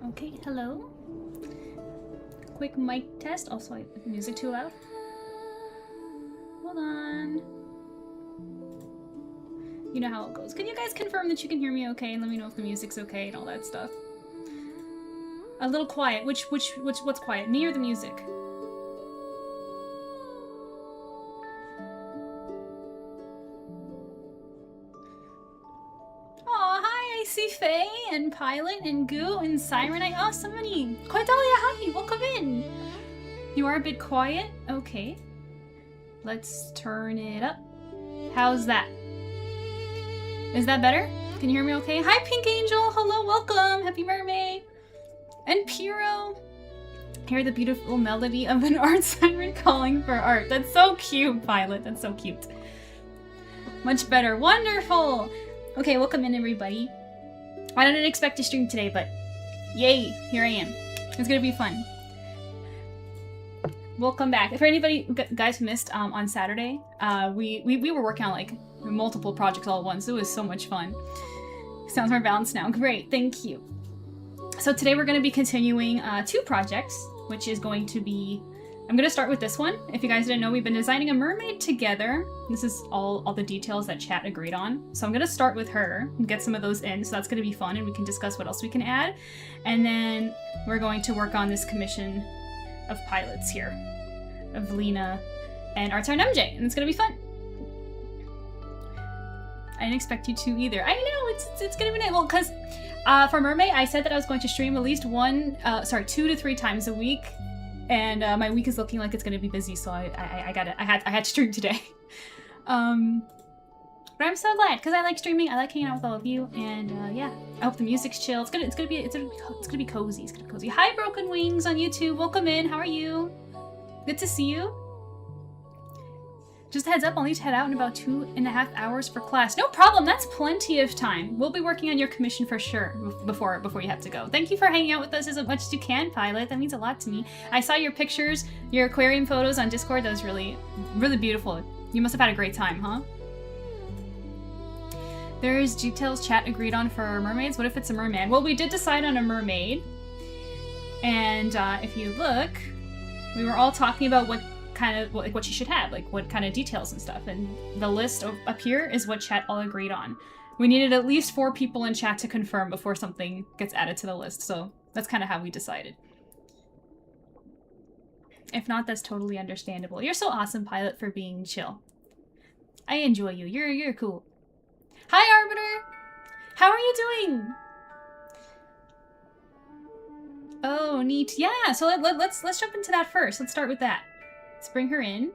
Okay, hello. Quick mic test. Also, music too loud. Hold on. You know how it goes. Can you guys confirm that you can hear me okay and let me know if the music's okay and all that stuff? A little quiet. What's quiet? Me or the music? Oh, hi, I see Faye and Pilot and Goo and Siren. Oh, somebody. Cordelia, hi, welcome in. You are a bit quiet? Okay. Let's turn it up. How's that? Is that better? Can you hear me okay? Hi, Pink Angel. Hello, welcome. Happy Mermaid. And Piro. Hear the beautiful melody of an art siren calling for art. That's so cute, Pilot. That's so cute. Much better. Wonderful. Okay, welcome in, everybody. I didn't expect to stream today, but yay, here I am. It's gonna be fun. Welcome back. For anybody guys who missed on Saturday, we were working on like multiple projects all at once. It was so much fun. Sounds more balanced now. Great, thank you. So today we're going to be continuing two projects, which is going to be, I'm going to start with this one. If you guys didn't know, we've been designing a mermaid together. This is all the details that chat agreed on. So I'm going to start with her and get some of those in. So that's going to be fun and we can discuss what else we can add. And then we're going to work on this commission of pilots here, of Lena and ArtSirenMJ, and it's going to be fun. I didn't expect you to either. I know, it's gonna be nice. Well, because for Mermay, I said that I was going to stream at least 2 to 3 times a week, and my week is looking like it's gonna be busy, so I had to stream today. But I'm so glad because I like streaming. I like hanging out with all of you, and yeah, I hope the music's chill. It's gonna be cozy. It's gonna be cozy. Hi, Broken Wings on YouTube. Welcome in. How are you? Good to see you. Just a heads up, I'll need to head out in about 2.5 hours for class. No problem, that's plenty of time. We'll be working on your commission for sure before you have to go. Thank you for hanging out with us as much as you can, Pilot. That means a lot to me. I saw your pictures, your aquarium photos on Discord. That was really, really beautiful. You must have had a great time, huh? There's details chat agreed on for mermaids. What if it's a merman? Well, we did decide on a mermaid. And if you look, we were all talking about what she should have, like what kind of details and stuff, and the list up here is what chat all agreed on. We needed at least 4 people in chat to confirm before something gets added to the list, so that's kind of how we decided. If not, that's totally understandable. You're so awesome, Pilot, for being chill. I enjoy you. You're cool. Hi, Arbiter! How are you doing? Oh, neat. Yeah, so let's jump into that first. Let's start with that. Let's bring her in.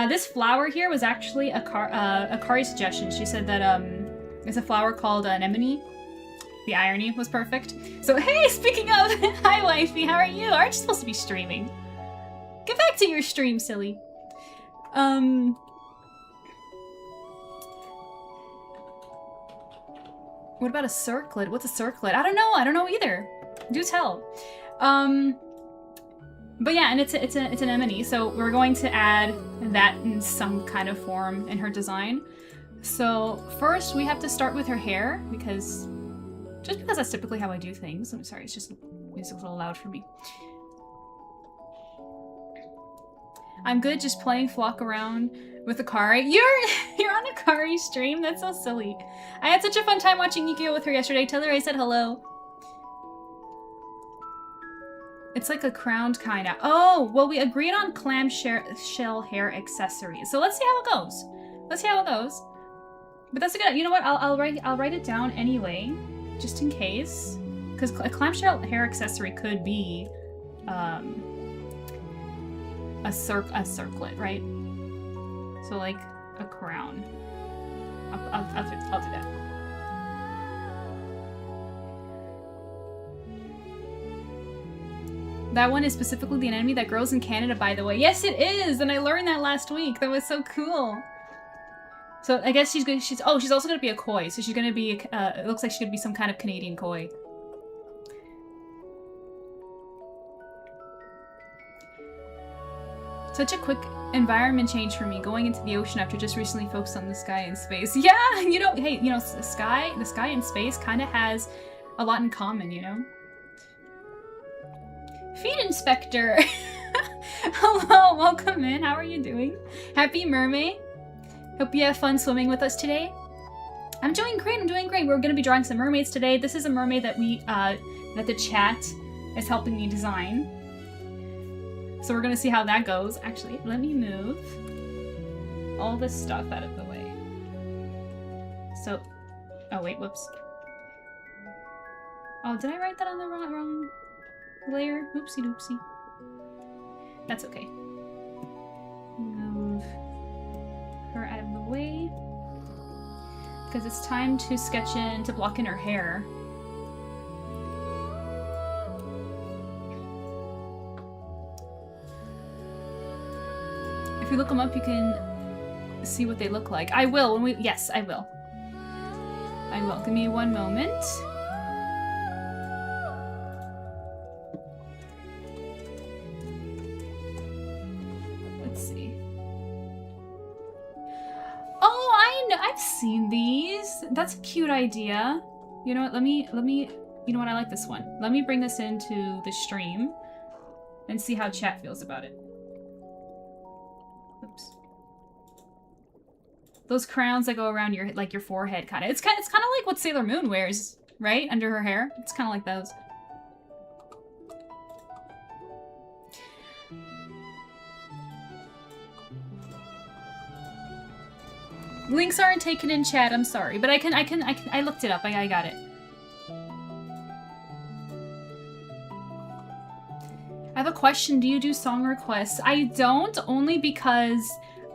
This flower here was actually a Kari suggestion. She said that it's a flower called anemone. The irony was perfect. So hey, speaking of, hi wifey, how are you? Aren't you supposed to be streaming? Get back to your stream, silly. What about a circlet? What's a circlet? I don't know either. Do tell. But yeah, and it's an anemone, so we're going to add that in some kind of form in her design. So first we have to start with her hair, because that's typically how I do things. I'm sorry, it's just music's a little loud for me. I'm good just playing flock around with Akari. You're on Akari stream? That's so silly. I had such a fun time watching Yu-Gi-Oh! With her yesterday. Tell her I said hello. It's like a crowned kind of. Oh, well, we agreed on clamshell hair accessories. So let's see how it goes. Let's see how it goes. But that's a good. You know what? I'll write it down anyway, just in case, because a clamshell hair accessory could be a circlet, right? So like a crown. I'll do that. That one is specifically the anemone that grows in Canada, by the way. Yes, it is! And I learned that last week. That was so cool. So I guess she's also gonna be a koi. So she's gonna be, it looks like she's gonna be some kind of Canadian koi. Such a quick environment change for me, going into the ocean after just recently focused on the sky and space. Yeah, you know, hey, you know, the sky and space kind of has a lot in common, you know? Feed Inspector! Hello, welcome in. How are you doing? Happy Mermay. Hope you have fun swimming with us today. I'm doing great, I'm doing great. We're gonna be drawing some mermaids today. This is a mermaid that that the chat is helping me design. So we're gonna see how that goes. Actually, let me move all this stuff out of the way. So, oh wait, whoops. Oh, did I write that on the wrong layer? Oopsie doopsie. That's okay. Move her out of the way. Because it's time to sketch in, to block in her hair. If you look them up, you can see what they look like. I will when we, yes, I will. I will. Give me one moment. Let's see. Oh, I've seen these. That's a cute idea. You know what? Let me, you know what? I like this one. Let me bring this into the stream and see how chat feels about it. Oops. Those crowns that go around your, like, your forehead, kind of. It's kind of like what Sailor Moon wears, right? Under her hair. It's kind of like those. Links aren't taken in chat, I'm sorry. But I looked it up. I got it. I have a question. Do you do song requests? I don't, only because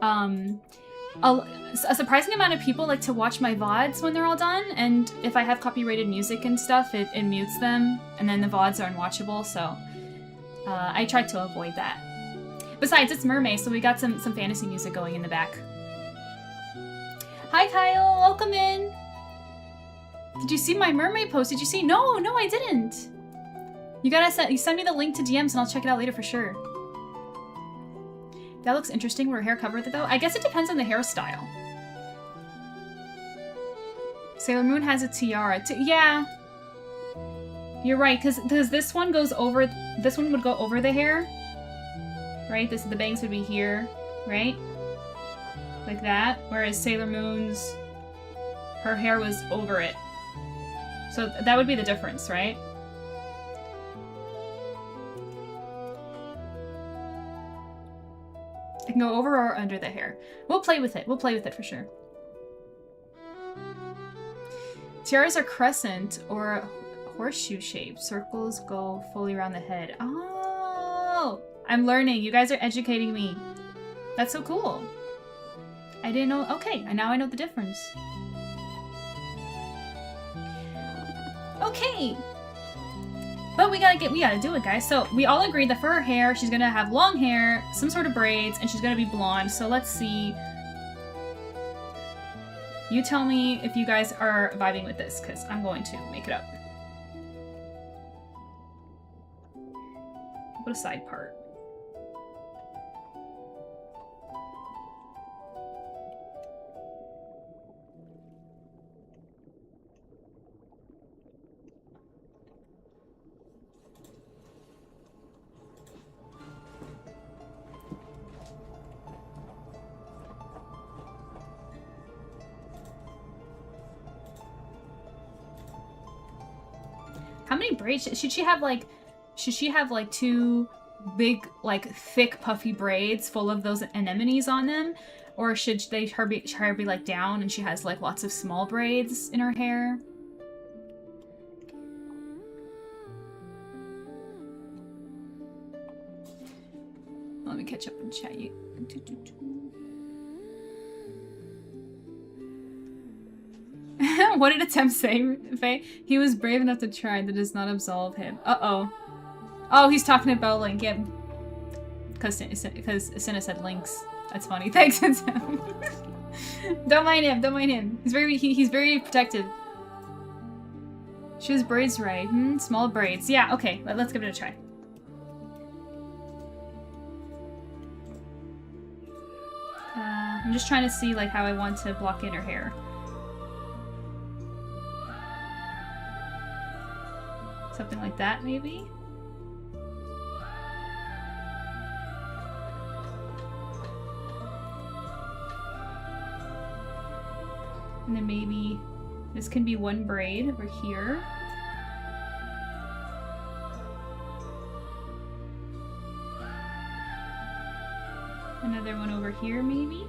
a surprising amount of people like to watch my VODs when they're all done, and if I have copyrighted music and stuff, it mutes them, and then the VODs are unwatchable, so I try to avoid that. Besides, it's Mermay, so we got some fantasy music going in the back. Hi Kyle, welcome in! Did you see my Mermay post? Did you see? No, I didn't! You send me the link to DMs and I'll check it out later for sure. That looks interesting. Were her hair covered though? I guess it depends on the hairstyle. Sailor Moon has a tiara. Yeah. You're right, because this one goes over, this one would go over the hair. Right? The bangs would be here, right? Like that. Whereas Sailor Moon's, her hair was over it. So that would be the difference, right? It can go over or under the hair. We'll play with it. We'll play with it for sure. Tiaras are crescent or horseshoe shaped. Circles go fully around the head. Oh! I'm learning. You guys are educating me. That's so cool. I didn't know. Okay, and now I know the difference. Okay. But we gotta do it, guys. So we all agreed that for her hair, she's gonna have long hair, some sort of braids, and she's gonna be blonde. So let's see. You tell me if you guys are vibing with this, because I'm going to make it up. Put a side part. How many braids should she have? Like, should she have like two big, like thick, puffy braids full of those anemones on them, or should her be like down and she has like lots of small braids in her hair? Let me catch up and chat you. What did Attempt say, Faye? He was brave enough to try. That does not absolve him. Uh-oh. Oh, he's talking about Link. Yeah. Because Asina said Links. That's funny. Thanks, Attempt. Don't mind him. Don't mind him. He's very protective. She has braids right. Small braids. Yeah, okay. Let's give it a try. I'm just trying to see like how I want to block in her hair. Something like that, maybe? And then maybe this can be one braid over here. Another one over here, maybe?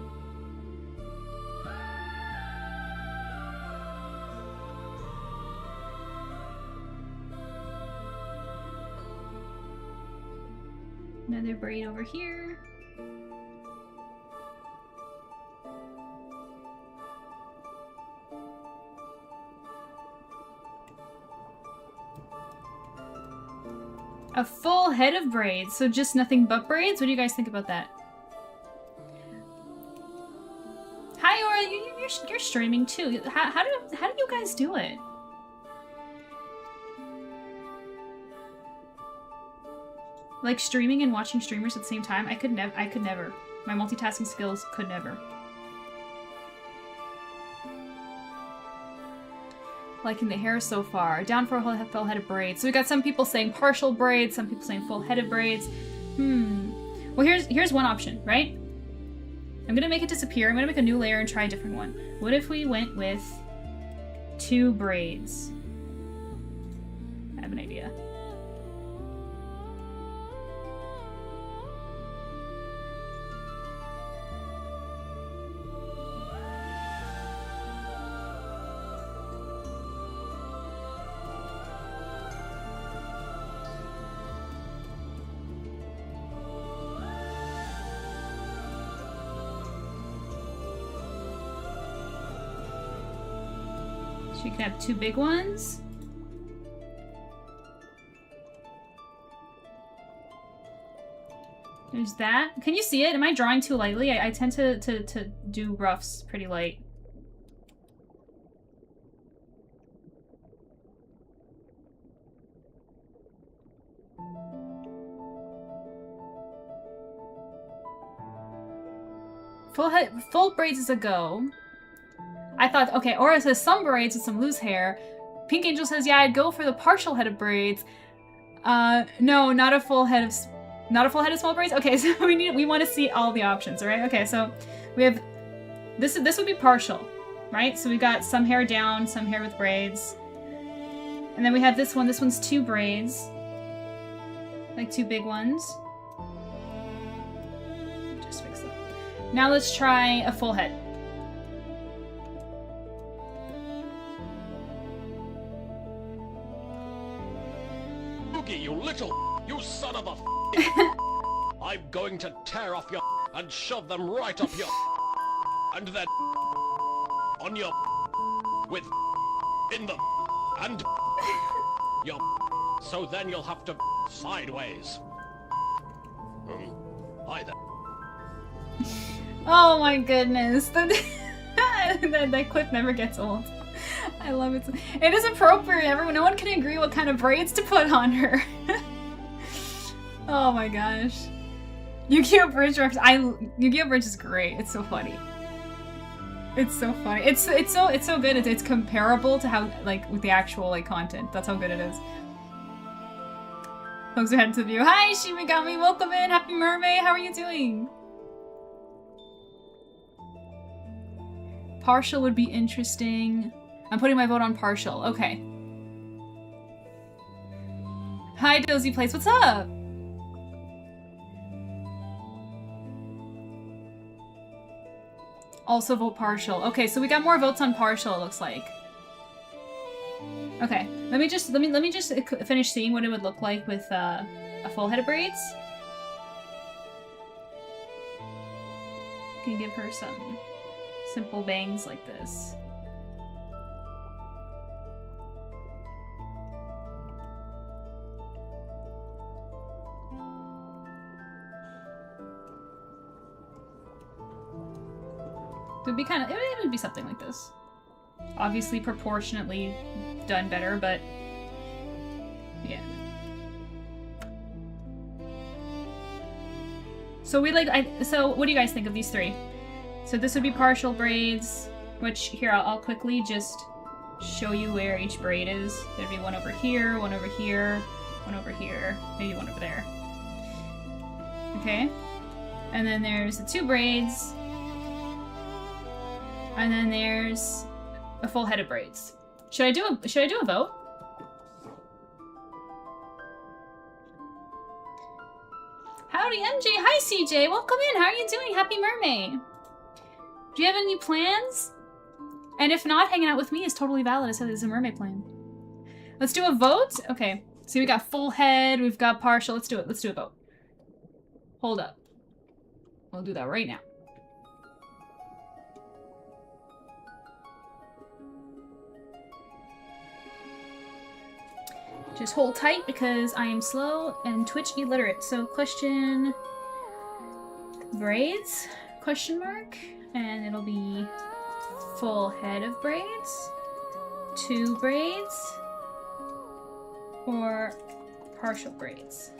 Another braid over here. A full head of braids, so just nothing but braids? What do you guys think about that? Hi, Aura, you're streaming too. How do you guys do it? Like streaming and watching streamers at the same time? I could never. My multitasking skills could never. Liking the hair so far. Down for a full head of braids. So we got some people saying partial braids, some people saying full head of braids. Well, here's one option, right? I'm gonna make it disappear. I'm gonna make a new layer and try a different one. What if we went with 2 braids? I have an idea. So you can have 2 big ones. There's that. Can you see it? Am I drawing too lightly? I tend to do roughs pretty light. Full braids is a go. I thought, okay, Aura says some braids with some loose hair. Pink Angel says, yeah, I'd go for the partial head of braids. No, not a full head of small braids. Okay, so we want to see all the options, all right? Okay, so we have this would be partial, right? So we got some hair down, some hair with braids. And then we have this one. This one's 2 braids. Like 2 big ones. Just fix that. Now let's try a full head. You son of a I'm going to tear off your and shove them right up your and then on your with in them and your so then you'll have to sideways. Hi there. Oh my goodness. That clip never gets old. I love it. It is appropriate. No one can agree what kind of braids to put on her. Oh my gosh. Yu-Gi-Oh! Bridge reference. Yu-Gi-Oh! Bridge is great. It's so funny. It's so funny. It's so good. It's comparable to how, like, with the actual, like, content. That's how good it is. Folks are heading to the view. Hi, Shimigami. Welcome in. Happy Mermay. How are you doing? Partial would be interesting. I'm putting my vote on partial. Okay. Hi, Dozy Place. What's up? Also vote partial. Okay, so we got more votes on partial, it looks like. Okay, let me just finish seeing what it would look like with a full head of braids. Can give her some simple bangs like this. It would be something like this. Obviously proportionately done better, but yeah. So so what do you guys think of these 3? So this would be partial braids, which here I'll quickly just show you where each braid is. There'd be one over here, one over here, one over here, maybe one over there. Okay. And then there's the 2 braids. And then there's A full head of braids. Should I do a vote? Howdy, MJ. Hi, CJ. Welcome in. How are you doing? Happy Mermay. Do you have any plans? And if not, hanging out with me is totally valid. I said there's a mermaid plan. Let's do a vote. Okay. See, we got full head. We've got partial. Let's do it. Let's do a vote. Hold up. We'll do that right now. Just hold tight because I am slow and Twitch illiterate. So question braids, question mark, and it'll be full head of braids, 2 braids, or partial braids.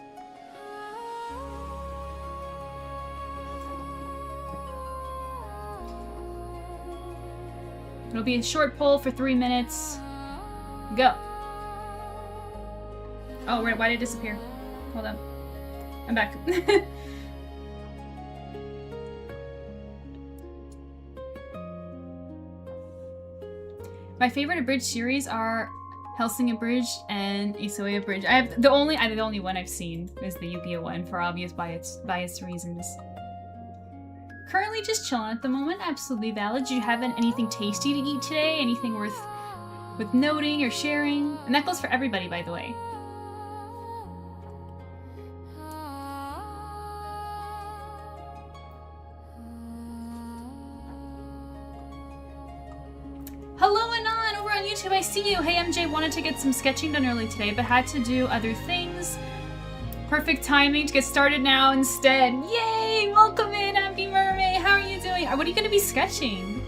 It'll be a short poll for 3 minutes. Go. Oh, why did it disappear? Hold on. I'm back. My favorite abridged series are Hellsing Abridged and Asoya Abridged. The only one I've seen is the Yu-Gi-Oh one for obvious bias reasons. Currently just chilling at the moment. Absolutely valid. Do you have anything tasty to eat today? Anything worth noting or sharing? And that goes for everybody, by the way. Hello, Anon, over on YouTube, I see you. Hey, MJ, wanted to get some sketching done early today, but had to do other things. Perfect timing to get started now instead. Yay! Welcome in, Happy Mermay. How are you doing? What are you going to be sketching?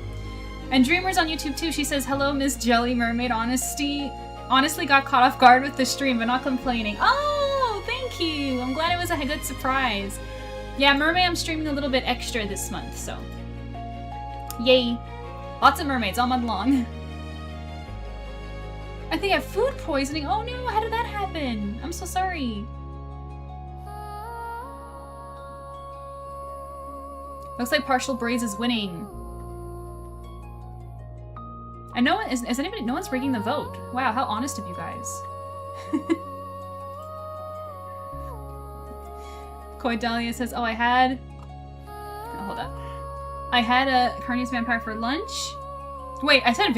And Dreamer's on YouTube too. She says, hello, Miss Jelly Mermaid. Honestly got caught off guard with the stream, but not complaining. Oh, thank you. I'm glad it was a good surprise. Yeah, Mermay, I'm streaming a little bit extra this month, so. Yay. Lots of mermaids all month long. I think I have food poisoning. Oh no, how did that happen? I'm so sorry. Looks like partial braids is winning. And no one's rigging the vote. Wow, how honest of you guys. Coidalia says, oh, hold up. I had a carnivorous vampire for lunch. Wait, I said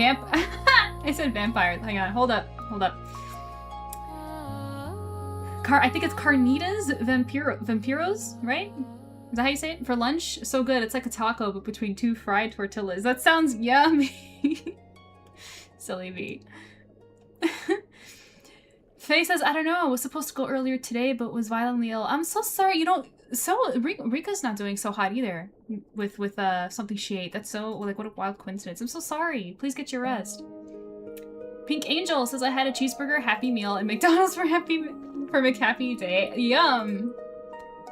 I said vampire. Hang on, hold up. I think it's carnitas vampiros, right? Is that how you say it? For lunch? So good. It's like a taco, but between 2 fried tortillas. That sounds yummy. Silly me. Faye says, I don't know. I was supposed to go earlier today, but was violently ill. I'm so sorry. You don't... So, Rika's not doing so hot either with something she ate. That's so, like, what a wild coincidence. I'm so sorry. Please get your rest. Pink Angel says, I had a cheeseburger, Happy Meal, and McDonald's for McHappy Day. Yum!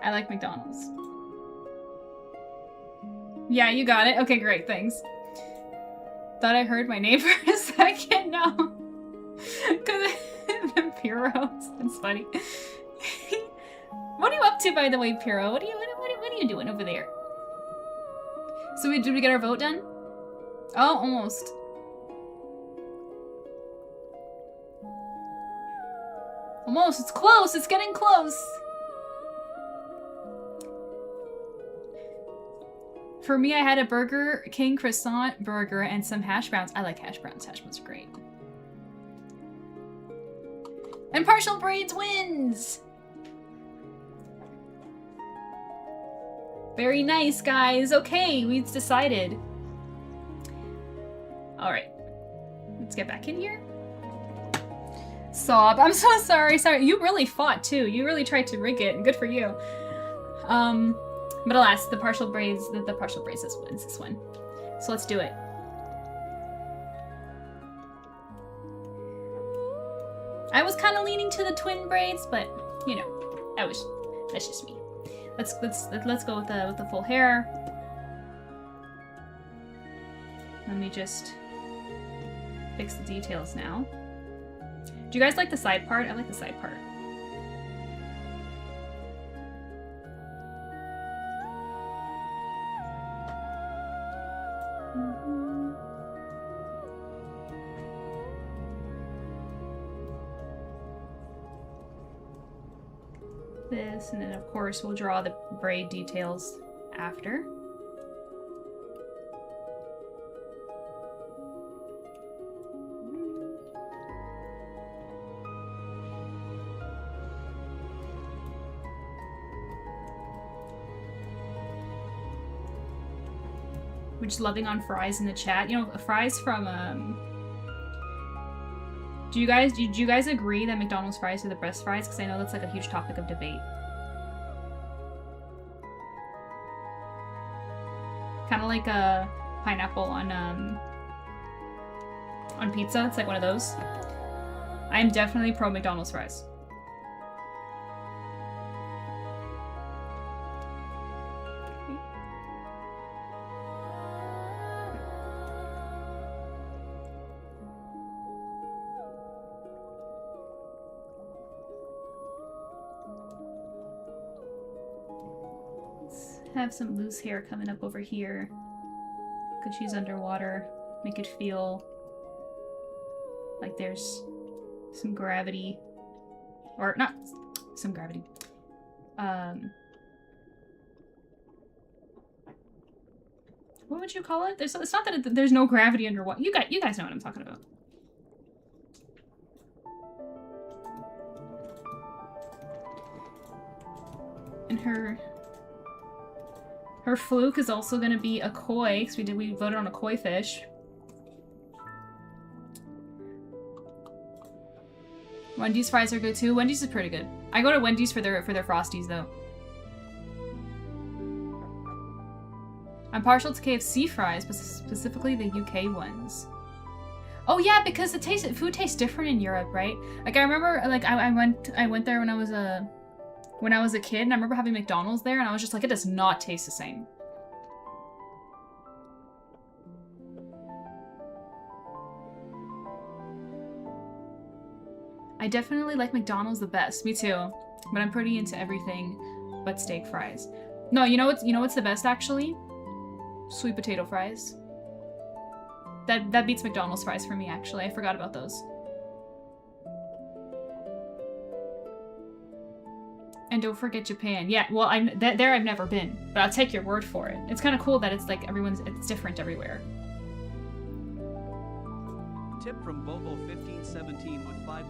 I like McDonald's. Yeah, you got it. Okay, great. Thanks. Thought I heard my name for a second. No. Because Vampiros. That's funny. What are you up to, by the way, Piro? What are you doing over there? So did we get our vote done? Oh, almost. Almost. It's close. It's getting close. For me, I had a Burger King croissant burger and some hash browns. I like hash browns. Hash browns are great. And partial braids wins! Very nice, guys. Okay, we've decided. Alright. Let's get back in here. Sob. I'm so sorry. Sorry. You really fought, too. You really tried to rig it. Good for you. But alas, the partial braids wins this one. So let's do it. I was kind of leaning to the twin braids, but you know, that's just me. Let's go with the full hair. Let me just fix the details now. Do you guys like the side part? I like the side part. this, and then of course we'll draw the braid details after. We're just loving on fries in the chat. You know, fries from, do you guys agree that McDonald's fries are the best fries? Because I know that's like a huge topic of debate. Kind of like a pineapple on pizza. It's like one of those. I am definitely pro McDonald's fries. Have some loose hair coming up over here because she's underwater. Make it feel like there's some gravity, or not some gravity. What would you call it? It's not that there's no gravity underwater. You guys know what I'm talking about. And her fluke is also going to be a koi, because we voted on a koi fish. Wendy's fries are good too. Wendy's is pretty good. I go to Wendy's for their Frosties though. I'm partial to KFC fries, but specifically the UK ones. Oh yeah, because food tastes different in Europe, right? Like I remember, like I went there when I was a kid, and I remember having McDonald's there, and I was just like, it does not taste the same. I definitely like McDonald's the best. Me too. But I'm pretty into everything but steak fries. No, you know what's the best actually? Sweet potato fries. That beats McDonald's fries for me actually. I forgot about those. And don't forget Japan. Yeah, well, there I've never been, but I'll take your word for it. It's kind of cool that it's like it's different everywhere. Tip from Bobo1517 with $5.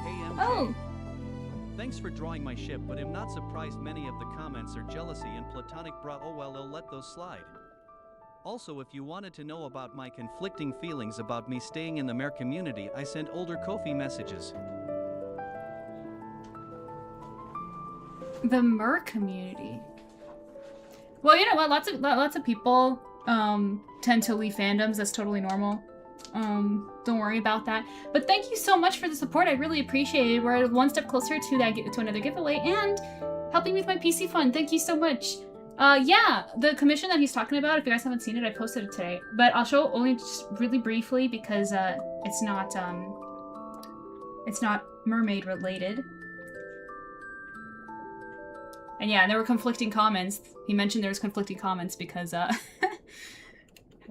Hey MJ. Oh. Thanks for drawing my ship, but I'm not surprised many of the comments are jealousy and platonic oh well, I'll let those slide. Also, if you wanted to know about my conflicting feelings about me staying in the Mer community, I sent older Kofi messages. The Mer community. Well, you know what? Lots of people tend to leave fandoms. That's totally normal. Don't worry about that. But thank you so much for the support. I really appreciate it. We're one step closer to another giveaway and helping me with my PC fund. Thank you so much. Yeah, the commission that he's talking about, if you guys haven't seen it, I posted it today. But I'll show only just really briefly because it's not mermaid related. And yeah, there were conflicting comments. He mentioned there was conflicting comments because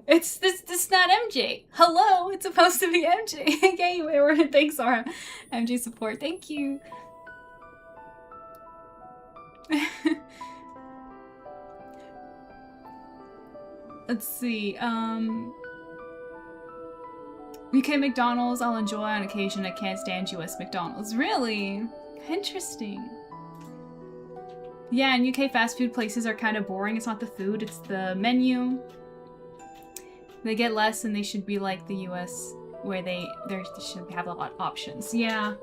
it's this not MJ. Hello, it's supposed to be MJ. Okay, thanks, Zara. MJ support. Thank you. Let's see. UK McDonald's I'll enjoy on occasion. I can't stand US McDonald's. Really? Interesting. Yeah, and UK fast food places are kind of boring. It's not the food, it's the menu. They get less and they should be like the US where they should have a lot of options. Yeah.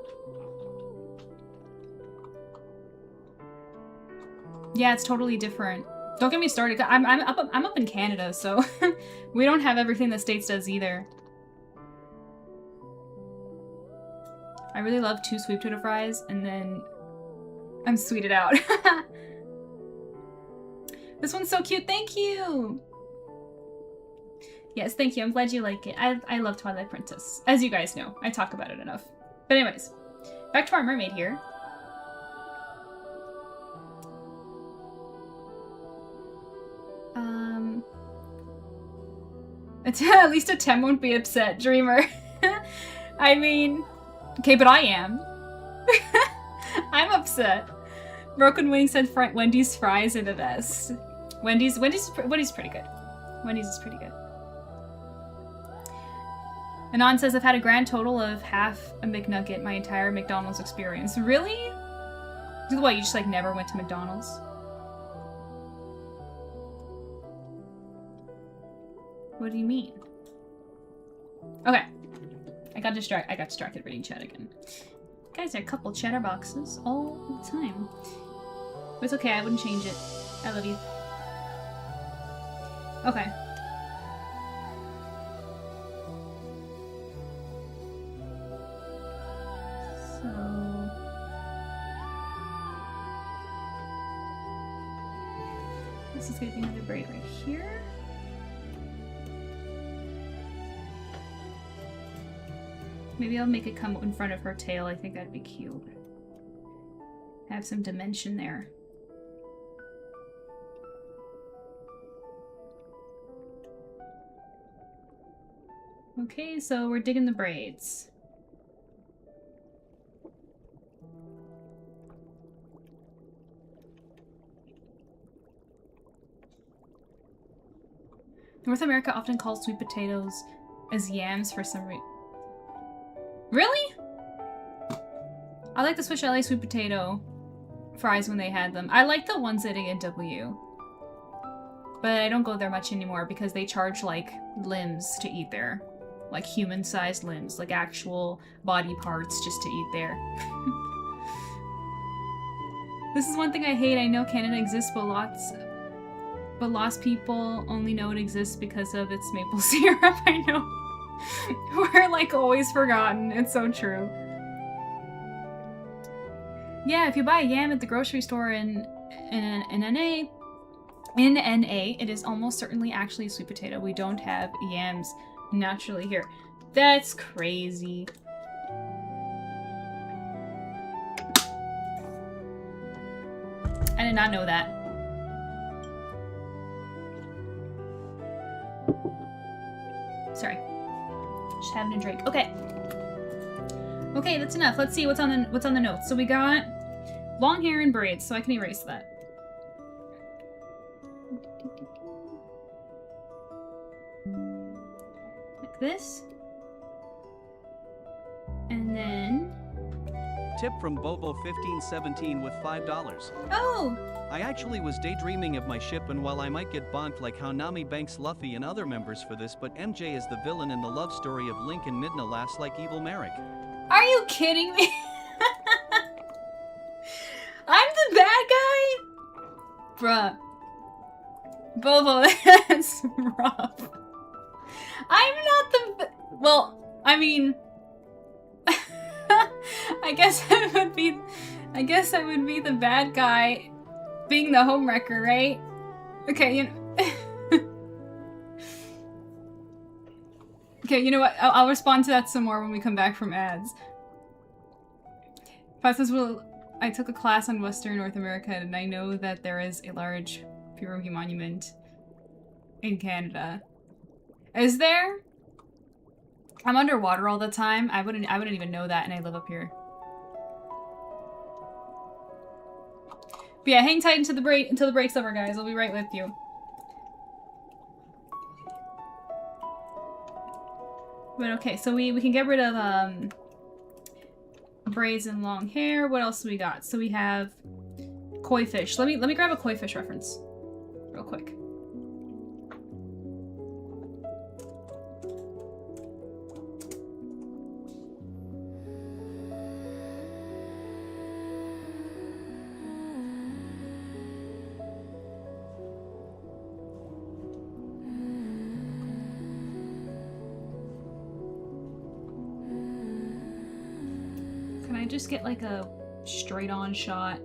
Yeah, it's totally different. Don't get me started. I'm up in Canada, so we don't have everything the States does either. I really love 2 sweet potato fries, and then I'm sweeted out. This one's so cute. Thank you. Yes, thank you. I'm glad you like it. I love Twilight Princess. As you guys know, I talk about it enough. But anyways, back to our mermaid here. At least a Tem won't be upset, Dreamer. I mean, okay, but I am. I'm upset. Broken Wing said Wendy's fries are the best. Wendy's pretty good. Wendy's is pretty good. Anon says I've had a grand total of half a McNugget my entire McDonald's experience. Really? What, you just like never went to McDonald's? What do you mean? Okay. I got distracted reading chat again. Guys, there are a couple chatter boxes all the time. But it's okay, I wouldn't change it. I love you. Okay. So... this is gonna be another braid right here. Maybe I'll make it come in front of her tail. I think that'd be cute. Have some dimension there. Okay, so we're digging the braids. North America often calls sweet potatoes as yams for some reason. Really? I like the Swiss Chalet sweet potato fries when they had them. I like the ones at A&W. But I don't go there much anymore because they charge like limbs to eat there. Like human-sized limbs, like actual body parts just to eat there. This is one thing I hate. I know Canada exists, but lost people only know it exists because of its maple syrup. I know. We're like always forgotten. It's so true. Yeah, if you buy a yam at the grocery store in NA, it is almost certainly actually a sweet potato. We don't have yams naturally here. That's crazy. I did not know that. Sorry. Just having a drink. Okay. Okay, that's enough. Let's see what's on the notes. So we got long hair and braids, so I can erase that. Like this. And then Tip from Bobo1517 with $5. oh! I actually was daydreaming of my ship, and while I might get bonked like how Nami banks Luffy and other members for this, but MJ is the villain in the love story of Link and Midna laughs like evil Merrick. Are you kidding me? I'm the bad guy? Bruh. Bobo, that's rough. I'm not the... well, I mean... I guess I would be the bad guy being the homewrecker, right? Okay, you know... okay, you know what? I'll respond to that some more when we come back from ads. Says, well, I took a class on Western North America, and I know that there is a large pierogi monument in Canada. Is there? I'm underwater all the time. I wouldn't even know that, and I live up here. But yeah, hang tight until the break's over, guys. I'll be right with you. But okay, so we can get rid of braids and long hair. What else do we got? So we have koi fish. Let me grab a koi fish reference real quick. Just get like a straight on shot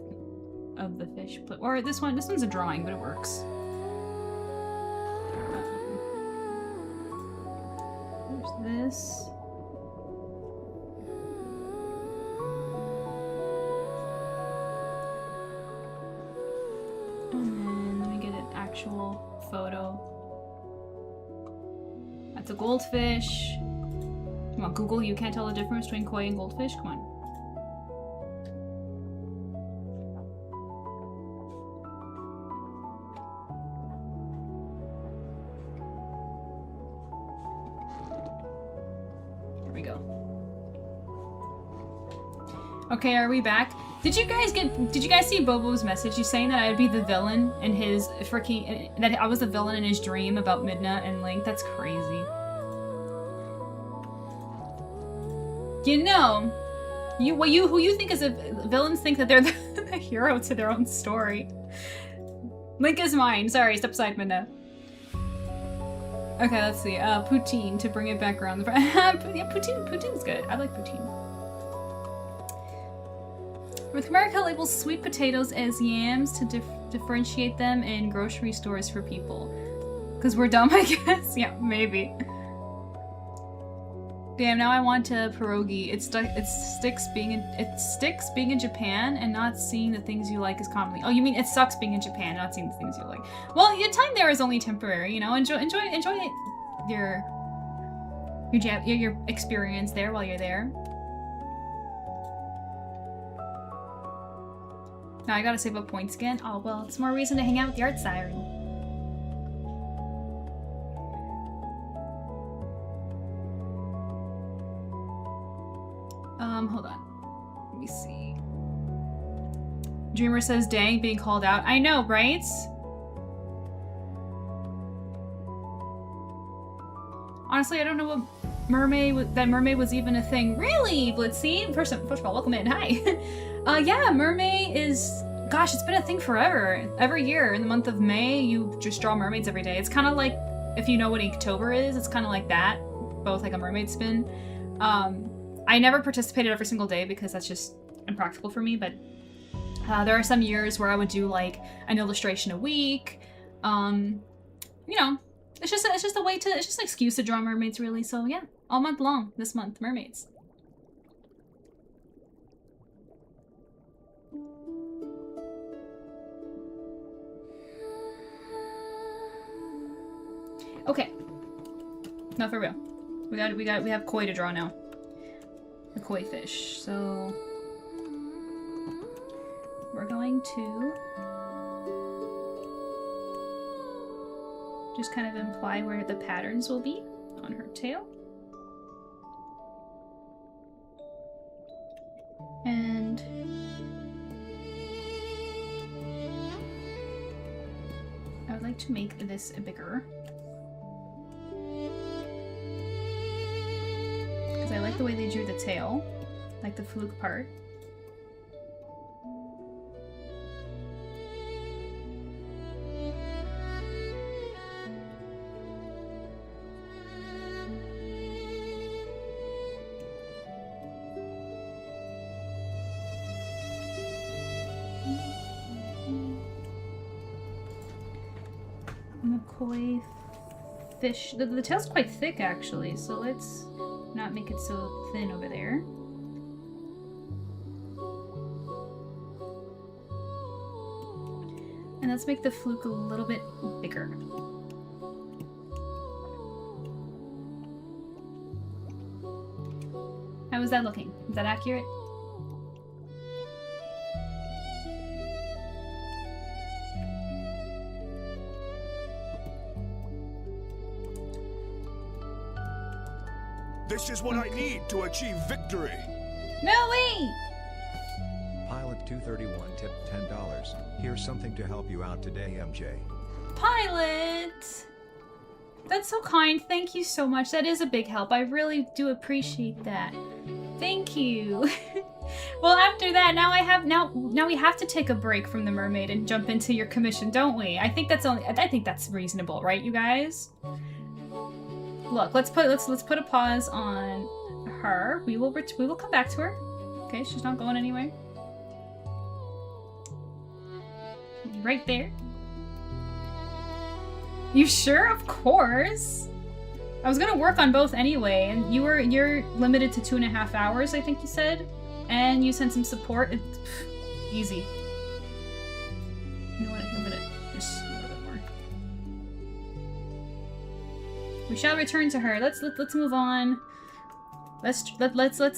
of the fish, or this one's a drawing, but it works. There's this. And then let me get an actual photo. That's a goldfish. Come on, Google, you can't tell the difference between koi and goldfish? Come on. we go. Okay, are we back? Did you guys see Bobo's message? He's saying that I'd be the villain in his freaking, that I was the villain in his dream about Midna and Link. That's crazy. You know, who you think is villains think that they're the hero to their own story. Link is mine. Sorry, step aside, Midna. Okay, let's see. Poutine, to bring it back around the front. Yeah, poutine's good. I like poutine. North America labels sweet potatoes as yams to differentiate them in grocery stores for people. Because we're dumb, I guess? Yeah, maybe. Damn, now I want a pierogi. It sticks being in Japan and not seeing the things you like is commonly. Oh, you mean it sucks being in Japan, not seeing the things you like. Well, your time there is only temporary, you know. Enjoy your experience there while you're there. Now I gotta save up points again. Oh well, it's more reason to hang out with the art siren. Hold on. Let me see. Dreamer says, dang, being called out. I know, right? Honestly, I don't know what mermaid was even a thing. Really, Blitzy? First of all, welcome in. Hi. Yeah, mermaid is... Gosh, it's been a thing forever. Every year in the month of May, you just draw mermaids every day. It's kind of like, if you know what Inktober is, it's kind of like that. Both like a mermaid spin. I never participated every single day because that's just impractical for me, but there are some years where I would do like an illustration a week. You know, it's just a way to, it's just an excuse to draw mermaids really. So yeah, all month long, this month, mermaids. Okay. No, for real. We have koi to draw now. The koi fish. So we're going to just kind of imply where the patterns will be on her tail. And I would like to make this bigger. I like the way they drew the tail, like the fluke part. McCoy fish. The tail's quite thick actually, so let's not make it so thin over there. And let's make the fluke a little bit bigger. How is that looking? Is that accurate? This is what I need to achieve victory. No way! Pilot 231 tipped $10. Here's something to help you out today, MJ. Pilot! That's so kind. Thank you so much. That is a big help. I really do appreciate that. Thank you. Well, after that, now we have to take a break from the mermaid and jump into your commission, don't we? I think that's reasonable, right, you guys? Look, let's put a pause on her. We will come back to her. Okay, she's not going anywhere. Right there. You sure? Of course. I was gonna work on both anyway, and you're limited to 2.5 hours, I think you said, and you sent some support. It's easy. You know what? I'm gonna just a little bit more. We shall return to her. Let's move on. Let's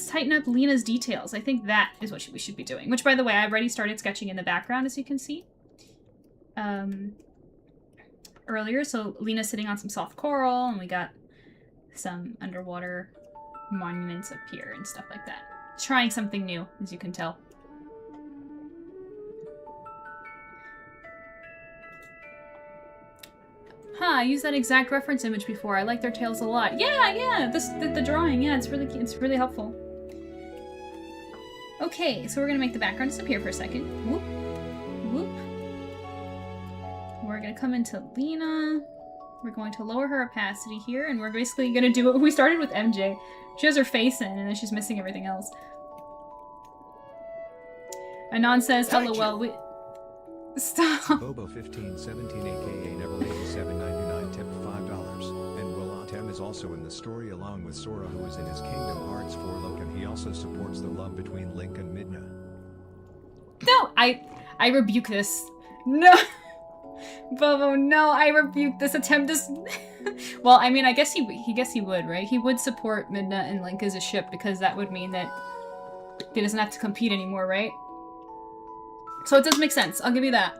tighten up Lena's details. I think that is what we should be doing. Which, by the way, I already started sketching in the background, as you can see. Earlier, so Lena's sitting on some soft coral, and we got some underwater monuments appear and stuff like that. Trying something new, as you can tell. Huh, I used that exact reference image before. I like their tails a lot. Yeah, the drawing, yeah, it's really helpful. Okay, so we're gonna make the background disappear for a second. Whoop. Whoop. We're gonna come into Lena. We're going to lower her opacity here, and we're basically gonna do what we started with MJ. She has her face in, and then she's missing everything else. Anon says, LOL, we... Stop. Bobo 1517 aka Neverlady799 tipped $5. And Will Autem is also in the story along with Sora, who is in his Kingdom Hearts 4 look, and he also supports the love between Link and Midna. No, I rebuke this. No. Bobo, no, I rebuke this attempt to... Well, I mean, I guess he would, right? He would support Midna and Link as a ship, because that would mean that he doesn't have to compete anymore, right? So it does make sense. I'll give you that.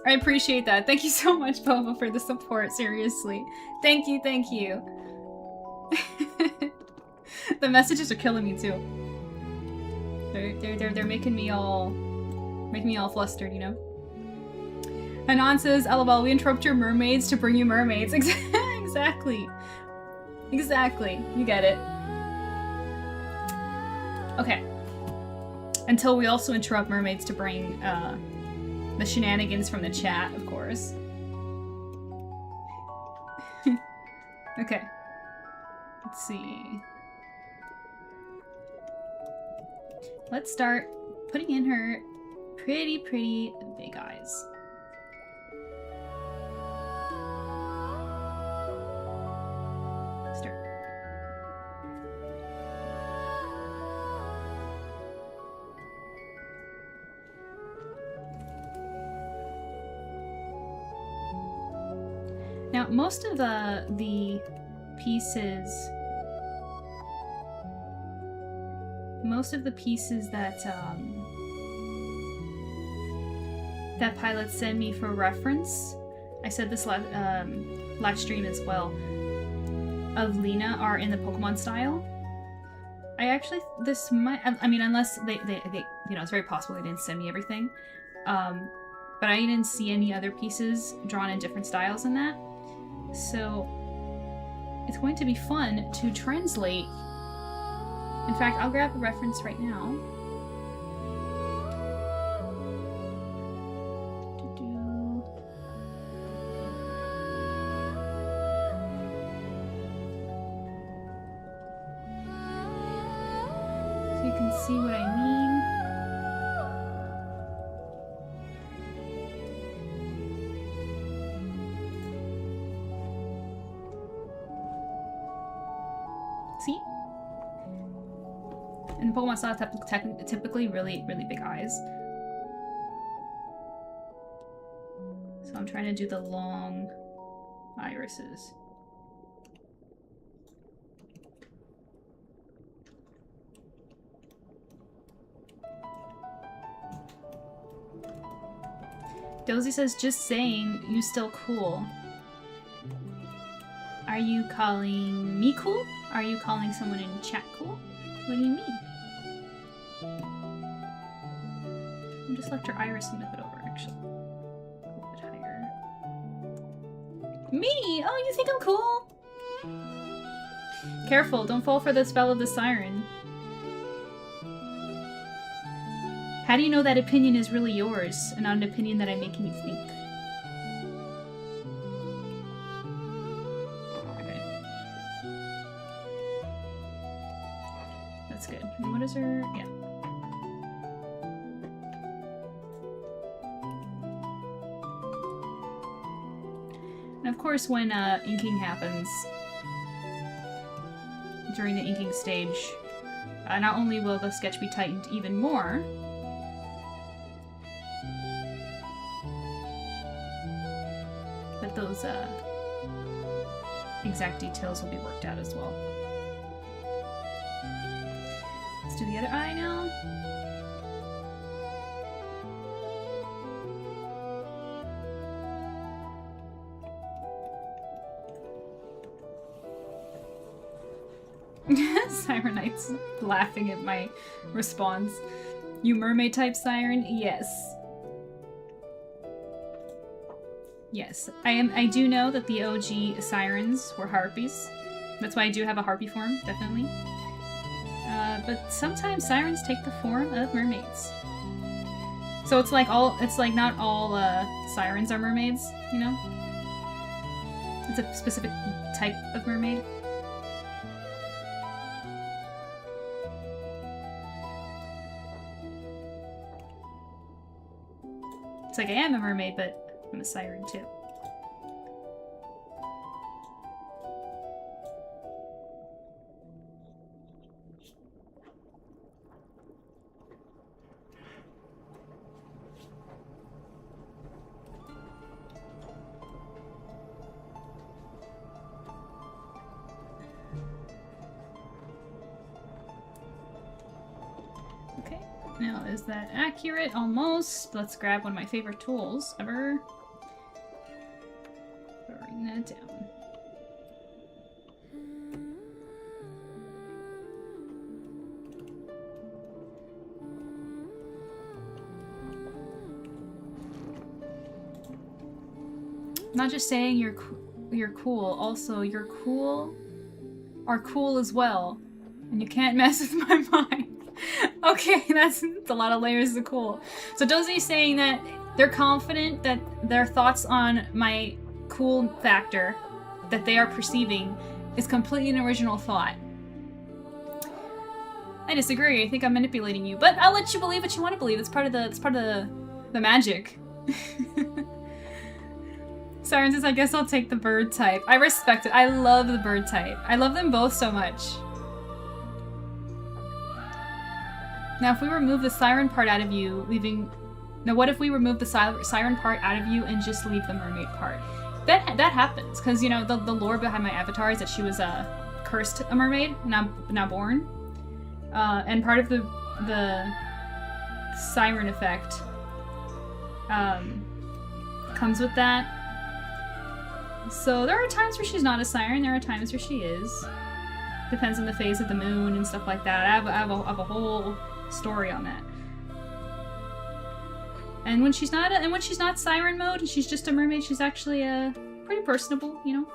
I appreciate that. Thank you so much, Bobo, for the support. Seriously. Thank you, thank you. The messages are killing me too. They're making me all flustered, you know? Anon says, LOL, we interrupt your mermaids to bring you mermaids. Exactly. Exactly. You get it. Okay. Until we also interrupt mermaids to bring the shenanigans from the chat, of course. Okay. Let's see. Let's start putting in her pretty big eyes. Start. Now, most of the pieces that that pilots send me for reference, I said this last stream as well, of Lena are in the Pokemon style. I actually, this might, I mean, unless they you know, it's very possible they didn't send me everything, but I didn't see any other pieces drawn in different styles in that. So it's going to be fun to translate. In fact, I'll grab a reference right now. So you can see what I mean. See? And Pokemon style typically really big eyes. So I'm trying to do the long irises. Dozy says, just saying, you still cool. Are you calling me cool? Are you calling someone in chat cool? What do you mean? I'll just left your iris and move it over, actually. A little bit higher. Me! Oh, you think I'm cool? Careful, don't fall for the spell of the siren. How do you know that opinion is really yours, and not an opinion that I'm making you think? That's good. And what is her... yeah. And of course, when inking happens, during the inking stage, not only will the sketch be tightened even more, but those exact details will be worked out as well. Let's do the other eye now. Siren Knight's laughing at my response. You mermaid type siren? Yes. Yes. I do know that the OG sirens were harpies. That's why I do have a harpy form, definitely. But sometimes sirens take the form of mermaids. So it's like not all sirens are mermaids, you know? It's a specific type of mermaid. It's like I am a mermaid, but I'm a siren too. Now, is that accurate? Almost. Let's grab one of my favorite tools ever. Throwing that down. Not just saying you're cool, also you're cool are cool as well. And you can't mess with my mind. Okay, that's a lot of layers of cool. So Dozie's saying that they're confident that their thoughts on my cool factor that they are perceiving is completely an original thought. I disagree. I think I'm manipulating you, but I'll let you believe what you want to believe. It's part of the magic. Siren says, I guess I'll take the bird type. I respect it. I love the bird type. I love them both so much. Now, if we remove the siren part out of you, leaving... Now, what if we remove the siren part out of you and just leave the mermaid part? That happens, because, you know, the lore behind my avatar is that she was cursed a mermaid, not born. And part of the siren effect comes with that. So there are times where she's not a siren, there are times where she is. Depends on the phase of the moon and stuff like that. I have a whole story on that. And when she's not siren mode and she's just a mermaid, she's actually pretty personable, you know.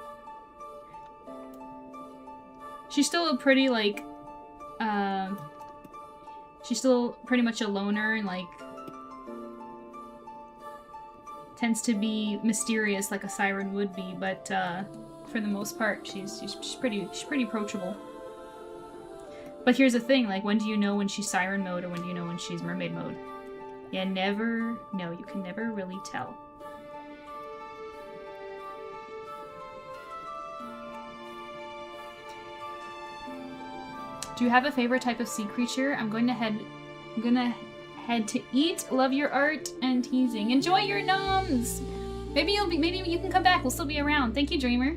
She's still a pretty like she's still pretty much a loner and like tends to be mysterious like a siren would be, but for the most part she's pretty approachable. But here's the thing, like, when do you know when she's siren mode or when do you know when she's mermaid mode? You never know. You can never really tell. Do you have a favorite type of sea creature? I'm gonna head to eat. Love your art and teasing. Enjoy your gnomes. Maybe you can come back. We'll still be around. Thank you, Dreamer.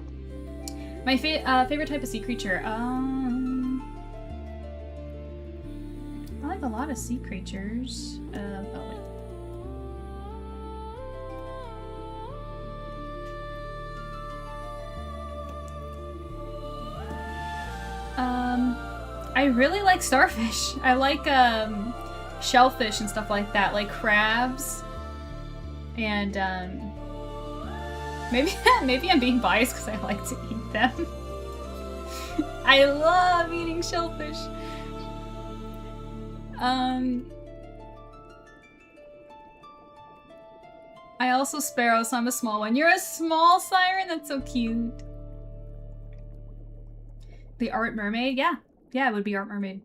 My favorite type of sea creature. I like a lot of sea creatures. I really like starfish. I like shellfish and stuff like that, like crabs. And maybe I'm being biased because I like to eat them. I love eating shellfish. I also sparrow, so I'm a small one. You're a small siren? That's so cute. The art mermaid? Yeah. Yeah, it would be art mermaid.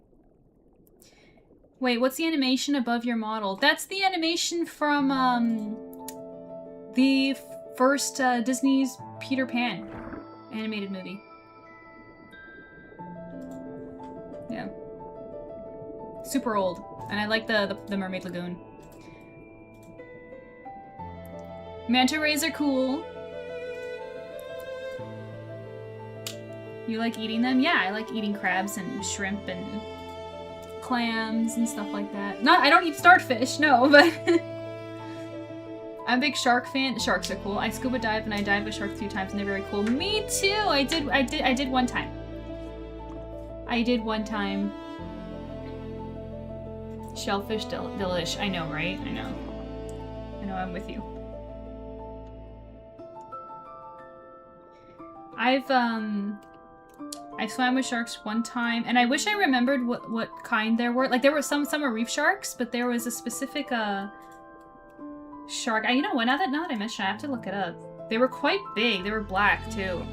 Wait, what's the animation above your model? That's the animation from, the first, Disney's Peter Pan animated movie. Yeah. Super old. And I like the Mermaid Lagoon. Manta rays are cool. You like eating them? Yeah, I like eating crabs and shrimp and clams and stuff like that. I don't eat starfish, no, but I'm a big shark fan. Sharks are cool. I scuba dive and I dived with sharks 2 times and they're very cool. Me too. I did one time. I did one time. Shellfish delish. I know, right? I know. I know, I'm with you. I swam with sharks one time, and I wish I remembered what kind there were. Like, there were some are reef sharks, but there was a specific, shark. You know what? Now that I mention it, I have to look it up. They were quite big. They were black, too.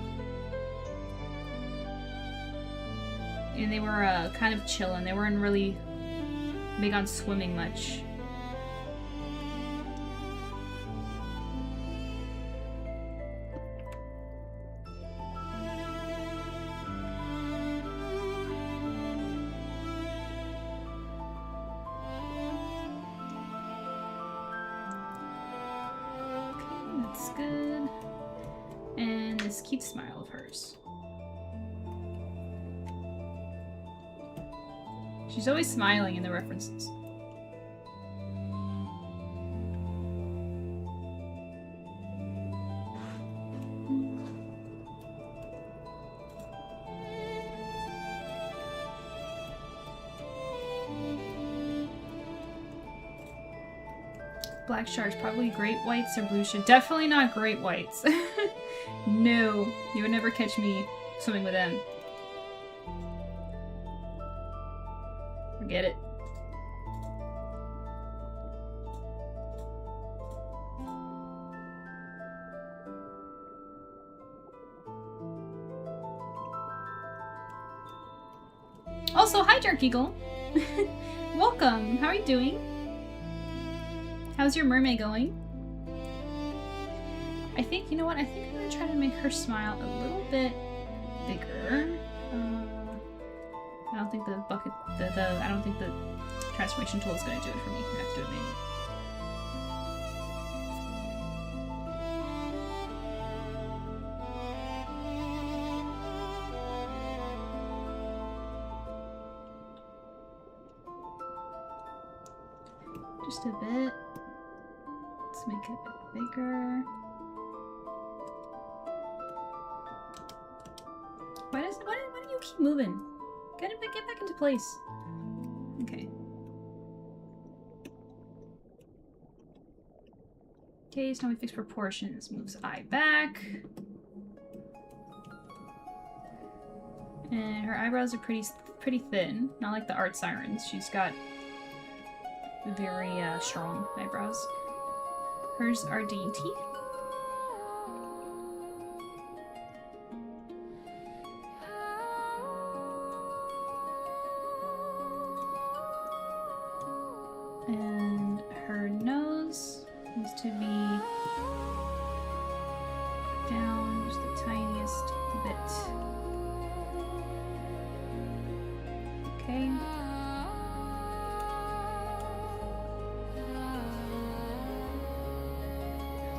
And they were, kind of chillin'. They weren't really big on swimming much. Good. And this cute smile of hers. She's always smiling in the references. Black sharks, probably great whites or blue sharks. Definitely not great whites. No, you would never catch me swimming with them. Forget it. Also, hi Dark Eagle. Welcome. How are you doing? How's your mermaid going? I think, you know what, I think I'm gonna try to make her smile a little bit bigger. I don't think the bucket, I don't think the transformation tool is gonna do it for me. I'm gonna have to do it manually. Just a bit. Let's make it a bit bigger. Why do you keep moving? Get back into place. Okay. Okay, so now we fix proportions. Moves eye back. And her eyebrows are pretty thin. Not like the Art Sirens. She's got very strong eyebrows. Hers are dainty. And her nose needs to be down just the tiniest bit. Okay.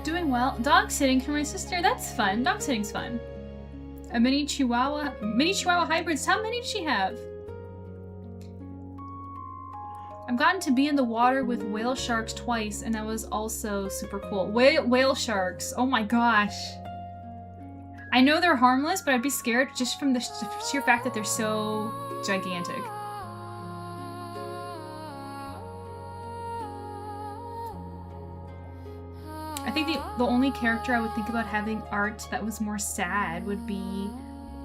Doing well. Dog sitting for my sister. That's fun. Dog sitting's fun. A mini chihuahua hybrids. How many does she have? I've gotten to be in the water with whale sharks twice, and that was also super cool. Whale sharks. Oh my gosh. I know they're harmless, but I'd be scared just from the sheer fact that they're so gigantic. I think the only character I would think about having art that was more sad would be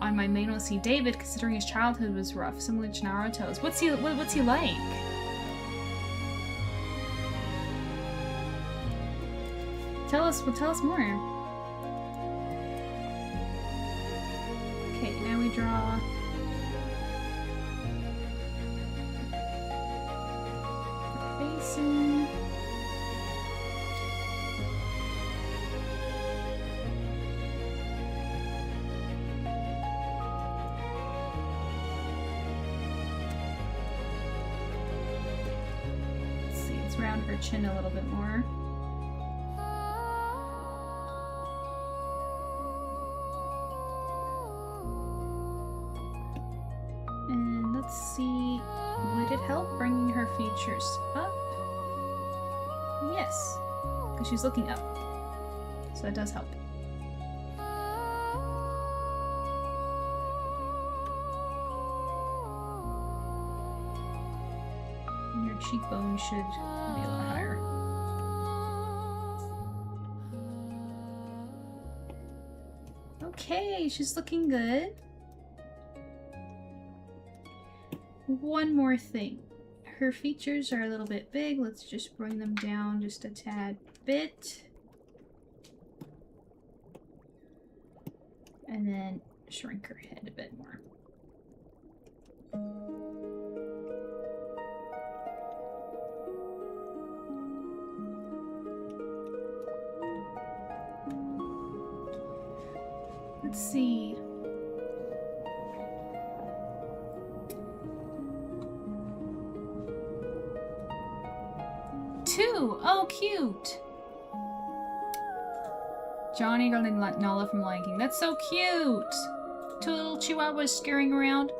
on my main OC David, considering his childhood was rough, similar to Naruto's. What's he like? Tell us more. Okay, now we draw her face in. Let's see, let's round her chin a little bit more. Let's see, would it help bringing her features up? Yes, because she's looking up, so that does help. cheekbone should be a lot higher. Okay, she's looking good. One more thing. Her features are a little bit big. Let's just bring them down just a tad bit. And then shrink her head a bit more. Let's see. Two! Oh, cute! Johnny guarding Nala from Lion King. That's so cute! Two little chihuahuas scurrying around.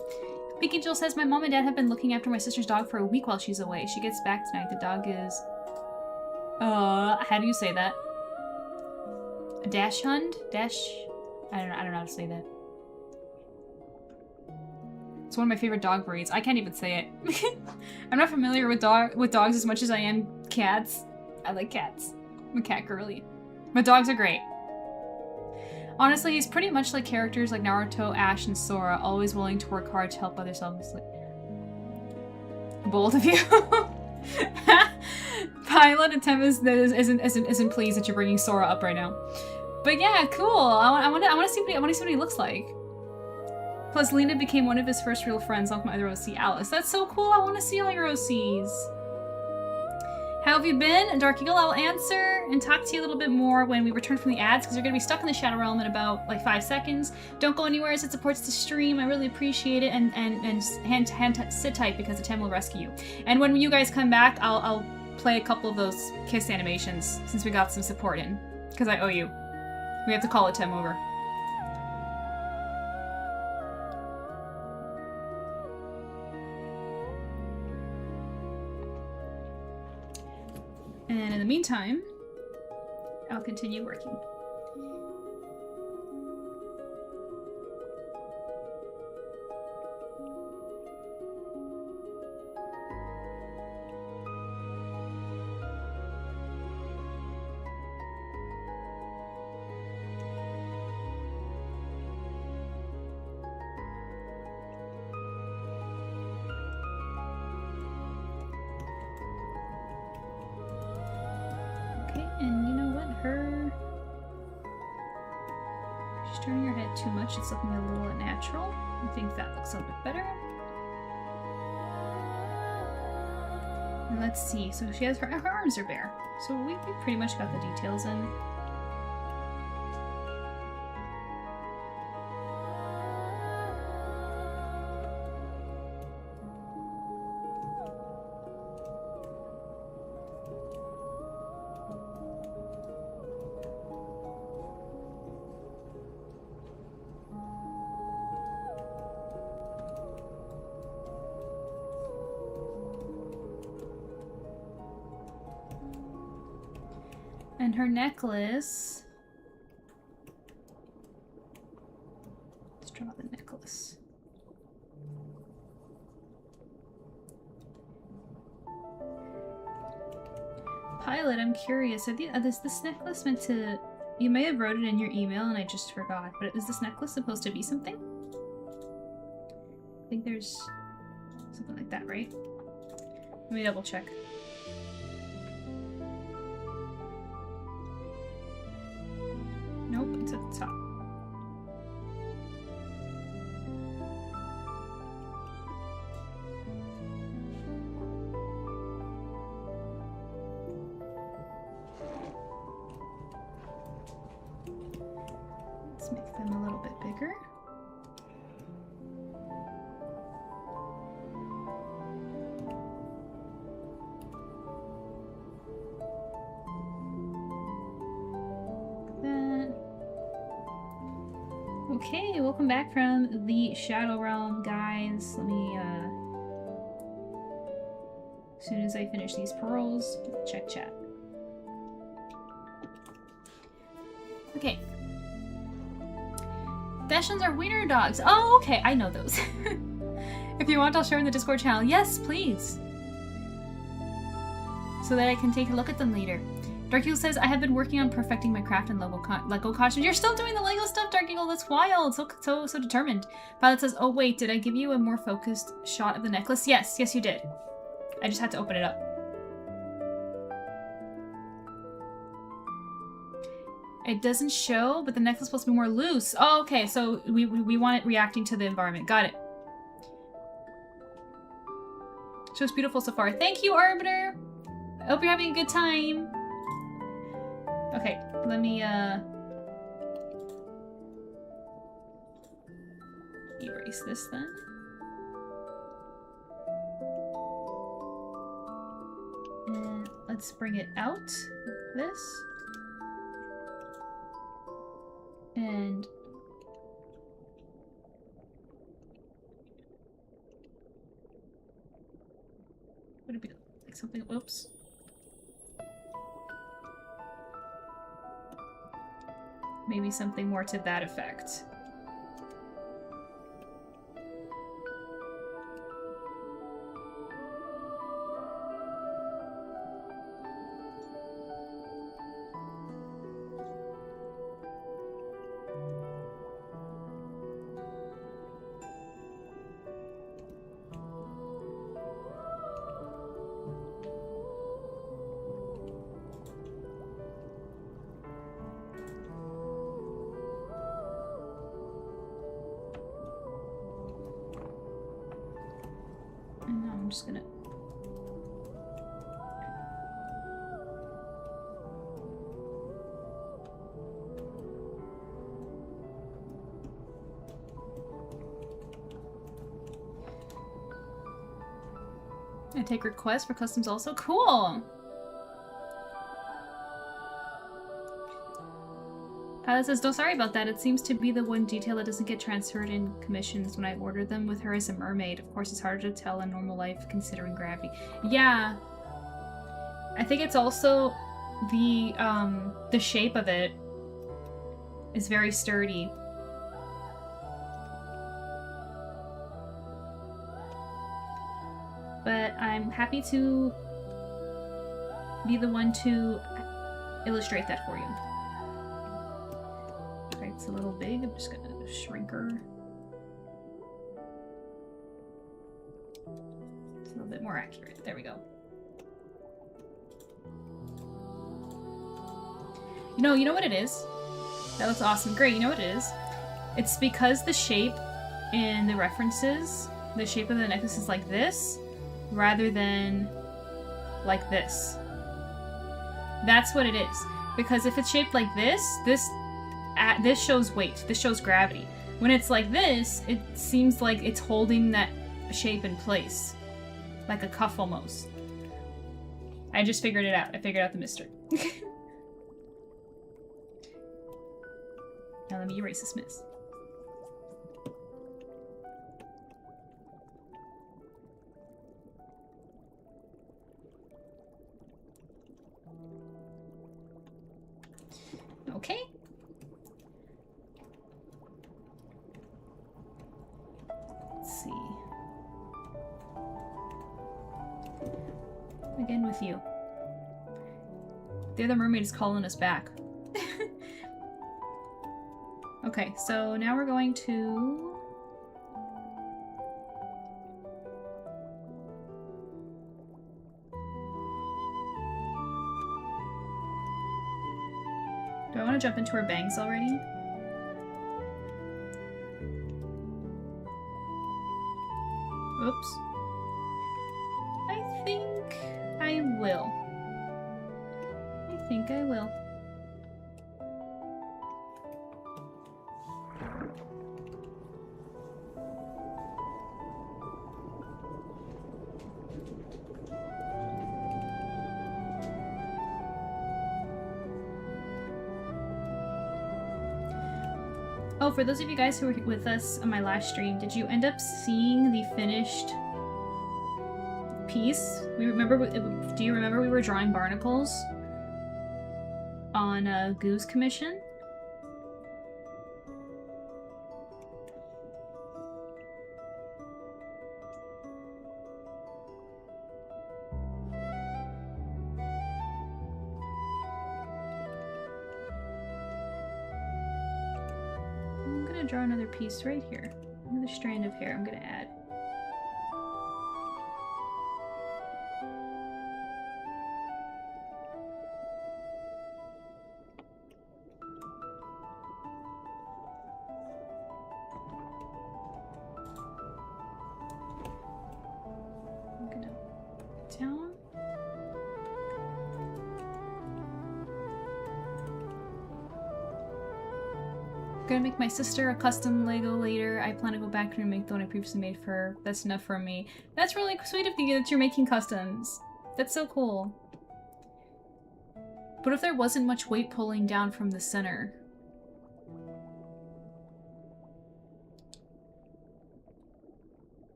Pinky Jill says, my mom and dad have been looking after my sister's dog for a week while she's away. She gets back tonight. The dog is... how do you say that? A dachshund? I don't know how to say that. It's one of my favorite dog breeds. I can't even say it. I'm not familiar with dogs as much as I am cats. I like cats. I'm a cat girly. But dogs are great. Honestly, he's pretty much like characters like Naruto, Ash, and Sora, always willing to work hard to help others selflessly. Bold of you. Pilot and Tem isn't pleased that you're bringing Sora up right now. But yeah, cool. I want to see what he looks like. Plus, Lena became one of his first real friends, like my other OC, Alice. That's so cool. I want to see all your OCs. How have you been? Dark Eagle, I'll answer and talk to you a little bit more when we return from the ads, because you're going to be stuck in the Shadow Realm in about like 5 seconds. Don't go anywhere as it supports the stream. I really appreciate it, and sit tight because the Tem will rescue you. And when you guys come back, I'll play a couple of those kiss animations since we got some support in, because I owe you. We have to call a Tem over. And in the meantime, I'll continue working. And you know what? She's turning her head too much. It's looking a little unnatural. I think that looks a little bit better. And let's see. So she has her arms are bare. So we pretty much got the details in. And her necklace. Let's draw the necklace. Pilot, I'm curious. Is this necklace meant to... You may have wrote it in your email and I just forgot, but is this necklace supposed to be something? I think there's something like that, right? Let me double check. Nope, it's at the top. Let's make them a little bit bigger. Okay, welcome back from the Shadow Realm, guys. Let me, as soon as I finish these pearls, check chat. Okay. Dachshunds are wiener dogs. Oh, okay, I know those. If you want, I'll share in the Discord channel. Yes, please. so that I can take a look at them later. Dark Eagle says, I have been working on perfecting my craft and Lego costumes. You're still doing the Lego stuff, Dark Eagle. That's wild. So determined. Violet says, oh wait, did I give you a more focused shot of the necklace? Yes, you did. I just had to open it up. It doesn't show, but the necklace is supposed to be more loose. Oh, okay, so we want it reacting to the environment. Got it. Show's beautiful so far. Thank you, Arbiter. I hope you're having a good time. Okay, let me erase this then. And let's bring it out. This. And would it be like something? Oops. Maybe something more to that effect. I'm just gonna... I take requests for customs also? Cool! It says, "Oh, sorry about that. It seems to be the one detail that doesn't get transferred in commissions when I order them with her as a mermaid. Of course, it's harder to tell in normal life considering gravity." Yeah. I think it's also the shape of it is very sturdy. But I'm happy to be the one to illustrate that for you. Okay, it's a little big. I'm just gonna shrink her. It's a little bit more accurate. There we go. You know what it is? That looks awesome. Great, you know what it is? It's because the shape and the references, the shape of the necklace is like this, rather than like this. That's what it is. Because if it's shaped like this, this shows weight. This shows gravity. When it's like this, it seems like it's holding that shape in place. Like a cuff almost. I just figured it out. I figured out the mystery. Now let me erase this mess. Okay. Let's see. Again with you. The other mermaid is calling us back. Okay, so now we're going to... Do I want to jump into her bangs already? Oops. I think I will. I think I will. Oh, for those of you guys who were with us on my last stream, did you end up seeing the finished piece? Do you remember we were drawing barnacles on Goo's commission? gonna draw another piece right here. Another strand of hair I'm gonna add. I'm gonna down. Gonna make my sister a custom Lego later. I plan to go back and make the one I previously made for her. That's enough for me. That's really sweet of you that you're making customs. That's so cool. But if there wasn't much weight pulling down from the center?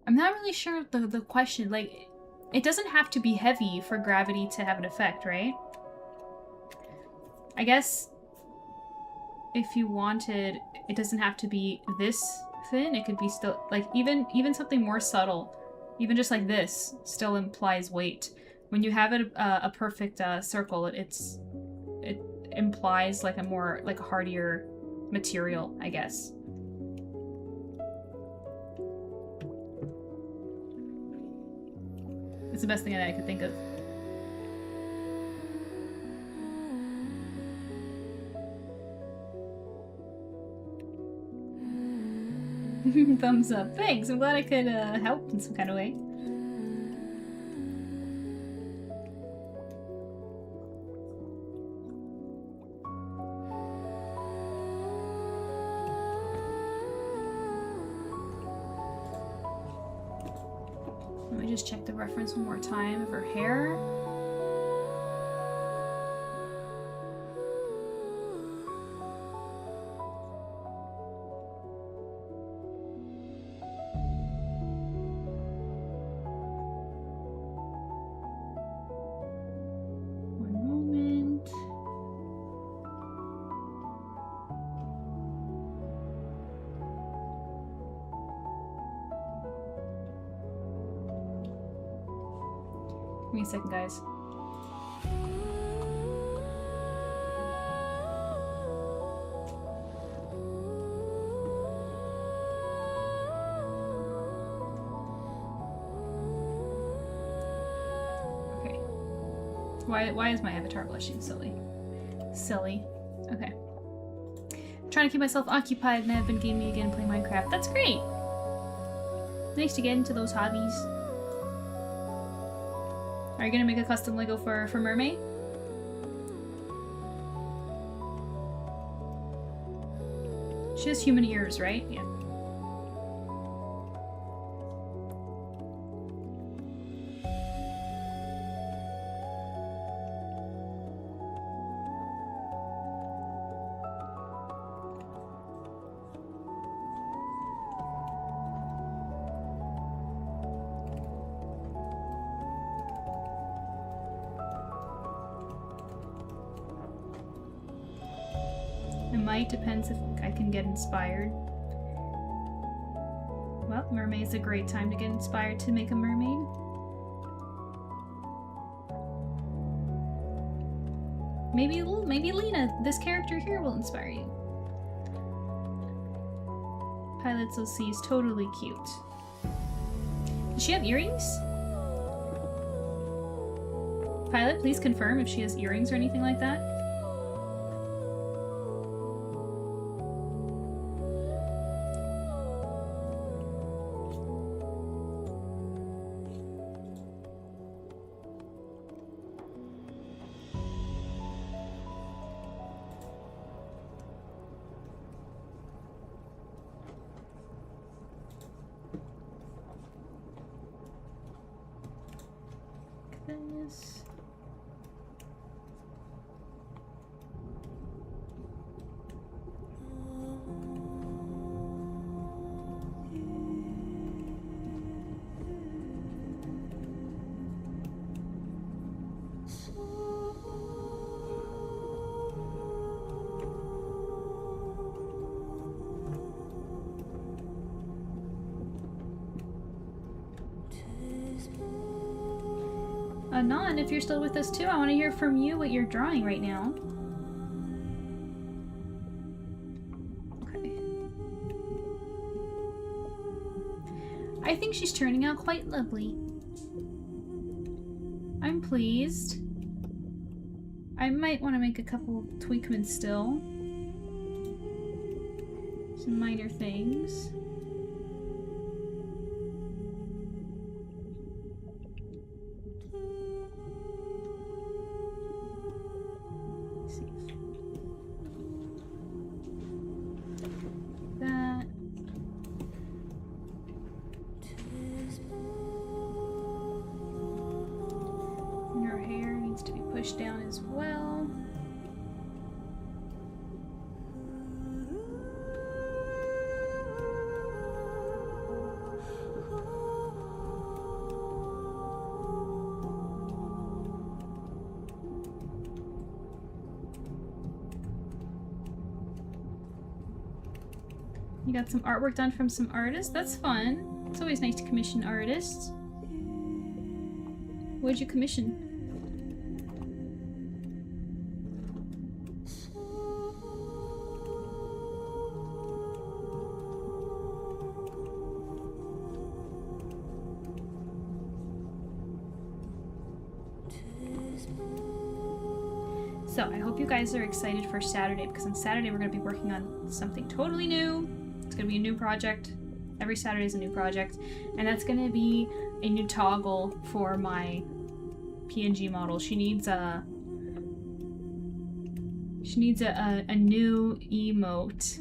I'm not really sure of the question. Like, it doesn't have to be heavy for gravity to have an effect, right? I guess if you wanted, it doesn't have to be this thin. It could be still, like, even something more subtle, even just like this, still implies weight. When you have it a perfect circle, it implies like a more, like a hardier material, I guess. It's the best thing that I could think of. Thumbs up. Thanks. I'm glad I could help in some kind of way. Let me just check the reference one more time of her hair. Give me a second, guys. Okay. Why is my avatar blushing? Silly. Silly. Okay. I'm trying to keep myself occupied and I've been gaming again, playing Minecraft. That's great! Nice to get into those hobbies. Are you gonna make a custom Lego for Mermay? She has human ears, right? Yeah. Depends if I can get inspired. Well, Mermay is a great time to get inspired to make a mermaid. Maybe Lena, this character here, will inspire you. Pilot's OC is totally cute. Does she have earrings? Pilot, please confirm if she has earrings or anything like that. This. Anon, if you're still with us too, I want to hear from you what you're drawing right now. think she's turning out quite lovely. I'm pleased. I might want to make a couple tweakments still. Some minor things. Let's see. That. And her hair needs to be pushed down as well. You got some artwork done from some artists? That's fun. It's always nice to commission artists. What'd you commission? So, I hope you guys are excited for Saturday, because on Saturday we're going to be working on something totally new. It's going to be a new project. Every Saturday is a new project. And that's going to be a new toggle for my PNG model. She needs a new emote.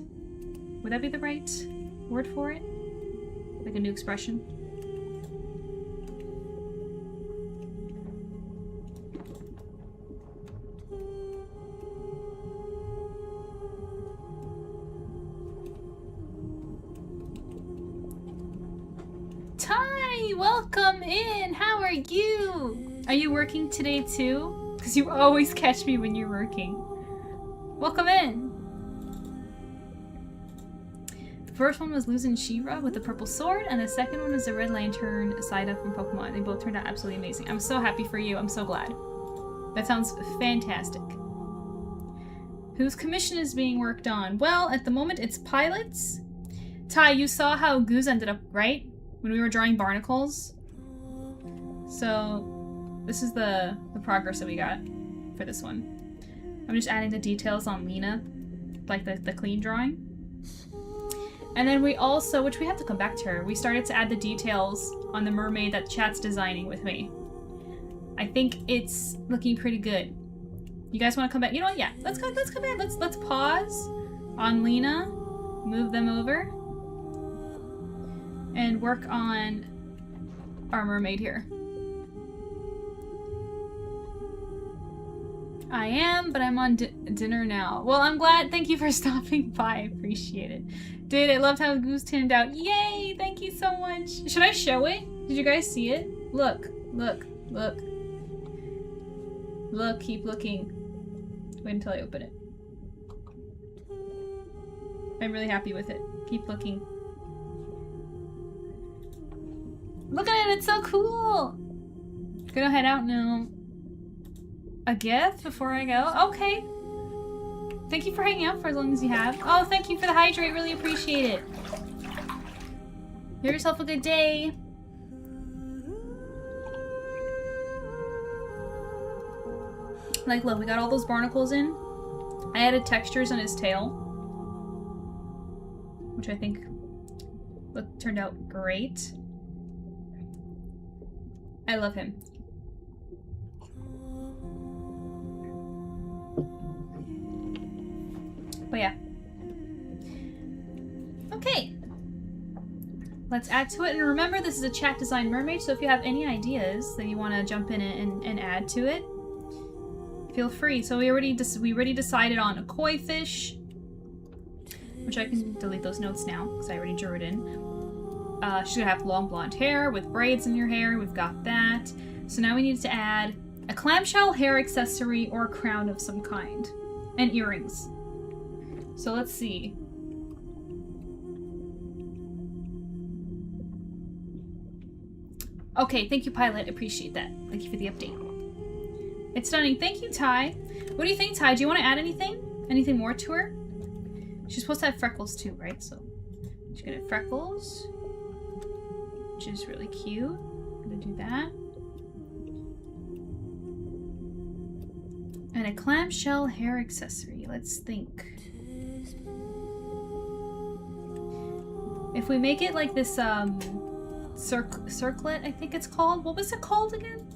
Would that be the right word for it? Like a new expression? Ty, welcome in. How are you? Are you working today too? Because you always catch me when you're working. Welcome in. The first one was losing She-Ra with the purple sword, and the second one was the Red Lantern Saida from Pokemon. They both turned out absolutely amazing. I'm so happy for you. I'm so glad. That sounds fantastic. Whose commission is being worked on? Well, at the moment it's Pilot's. Ty, you saw how Goose ended up, right? When we were drawing barnacles. So this is the progress that we got for this one. I'm just adding the details on Lena, like the clean drawing. And then we also, which we have to come back to her, we started to add the details on the mermaid that Chat's designing with me. I think it's looking pretty good. You guys want to come back? You know what? Yeah, let's come back. Let's pause on Lena, move them over, and work on our mermaid here. I am, but I'm on dinner now. Well, I'm glad. Thank you for stopping by. I appreciate it. Dude, I loved how Goose turned out. Yay! Thank you so much. Should I show it? Did you guys see it? Look, look, look. Look, keep looking. Wait until I open it. I'm really happy with it. Keep looking. Look at it, it's so cool! Gonna head out now. A gift before I go? Okay. Thank you for hanging out for as long as you have. Oh, thank you for the hydrate, really appreciate it. Have yourself a good day. Like, look, we got all those barnacles in. I added textures on his tail, which I think turned out great. I love him. But yeah. Okay. Let's add to it. And remember, this is a chat design mermaid, so if you have any ideas that you want to jump in and add to it, feel free. So we already decided on a koi fish, which I can delete those notes now because I already drew it in. She's gonna have long blonde hair with braids in your hair. We've got that. So now we need to add a clamshell hair accessory or crown of some kind, and earrings. So let's see. Okay, thank you, Pilot. Appreciate that. Thank you for the update. It's stunning. Thank you, Ty. What do you think, Ty? Do you want to add anything? Anything more to her? She's supposed to have freckles too, right? So she's gonna have freckles. which is really cute. I'm gonna do that. And a clamshell hair accessory. Let's think. If we make it like this, circlet, I think it's called. What was it called again?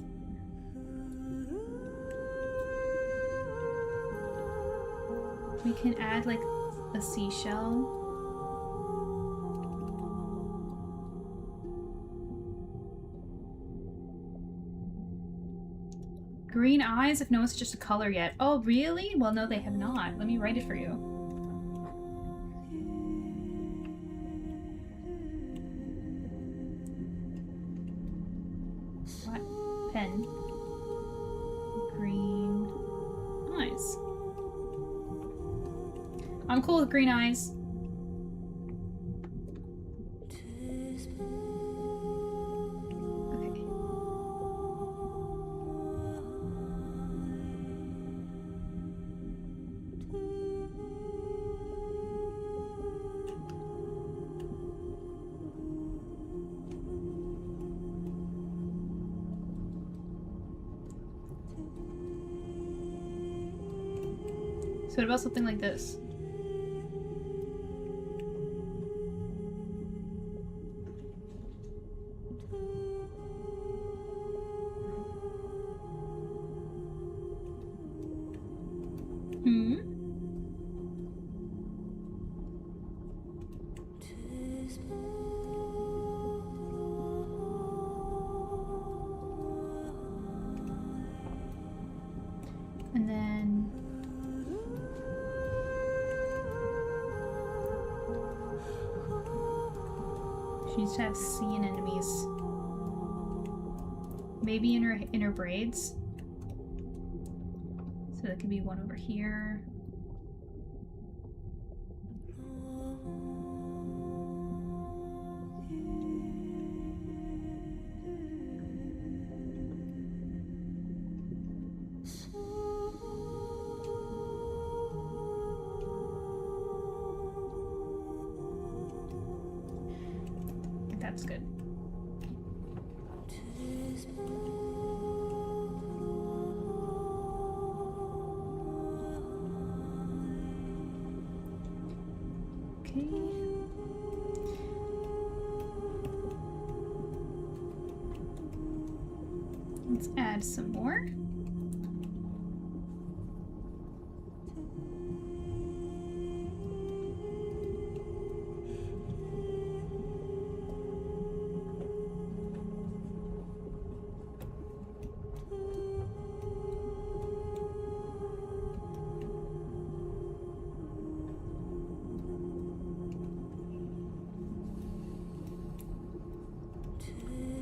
We can add like a seashell. Green eyes, if no one's just a color yet. Oh, really? Well, no, they have not. Let me write it for you. What? Pen. Green eyes. I'm cool with green eyes. So what about something like this? And then she needs to have sea anemones. Maybe in her braids. So that could be one over here. That's good. Okay. Let's add some more.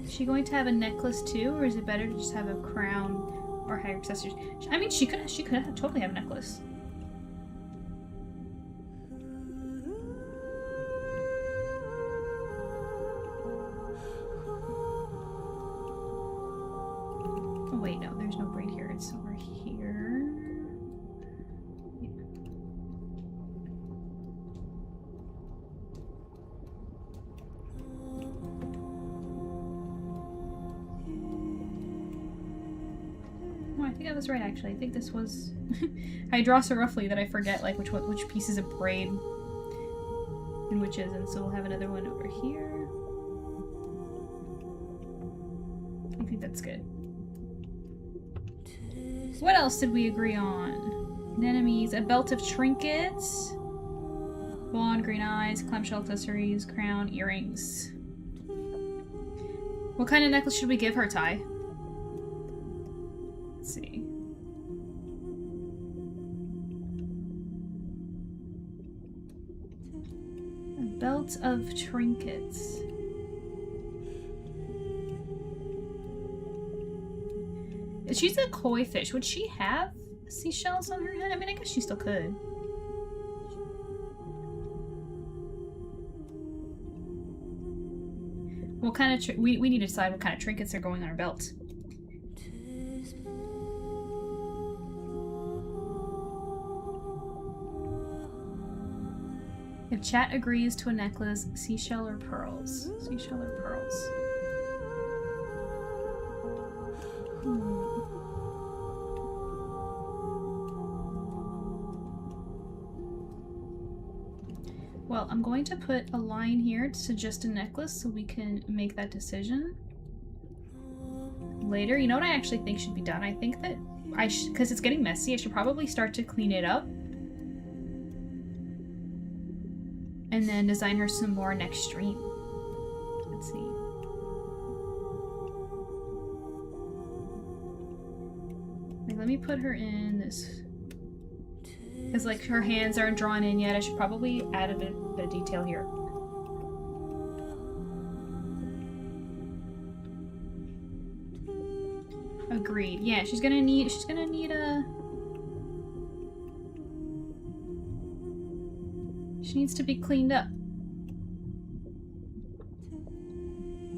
Is she going to have a necklace too, or is it better to just have a crown or hair accessories? I mean, she could totally have a necklace. Oh wait, no, there's no braid here. It's over here. I think I was right, actually. I think this was... I draw so roughly that I forget, like, which pieces of braid and which isn't. So we'll have another one over here. I think that's good. What else did we agree on? Anemones, a belt of trinkets, blonde, green eyes, clamshell accessories, crown, earrings. What kind of necklace should we give her, Ty? Let's see. A belt of trinkets. She's a koi fish. Would she have seashells on her head? I mean, I guess she still could. What kind of we need to decide what kind of trinkets are going on our belt. If chat agrees to a necklace, seashell or pearls? Seashell or pearls? Well, I'm going to put a line here to suggest a necklace so we can make that decision later. You know what I actually think should be done? I think that I should, because it's getting messy, I should probably start to clean it up. And then design her some more next stream. Let's see. Like, let me put her in this. Because, like, her hands aren't drawn in yet. I should probably add a bit of detail here. Agreed. Yeah, she's gonna need a... She needs to be cleaned up.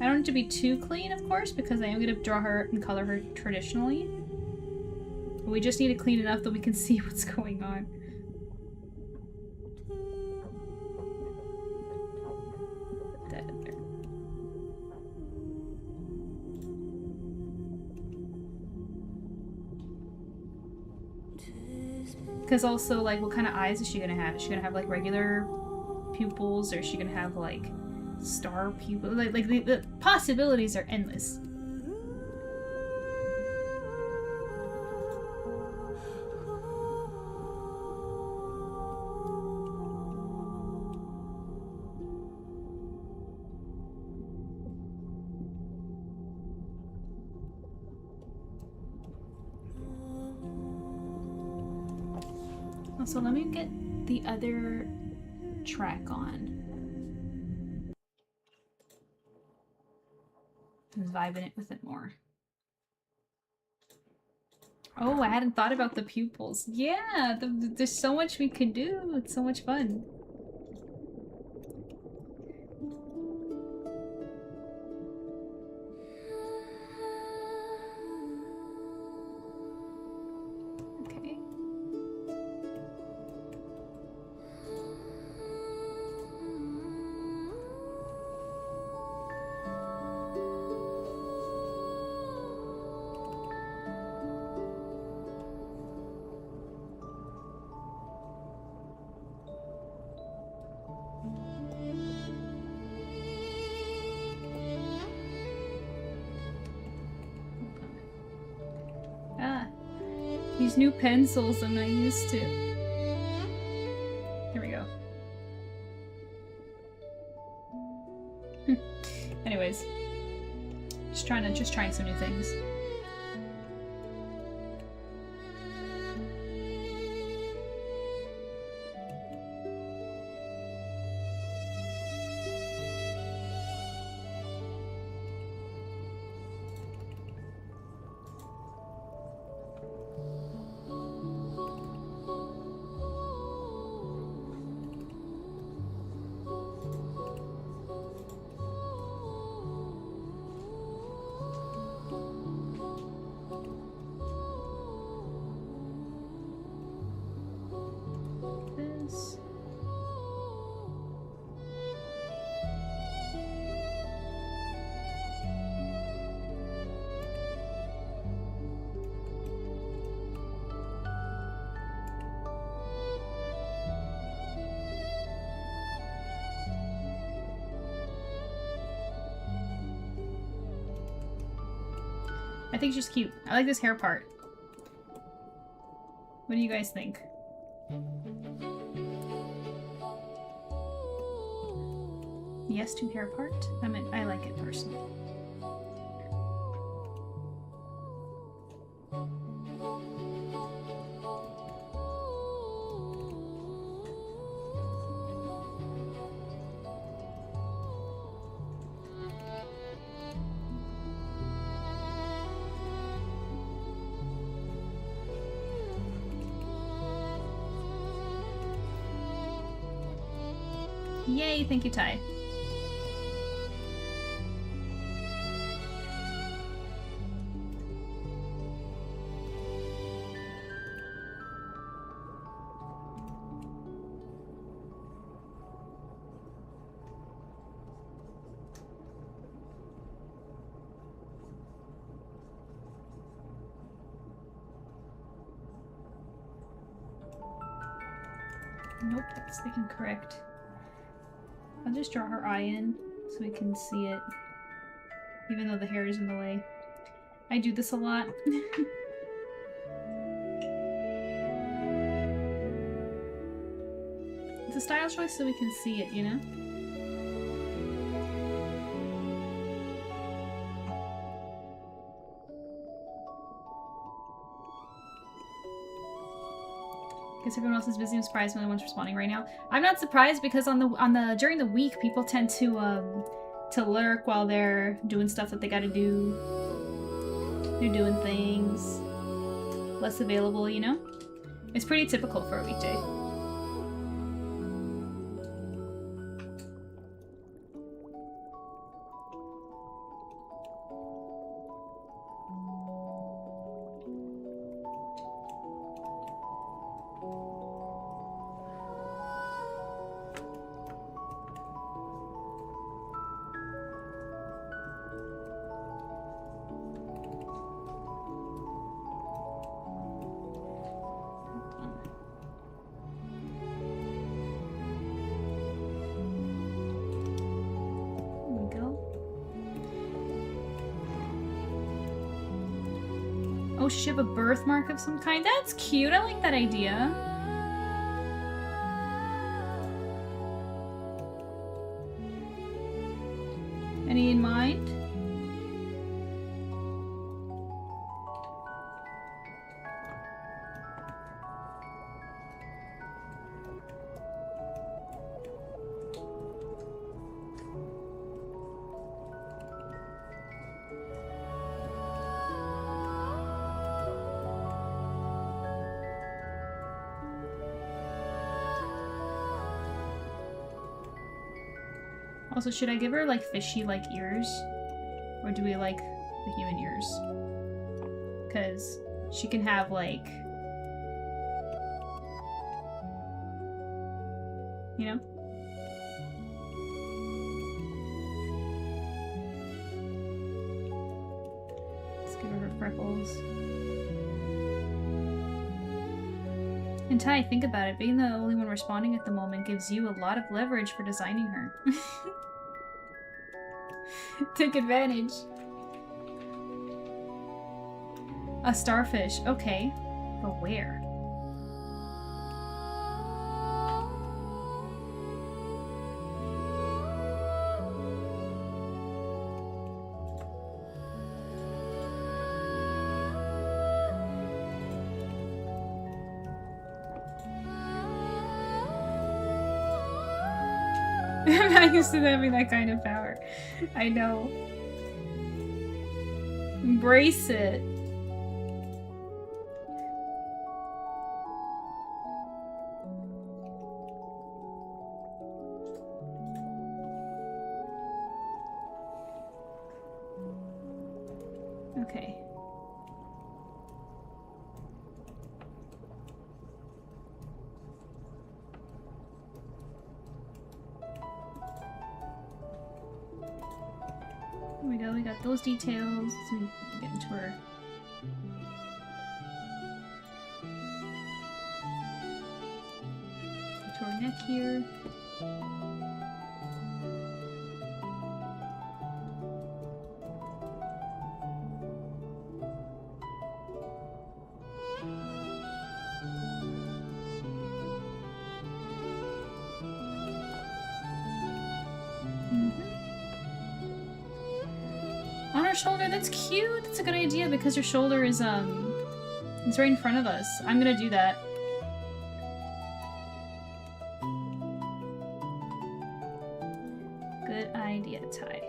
I don't need to be too clean, of course, because I am gonna draw her and color her traditionally. But we just need to clean enough that we can see what's going on. Put that in there. Because also, like, what kind of eyes is she gonna have? Is she gonna have, like, regular pupils, or is she gonna have, like, star pupils? Like the possibilities are endless. So let me get the other track on. I was vibing it with it more. Oh, I hadn't thought about the pupils. Yeah, there's so much we could do. It's so much fun. These new pencils I'm not used to. Here we go. Anyways, just trying some new things. I think she's cute. I like this hair part. What do you guys think? Yes to hair part? I like it personally. Yay, thank you, Ty. Nope, that's incorrect. I'll just draw her eye in so we can see it, even though the hair is in the way. I do this a lot. It's a style choice so we can see it, you know? Guess everyone else is busy. I'm surprised no one's responding right now. I'm not surprised because during the week people tend to lurk while they're doing stuff that they gotta do. They're doing things. Less available, you know? It's pretty typical for a weekday. Oh, she should have a birthmark of some kind. That's cute. I like that idea. Any in mind? Also, should I give her, like, fishy-like ears? Or do we like the human ears? Because she can have, like... You know? Let's give her freckles. And Ty, think about it. Being the only one responding at the moment gives you a lot of leverage for designing her. Take advantage. A starfish. Okay. But where? I'm not used to having that kind of power. I know. Embrace it. Okay. There we go, we got those details. So we get into her. To her neck here. On her shoulder, that's cute. That's a good idea because her shoulder is it's right in front of us. I'm gonna do that. Good idea, Ty.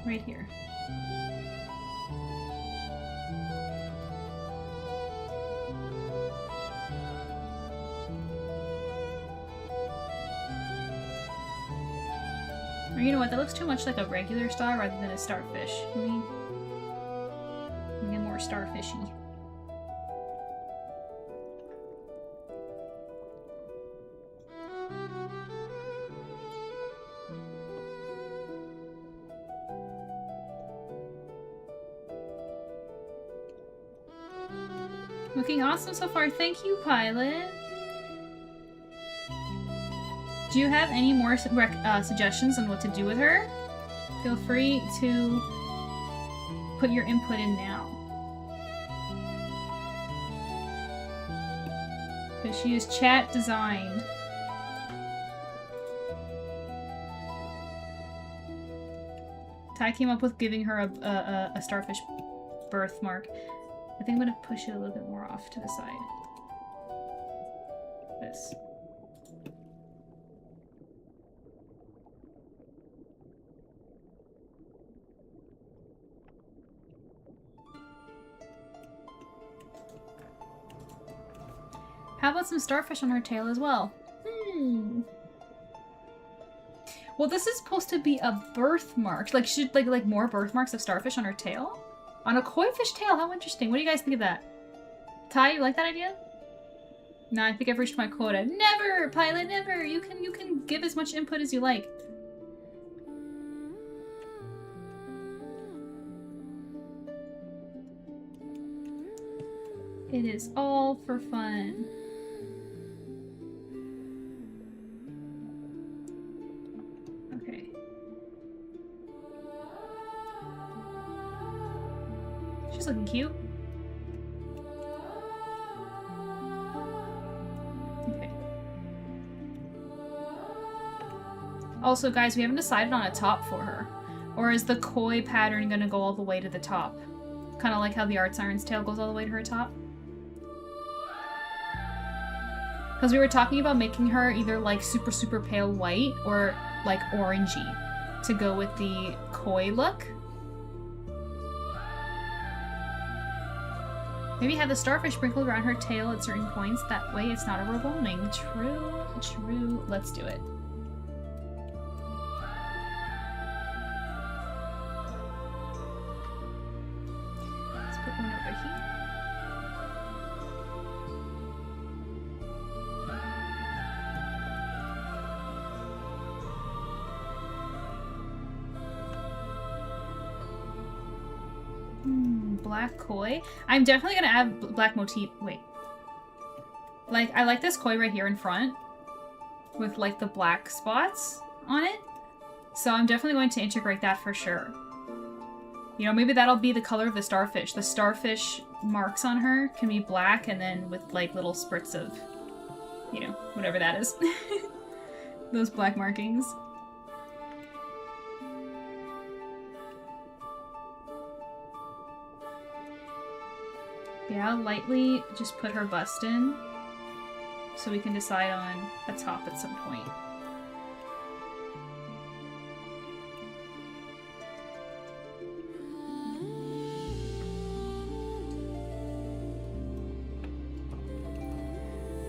Right here. Or you know what, that looks too much like a regular star rather than a starfish. Let me get more starfishy. Looking awesome so far. Thank you, Pilot. Do you have any more suggestions on what to do with her? Feel free to put your input in now. But she is chat designed. Ty came up with giving her a starfish birthmark. I think I'm gonna push it a little bit more off to the side. This. How about some starfish on her tail as well? Well, this is supposed to be a birthmark. Like, should like more birthmarks of starfish on her tail? On a koi fish tail? How interesting. What do you guys think of that? Ty, you like that idea? No, I think I've reached my quota. Never, Pilot, never. You can give as much input as you like. It is all for fun. Okay. She's looking cute. Okay. Also, guys, we haven't decided on a top for her. Or is the koi pattern gonna go all the way to the top? Kind of like how the ArtSiren's tail goes all the way to her top. Because we were talking about making her either like super, super pale white or like orangey to go with the koi look. Maybe have the starfish sprinkled around her tail at certain points. That way it's not overwhelming. True, true. Let's do it. Let's put one over here. Black koi. I'm definitely gonna add black motif. Wait. Like, I like this koi right here in front with like the black spots on it. So I'm definitely going to integrate that for sure. You know, maybe that'll be the color of the starfish. The starfish marks on her can be black and then with like little spurts of, you know, whatever that is. Those black markings. Yeah, lightly just put her bust in so we can decide on a top at some point.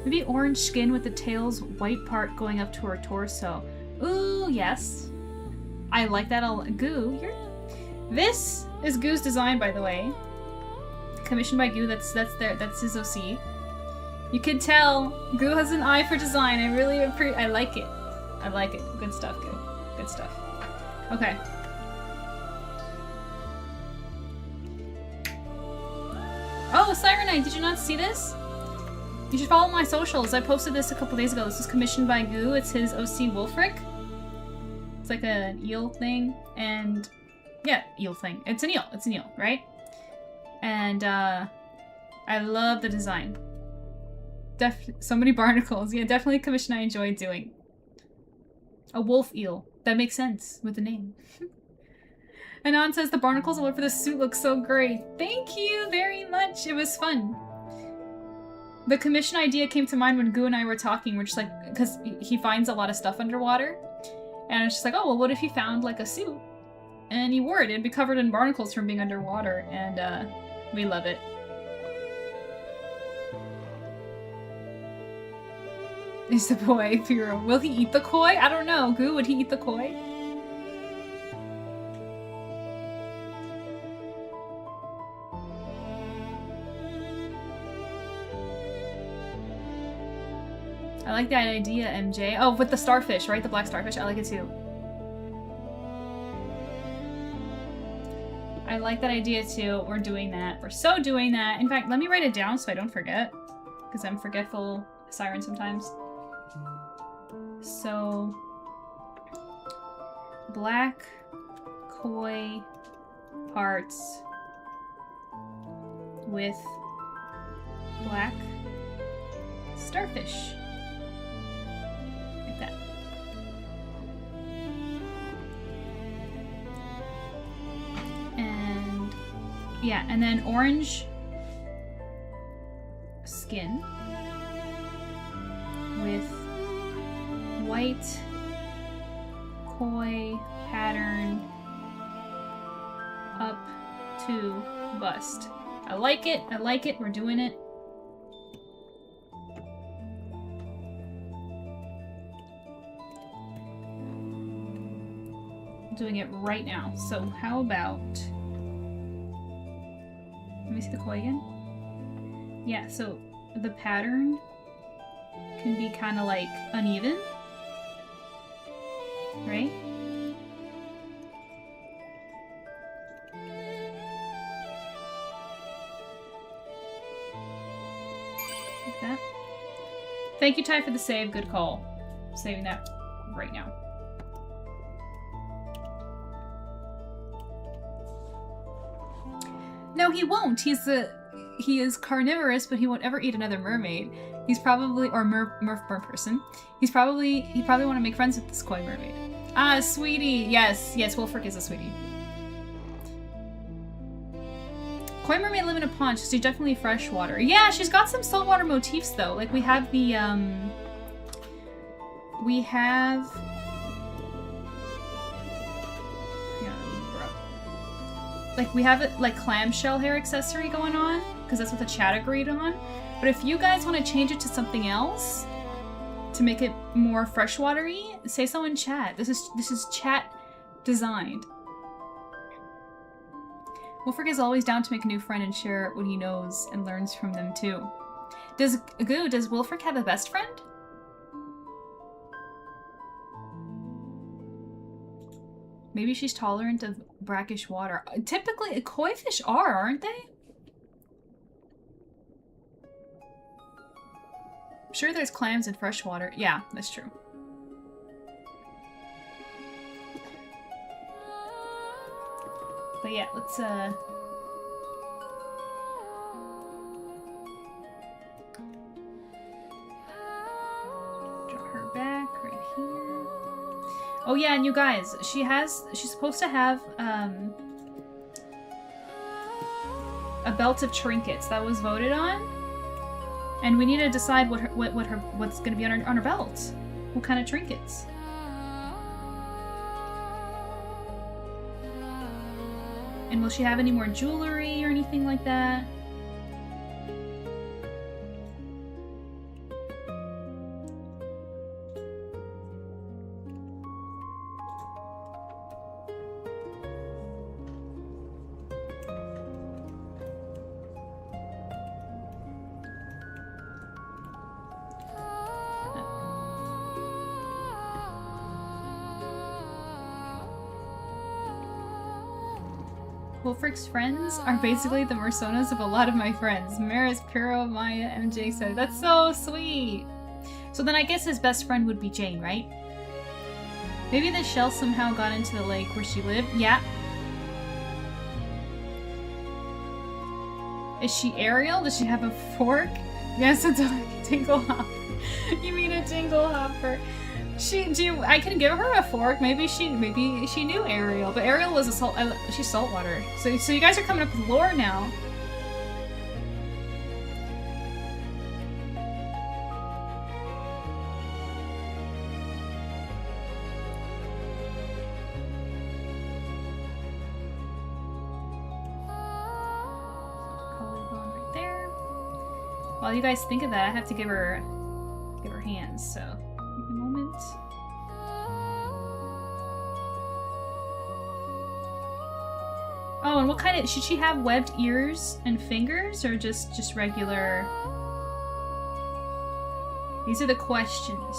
Maybe orange skin with the tail's white part going up to her torso. Ooh, yes. I like that a lot. Goo, this is Goo's design, by the way. Commissioned by Goo, that's his OC. You can tell Goo has an eye for design. I like it. I like it. Good stuff, Goo. Good stuff. Okay. Oh, Sirenite, did you not see this? You should follow my socials. I posted this a couple days ago. This was commissioned by Goo. It's his OC Wolfric. It's like an eel thing, and yeah, eel thing. It's an eel. It's an eel, right? And I love the design. So many barnacles. Yeah, definitely a commission I enjoyed doing. A wolf eel. That makes sense with the name. Anon says the barnacles all over the suit look so great. Thank you very much. It was fun. The commission idea came to mind when Goo and I were talking. We're just like, because he finds a lot of stuff underwater. And it's just like, oh, well, what if he found like a suit? And he wore it. It'd be covered in barnacles from being underwater. And we love it. Is the boy Piro? Will he eat the koi? I don't know. Goo, would he eat the koi? I like that idea, MJ. Oh, with the starfish, right? The black starfish. I like it too. I like that idea too. We're doing that. We're so doing that. In fact, let me write it down so I don't forget. Because I'm forgetful siren sometimes. So, black koi parts with black starfish. Like that. And yeah, and then orange skin with white koi pattern up to bust. I like it. I like it. We're doing it. I'm doing it right now. So how about... Let me see the koi again. Yeah, so the pattern can be kind of like uneven. Right? Like that. Thank you, Ty, for the save. Good call. Saving that right now. No, he won't. He is carnivorous, but he won't ever eat another mermaid. He's probably, or mer person. He probably want to make friends with this koi mermaid. Ah, sweetie. Yes, yes, Wolfric is a sweetie. Koi mermaid live in a pond. She's definitely freshwater. Yeah, she's got some saltwater motifs though. Like we have the like we have it like clamshell hair accessory going on because that's what the chat agreed on. But if you guys want to change it to something else to make it more freshwatery, say so in chat. This is chat designed. Wolfric is always down to make a new friend and share what he knows and learns from them too. Does Wolfric have a best friend? Maybe she's tolerant of brackish water. Typically, koi fish are, aren't they? I'm sure there's clams in freshwater. Yeah, that's true. But yeah, let's draw her back right here. Oh yeah, and you guys, she's supposed to have a belt of trinkets that was voted on, and we need to decide what's going to be on her belt. What kind of trinkets? And will she have any more jewelry or anything like that? Wolfric's friends are basically the personas of a lot of my friends. Maris, Puro, Maya, MJ said. That's so sweet! So then I guess his best friend would be Jane, right? Maybe the shell somehow got into the lake where she lived? Yeah. Is she Ariel? Does she have a fork? Yes, it's a tingle hopper. You mean a tingle hopper? I can give her a fork. Maybe she knew Ariel, but Ariel was she's saltwater. So you guys are coming up with lore now. Collarbone right there. While you guys think of that, I have to give her hands. So. A moment. Oh, and what kind of should she have? Webbed ears and fingers, or just regular? These are the questions.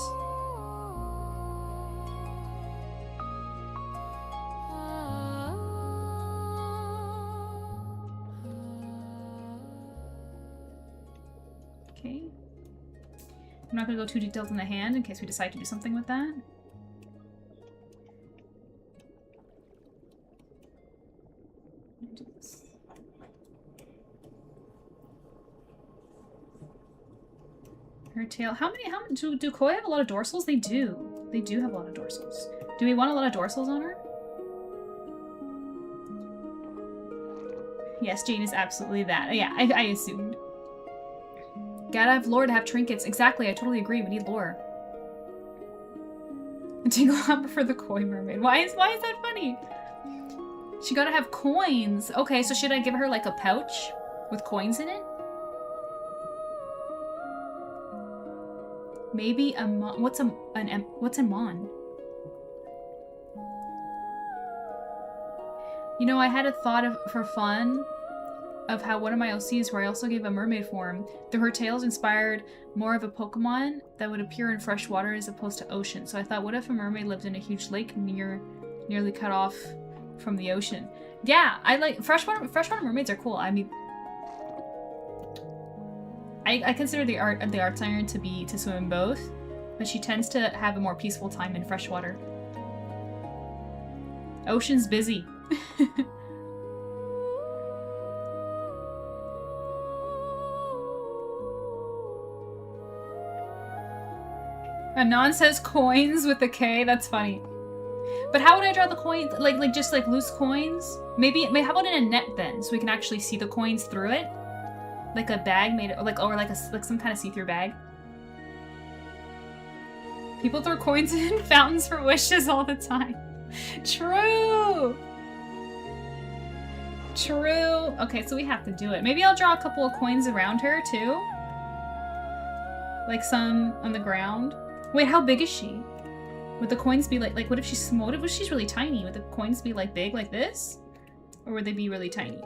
not gonna go too detailed in the hand in case we decide to do something with that. Do this. Her tail. How many do koi have a lot of dorsals? They do. They do have a lot of dorsals. Do we want a lot of dorsals on her? Yes, Jane is absolutely that. Yeah, I assumed. Gotta have lore to have trinkets. Exactly, I totally agree. We need lore. Tingle Hopper for the koi mermaid. Why is that funny? She gotta have coins. Okay, so should I give her like a pouch with coins in it? Maybe a mon. What's a mon? You know, I had a thought of, for fun, of how one of my OCs where I also gave a mermaid form, her tails inspired more of a Pokemon that would appear in fresh water as opposed to ocean. So I thought, what if a mermaid lived in a huge lake nearly cut off from the ocean? Yeah, I like freshwater mermaids are cool. I mean, I consider the art siren to swim in both, but she tends to have a more peaceful time in freshwater. Ocean's busy. Anon says coins with a K. That's funny. But how would I draw the coins? Like just like loose coins? Maybe how about in a net then, so we can actually see the coins through it? Like a bag made of, like some kind of see-through bag. People throw coins in fountains for wishes all the time. True. True. Okay, so we have to do it. Maybe I'll draw a couple of coins around her too. Like some on the ground. Wait, how big is she? Would the coins be like what if she's small? What if she's really tiny? Would the coins be like big like this? Or would they be really tiny?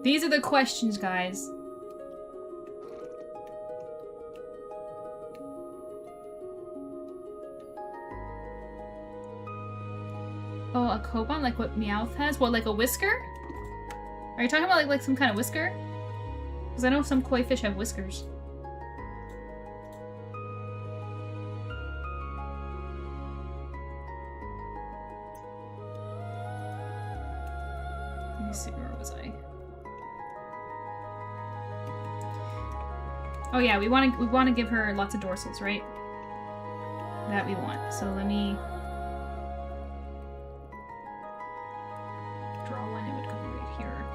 These are the questions, guys. Oh, a koban? Like what Meowth has? What, like a whisker? Are you talking about like some kind of whisker? Because I know some koi fish have whiskers. Let me see, where was I? Oh yeah, we want to give her lots of dorsals, right? That we want. So let me draw one. It would go right here.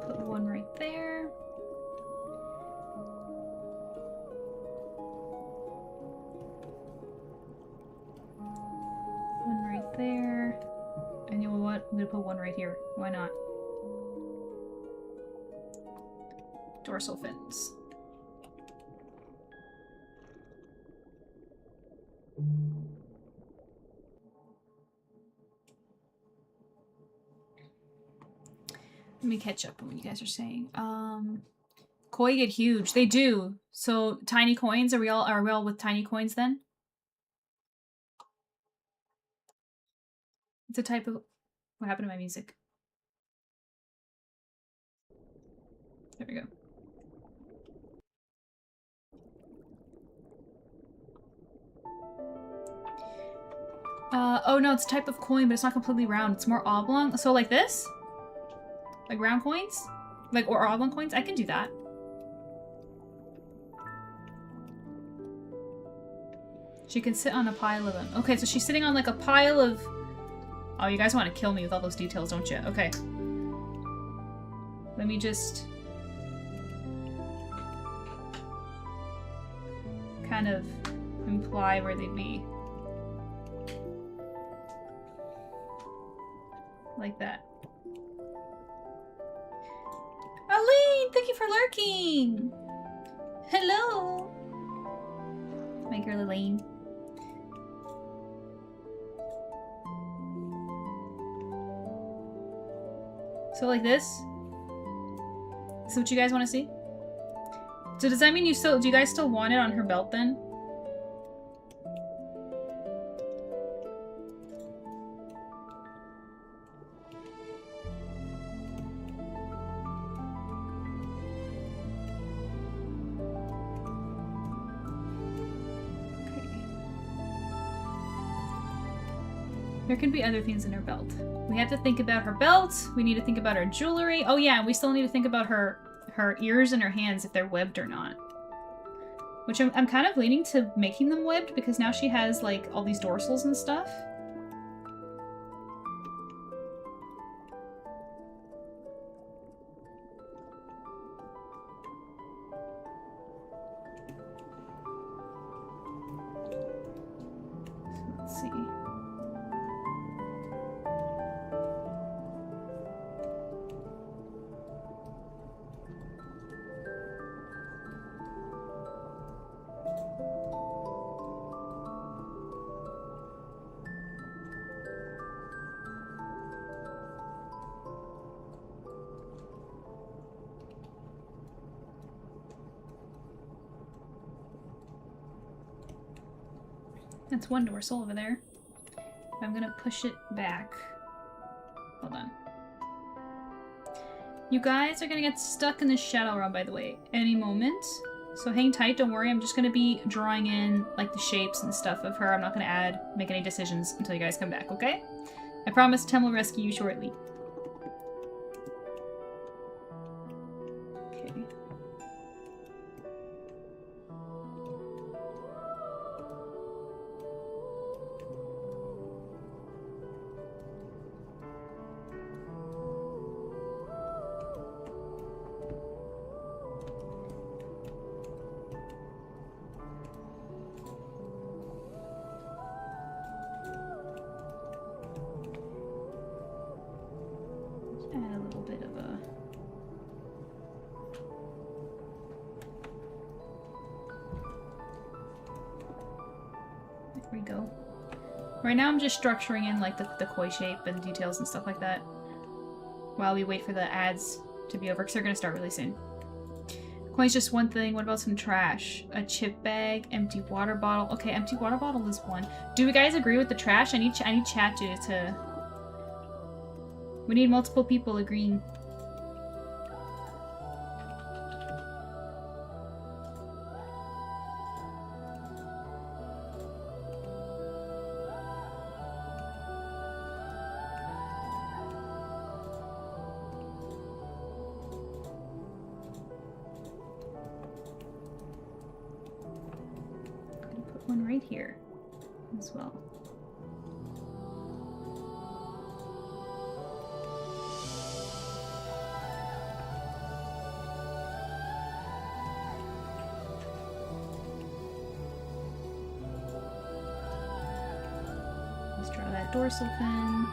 Put one right there. One right there. And you know what? I'm gonna put one right here. Why not? Dorsal fins. Let me catch up on what you guys are saying. Koi get huge. They do. So tiny coins. Are we all with tiny coins then? It's a type of. What happened to my music? There we go. Oh no, it's a type of coin, but it's not completely round. It's more oblong. So like this? Like round coins? Like, or oblong coins? I can do that. She can sit on a pile of them. Okay, so she's sitting on like a pile of... Oh, you guys want to kill me with all those details, don't you? Okay. Let me just... kind of imply where they'd be. Like that. Aline, thank you for lurking! Hello! My girl Aline. So like this? Is that what you guys want to see? So does that mean do you guys still want it on her belt then? There could be other things in her belt. We have to think about her belt. We need to think about her jewelry. Oh yeah, we still need to think about her ears and her hands, if they're webbed or not. Which I'm kind of leaning to making them webbed because now she has like all these dorsals and stuff. So let's see. That's one dorsal over there. I'm gonna push it back. Hold on. You guys are gonna get stuck in the shadow realm, by the way, any moment. So hang tight, don't worry. I'm just gonna be drawing in like the shapes and stuff of her. I'm not gonna make any decisions until you guys come back, okay? I promise Tem will rescue you shortly. Okay. Add a little bit of a... There we go. Right now I'm just structuring in like the koi shape and details and stuff like that while we wait for the ads to be over because they're going to start really soon. Coin's just one thing. What about some trash? A chip bag, empty water bottle. Okay, empty water bottle is one. Do you guys agree with the trash? I need chat to... We need multiple people agreeing. I'm gonna put one right here as well. Let's draw that dorsal fin.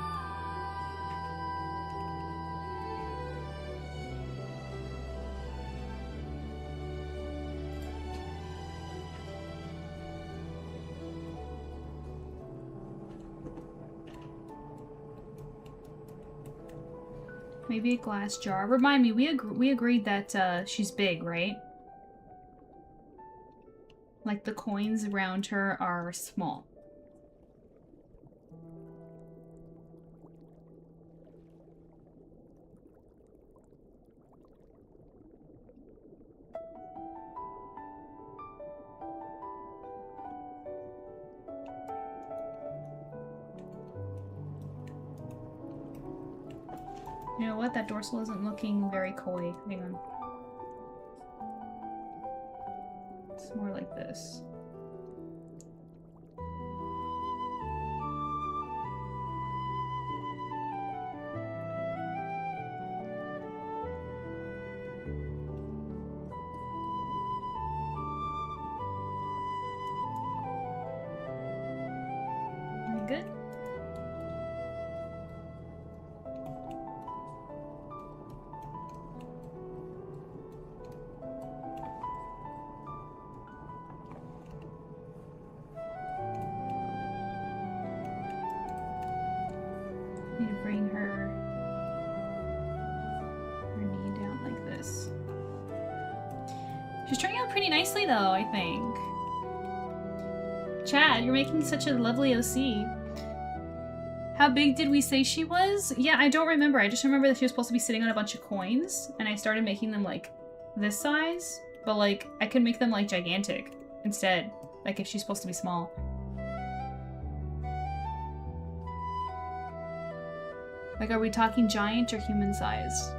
Maybe a glass jar. Remind me, we agreed that she's big, right? Like the coins around her are small. You know what? That dorsal isn't looking very koi. Hang on. It's more like this. Very good. Need to bring her knee down like this. She's turning out pretty nicely though, I think. Chad, you're making such a lovely OC. How big did we say she was? Yeah, I don't remember. I just remember that she was supposed to be sitting on a bunch of coins, and I started making them like this size, but like I could make them like gigantic instead, like if she's supposed to be small. Like, are we talking giant or human-sized?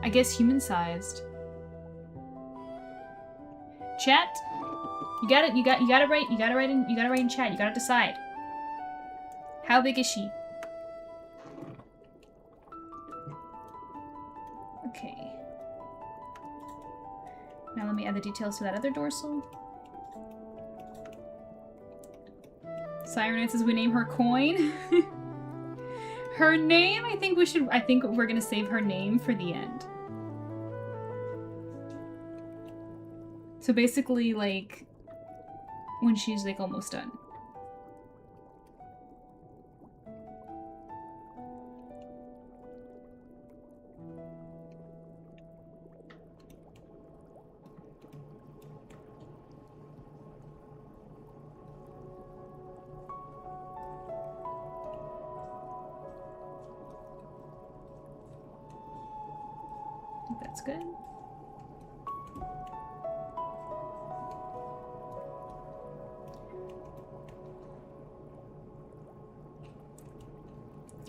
I guess human-sized. Chat, you got it. You got it right. You got it right in chat. You got to decide. How big is she? Okay. Now let me add the details to that other dorsal. Siren says we name her Coin. Her name, I think we're gonna save her name for the end. So basically, like, when she's like almost done. I think that's good.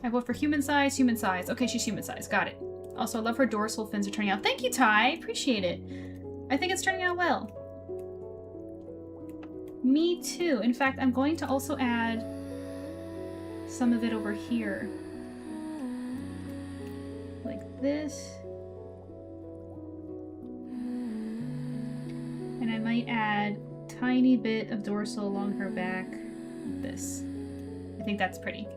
I vote for human size, human size. Okay, she's human size. Got it. Also, I love her dorsal fins are turning out. Thank you, Ty. Appreciate it. I think it's turning out well. Me too. In fact, I'm going to also add some of it over here. Like this. And I might add a tiny bit of dorsal along her back. Like this. I think that's pretty.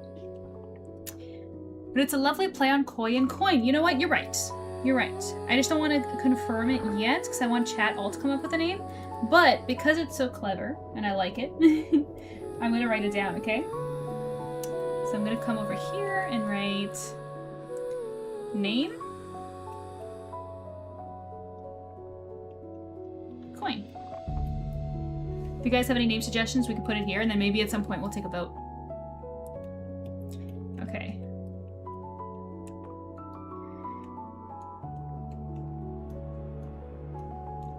But it's a lovely play on koi and coin. You know what? You're right. You're right. I just don't want to confirm it yet because I want chat all to come up with a name. But because it's so clever and I like it, I'm going to write it down, okay? So I'm going to come over here and write name. Coin. If you guys have any name suggestions, we can put it here and then maybe at some point we'll take a vote. Okay.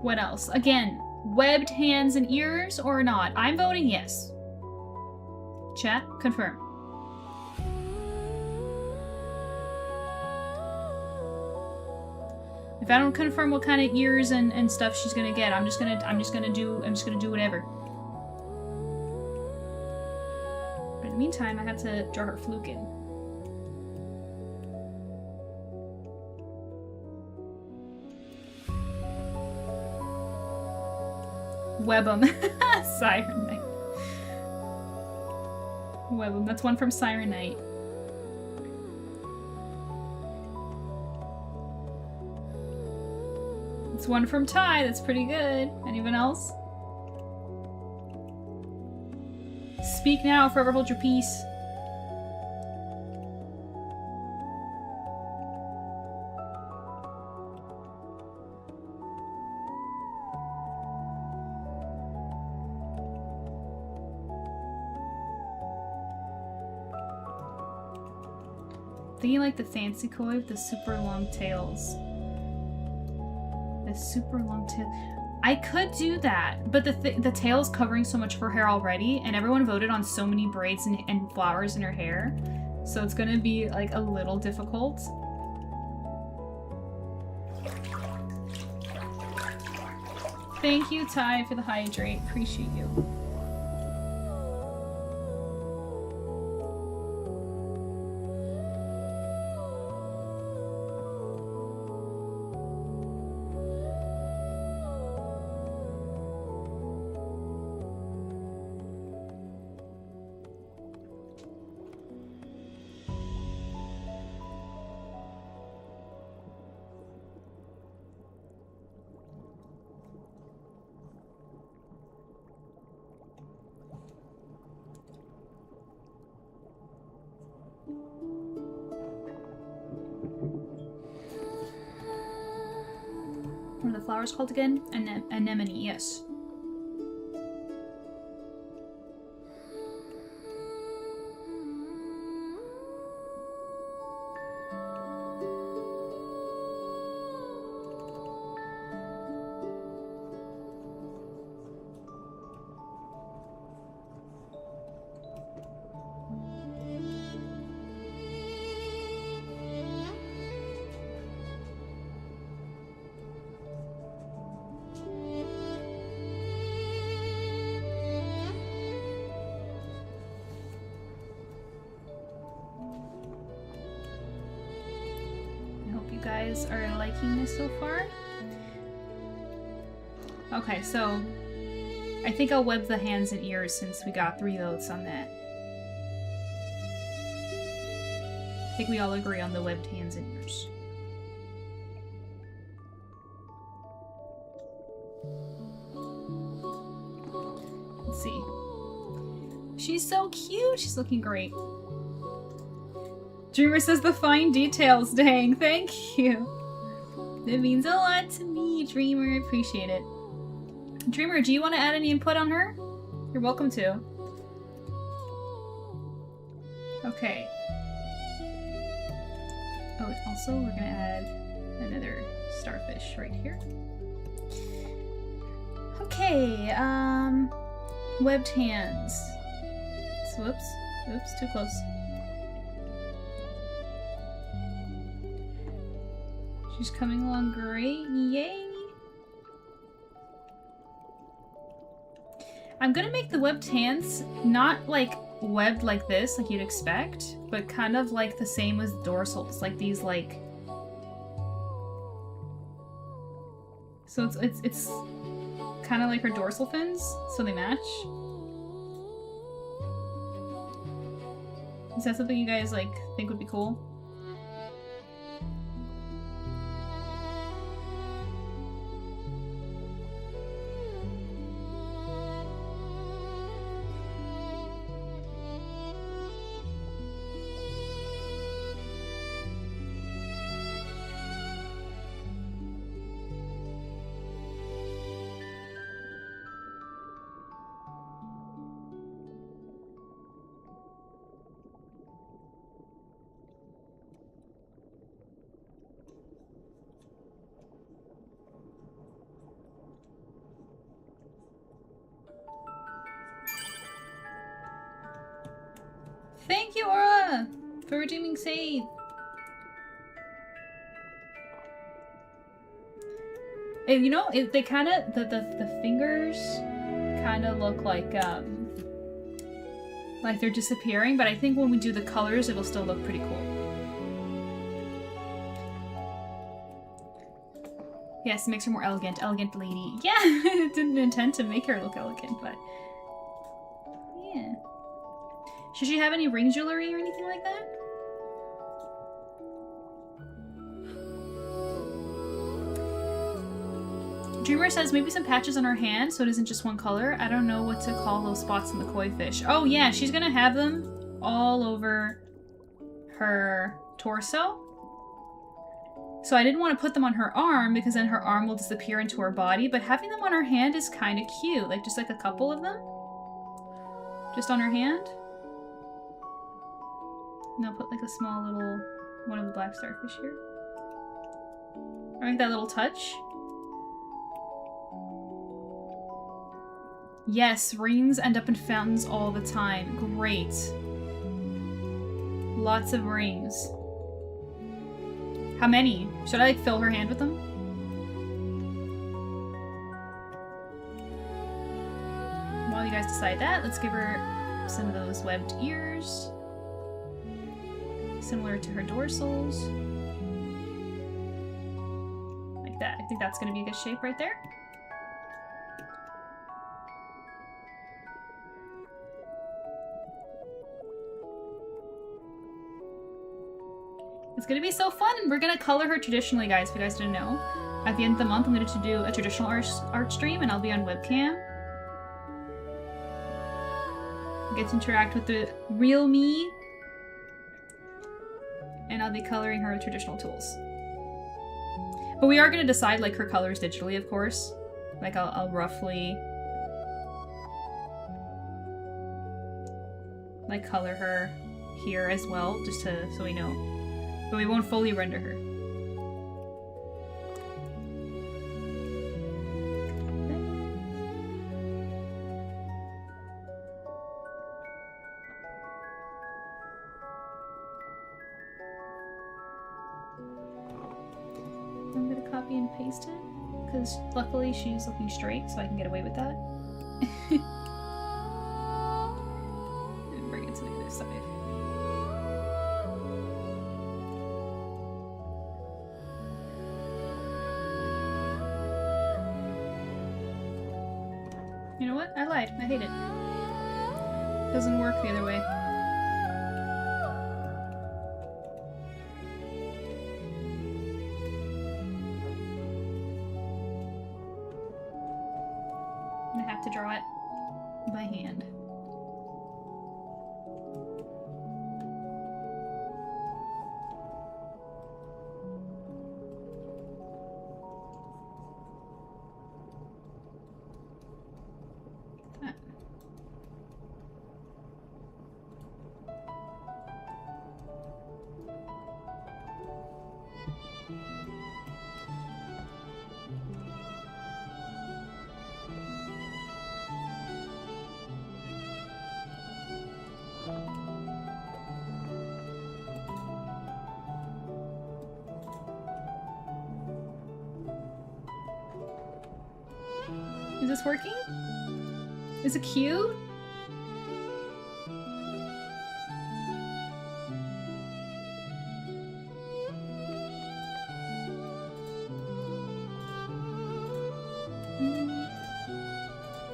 What else? Again, webbed hands and ears or not? I'm voting yes. Chat, confirm. If I don't confirm what kind of ears and stuff she's gonna get, I'm just gonna do whatever. But in the meantime, I have to draw her fluke in. Web'em. Siren Knight. Web'em. That's one from Siren Knight. It's one from Ty. That's pretty good. Anyone else? Speak now, forever hold your peace. Thinking like the fancy koi with the super long tails. The super long tail. I could do that, but the tail is covering so much of her hair already, and everyone voted on so many braids and flowers in her hair, so it's gonna be like a little difficult. Thank you, Ty, for the hydrate. Appreciate you. What are the flowers called again? Anemone, yes. guys are liking this so far. Okay, so I think I'll web the hands and ears since we got 3 votes on that. I think we all agree on the webbed hands and ears. Let's see. She's so cute! She's looking great. Dreamer says the fine details, dang, thank you. It means a lot to me, Dreamer, appreciate it. Dreamer, do you want to add any input on her? You're welcome to. Okay. Oh, also we're gonna add another starfish right here. Okay, webbed hands. Whoops. Oops, too close. She's coming along great. Yay! I'm gonna make the webbed hands not like webbed like this, like you'd expect, but kind of like the same as dorsals, like these like. So it's kind of like her dorsal fins, so they match. Is that something you guys like think would be cool? Thank you, Aura, for redeeming save. And you know, they kind of the fingers kind of look like they're disappearing, but I think when we do the colors, it'll still look pretty cool. Yes, it makes her more elegant. Elegant lady. Yeah, I didn't intend to make her look elegant, but yeah. Should she have any ring jewelry or anything like that? Dreamer says maybe some patches on her hand so it isn't just one color. I don't know what to call those spots in the koi fish. Oh yeah, she's gonna have them all over her torso. So I didn't want to put them on her arm because then her arm will disappear into her body, but having them on her hand is kind of cute. Like just like a couple of them. Just on her hand. And I'll put like a small little one of the black starfish here. I like that little touch. Yes, rings end up in fountains all the time. Great. Lots of rings. How many? Should I like fill her hand with them? While you guys decide that, let's give her some of those webbed ears. Similar to her dorsals. Like that. I think that's going to be a good shape right there. It's going to be so fun. We're going to color her traditionally, guys, if you guys didn't know. At the end of the month, I'm going to do a traditional art stream, and I'll be on webcam. Get to interact with the real me. And I'll be coloring her with traditional tools. But we are going to decide like her colors digitally, of course. Like I'll roughly like color her here as well, just to so we know. But we won't fully render her. I'm gonna copy and paste it, because luckily she's looking straight, so I can get away with that. And bring it to the other side. You know what? I lied. I hate it. Doesn't work the other way. I'm gonna have to draw it by hand. Is this working? Is it cute?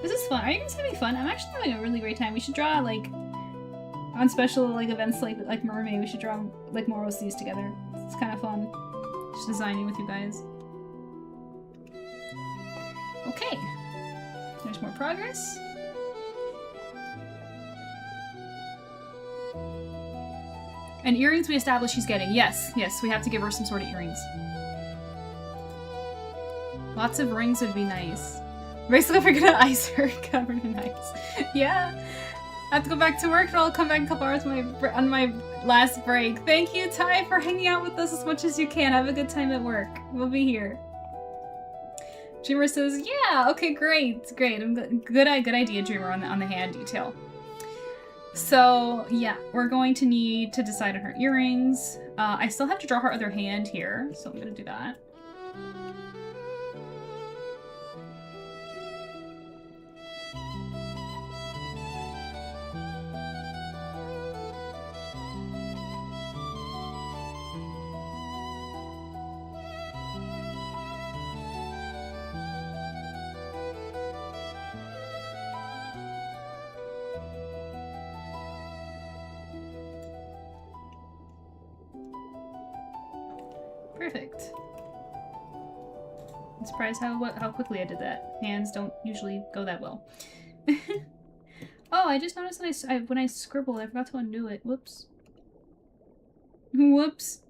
This is fun. Are you guys having fun? I'm actually having a really great time. We should draw like on special like events like MERMAY. We should draw like more OCs together. It's kind of fun. Just designing with you guys. Okay. There's more progress. And earrings we established she's getting. Yes, yes, we have to give her some sort of earrings. Lots of rings would be nice. Basically, if we're gonna ice her covered in ice. Yeah. I have to go back to work, but I'll come back in a couple hours on my last break. Thank you, Ty, for hanging out with us as much as you can. Have a good time at work. We'll be here. Dreamer says, yeah, okay, great, great. Good idea, Dreamer, on the hand detail. So, yeah, we're going to need to decide on her earrings. I still have to draw her other hand here, so I'm gonna do that. Perfect. I'm surprised how quickly I did that. Hands don't usually go that well. Oh, I just noticed that when I scribbled, I forgot to undo it. Whoops. Whoops.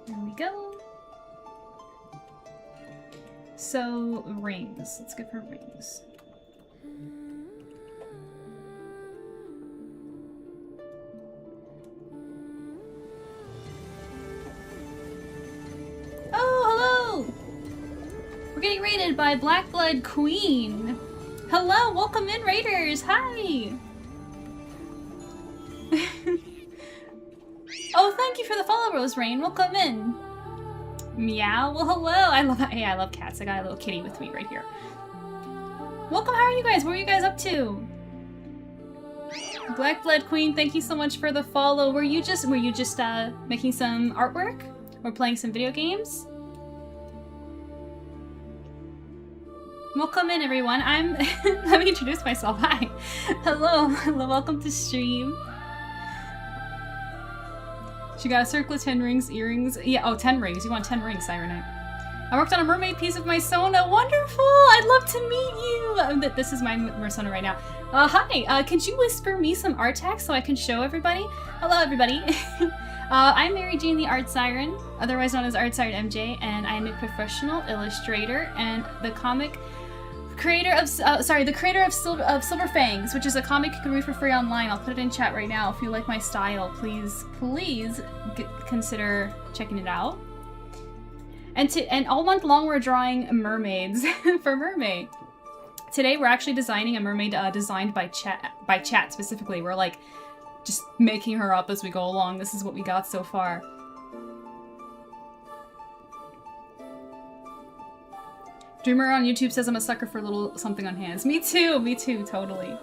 There we go. So, rings. Let's give her rings. Oh, hello! We're getting raided by Black Blood Queen. Hello, welcome in, raiders. Hi! Oh, thank you for the follow, Rose Rain. Welcome in. Meow. Well, hello. I love cats. I got a little kitty with me right here. Welcome. How are you guys? What are you guys up to? Black Blood Queen, thank you so much for the follow. Were you just making some artwork or playing some video games? Welcome in, everyone. Let me introduce myself. Hi. Hello. Hello. Welcome to stream. She got a circle of 10 rings, earrings. Yeah, oh, 10 rings. You want 10 rings, SIrenMJ. I worked on a mermaid piece of my Sona. Wonderful! I'd love to meet you! This is my Sona right now. Hi, could you whisper me some art text so I can show everybody? Hello, everybody. I'm Mary Jane the Art Siren, otherwise known as ArtSirenMJ, and I'm a professional illustrator and the comic creator of, the creator of Silver FANGS, which is a comic you can read for free online. I'll put it in chat right now. If you like my style, please consider checking it out. And all month long we're drawing mermaids for MERMAY. Today we're actually designing a mermaid designed by chat specifically. We're like just making her up as we go along. This is what we got so far. Dreamer on YouTube says I'm a sucker for a little something on hands. Me too, totally.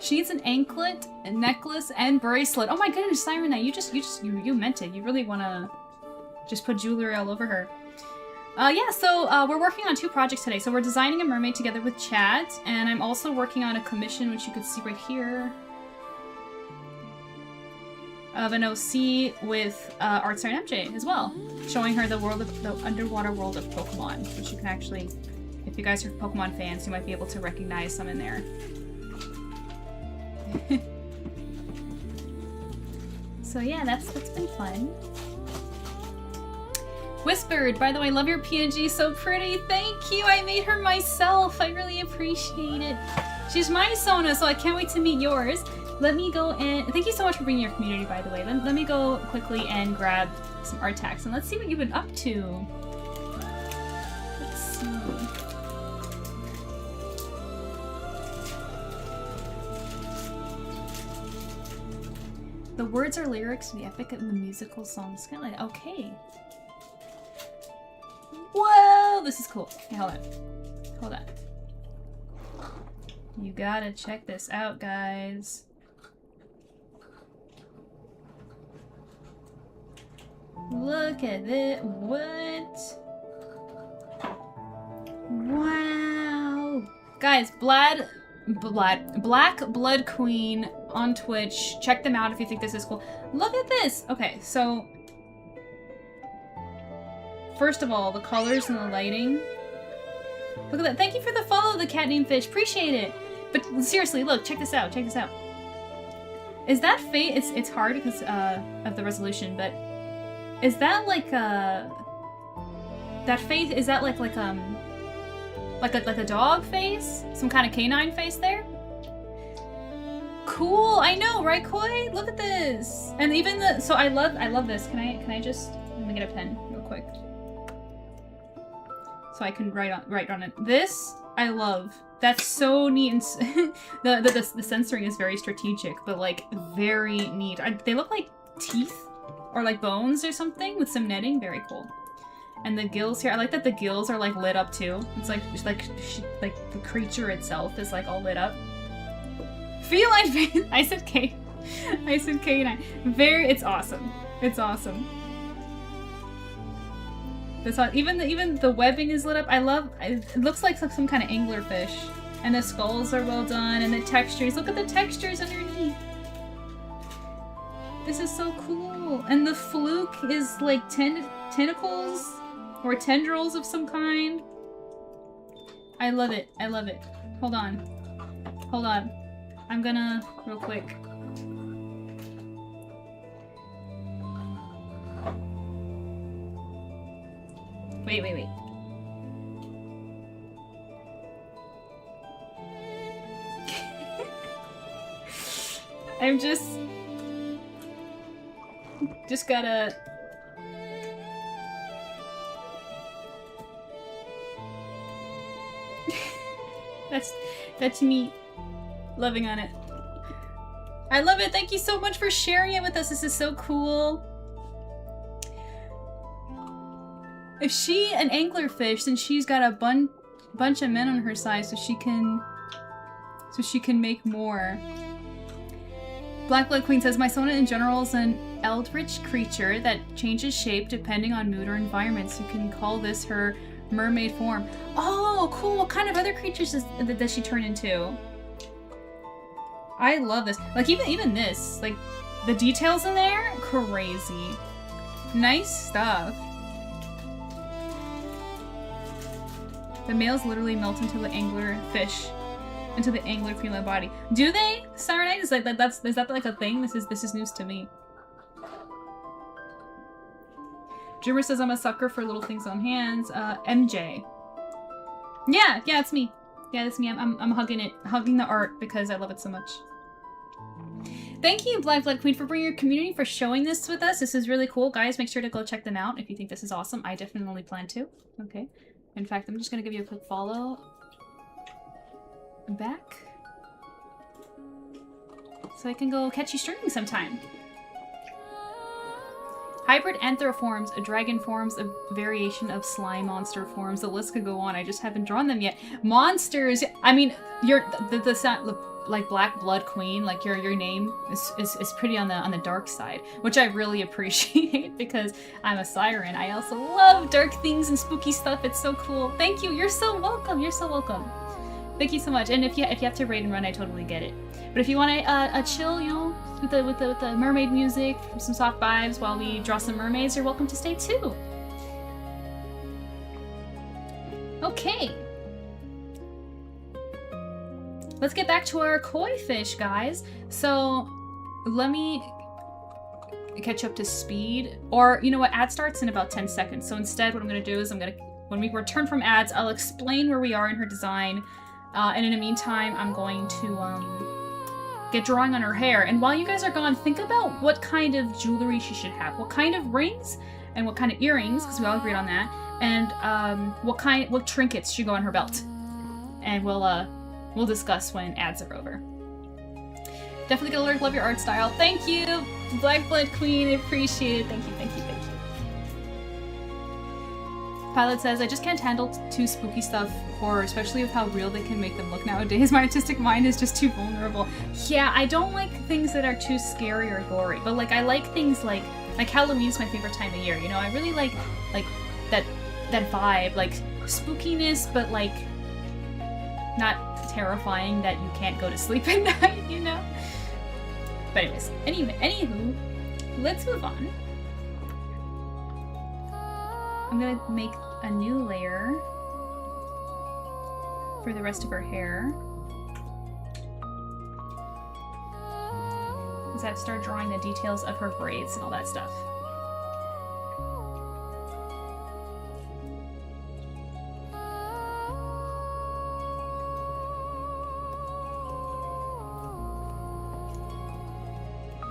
She needs an anklet, a necklace, and bracelet. Oh my goodness, Siren, you meant it. You really wanna just put jewelry all over her. Yeah, so we're working on 2 projects today. So we're designing a mermaid together with Chad, and I'm also working on a commission, which you could see right here, of an OC with ArtSirenMJ as well, showing her the underwater world of Pokemon, which you can actually, if you guys are Pokemon fans, you might be able to recognize some in there. So yeah, that's been fun. Whispered, by the way, love your PNG, so pretty. Thank you, I made her myself. I really appreciate it. She's my Sona, so I can't wait to meet yours. Let me go and thank you so much for bringing your community, by the way. Let me go quickly and grab some art tags and let's see what you've been up to. Let's see. The words are lyrics to the epic and the musical song Skyline. Okay. Whoa, this is cool. Okay, hold on. Hold on. You gotta check this out, guys. Look at it. What? Wow. Guys, Black Blood Queen on Twitch. Check them out if you think this is cool. Look at this. Okay, so first of all, the colors and the lighting. Look at that. Thank you for the follow, the cat named Fish. Appreciate it. But seriously, look, check this out. Check this out. Is that face? It's hard because of the resolution, but is that like that face? Is that like a dog face? Some kind of canine face there? Cool. I know, right, Koi? Look at this. And even the I love this. Can I just let me get a pen real quick so I can write on it. This I love. That's so neat, and the censoring is very strategic, but like very neat. They look like teeth or like bones or something with some netting. Very cool. And the gills here, I like that the gills are like lit up too. It's like the creature itself is like all lit up. Feline face. I said K. I said K9. It's awesome. It's awesome. Even the webbing is lit up. It looks like some kind of anglerfish. And the skulls are well done, and the textures. Look at the textures underneath. This is so cool. And the fluke is like tentacles or tendrils of some kind. I love it. I love it. Hold on. Hold on. I'm gonna real quick. Wait. I'm just gotta. That's me loving on it. I love it. Thank you so much for sharing it with us. This is so cool. If she an anglerfish, then she's got a bunch of men on her side, so she can make more. Black Blood Queen says, my Sona in general is an eldritch creature that changes shape depending on mood or environment, so you can call this her mermaid form. Oh, cool. What kind of other creatures does she turn into? I love this. Like, even this. Like, the details in there? Crazy. Nice stuff. The males literally melt into the angler fish. Into the angler female body. Do they? Sirenite? Is that like a thing? This is news to me. Dreamer says I'm a sucker for little things on hands. MJ. Yeah, it's me. Yeah, that's me. I'm hugging the art because I love it so much. Thank you, Black Blood Queen, for bringing your community, for showing this with us. This is really cool. Guys, make sure to go check them out if you think this is awesome. I definitely plan to. Okay. In fact, I'm just gonna give you a quick follow back so I can go catch you streaming sometime. Hybrid anthroforms, a dragon forms, a variation of slime monster forms. The list could go on. I just haven't drawn them yet. Monsters. I mean, the like Black Blood Queen, like your name is pretty on the dark side, which I really appreciate because I'm a siren. I also love dark things and spooky stuff. It's so cool. Thank you. You're so welcome. You're so welcome. Thank you so much. And if you have to raid and run, I totally get it. But if you want to chill, you know, with the mermaid music, some soft vibes while we draw some mermaids, you're welcome to stay too. Okay. Let's get back to our koi fish, guys. So let me catch up to speed. Or, you know what, ad starts in about 10 seconds. So instead, what I'm gonna do is when we return from ads, I'll explain where we are in her design. And in the meantime, I'm going to get drawing on her hair. And while you guys are gone, think about what kind of jewelry she should have. What kind of rings and what kind of earrings, because we all agreed on that. And what trinkets should go on her belt. And we'll discuss when ads are over. Definitely gonna love your art style. Thank you, Black Blood Queen. I appreciate it. Thank you, thank you, thank you. Pilot says, I just can't handle too spooky stuff, horror, especially with how real they can make them look nowadays. My artistic mind is just too vulnerable. Yeah, I don't like things that are too scary or gory, but like I like things like Halloween's my favorite time of year. You know, I really like that vibe, like spookiness, but like not terrifying that you can't go to sleep at night, you know? But anyways, anywho, let's move on. I'm gonna make a new layer for the rest of her hair. Because I have to start drawing the details of her braids and all that stuff.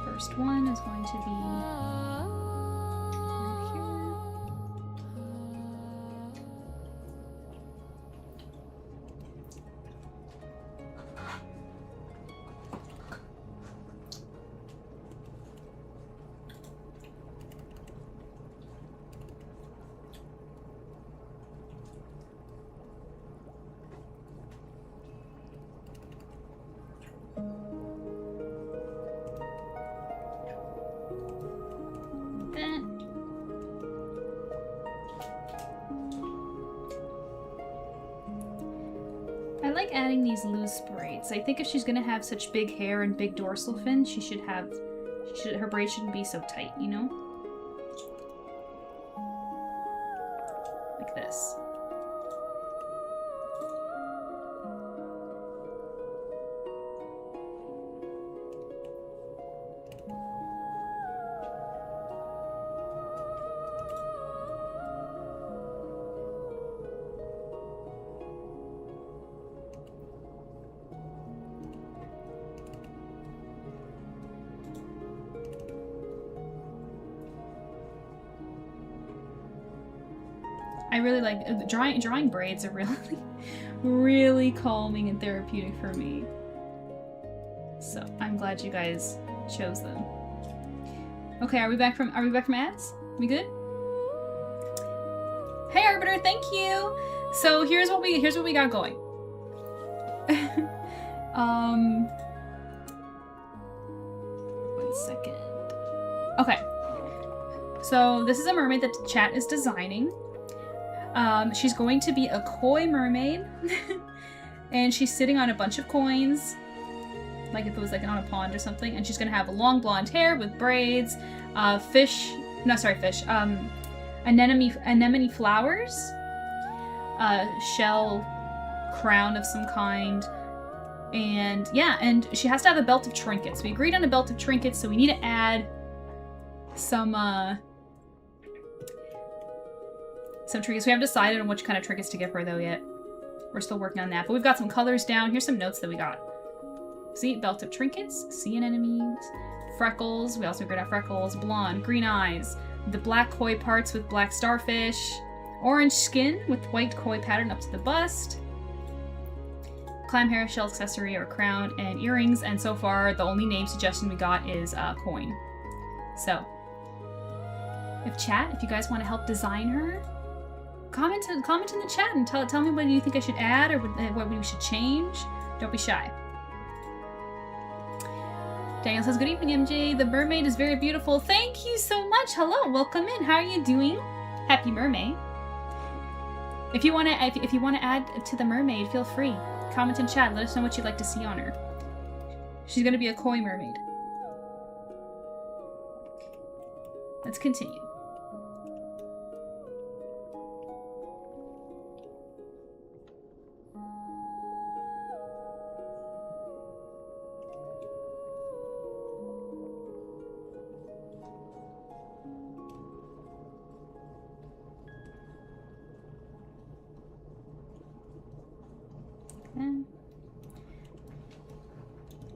First one is going to be right here. I like adding these loose braids. I think if she's gonna have such big hair and big dorsal fin, her braids shouldn't be so tight, you know? Like this. I really like drawing braids are really calming and therapeutic for me. So I'm glad you guys chose them. Okay, are we back from ads? We good? Hey Arbiter, thank you. So here's what we got going. One second. Okay. So this is a mermaid that chat is designing. She's going to be a koi mermaid, and she's sitting on a bunch of coins, like if it was like on a pond or something, and she's gonna have long blonde hair with braids, anemone flowers, shell crown of some kind, and yeah, and she has to have a belt of trinkets. We agreed on a belt of trinkets, so we need to add some trinkets. We haven't decided on which kind of trinkets to give her though yet. We're still working on that, but we've got some colors down. Here's some notes that we got. See, belt of trinkets, sea anemones, freckles. We also agreed on freckles, blonde, green eyes, the black koi parts with black starfish, orange skin with white koi pattern up to the bust, clam hair, shell accessory or crown, and earrings. And so far, the only name suggestion we got is coin. So, if you guys want to help design her, comment in the chat and tell me what you think I should add or what we should change. Don't be shy. Daniel says, good evening, MJ. The mermaid is very beautiful. Thank you so much. Hello, welcome in. How are you doing? Happy Mermay. If you wanna add to the mermaid, feel free. Comment in chat, let us know what you'd like to see on her. She's gonna be a koi mermaid. Let's continue.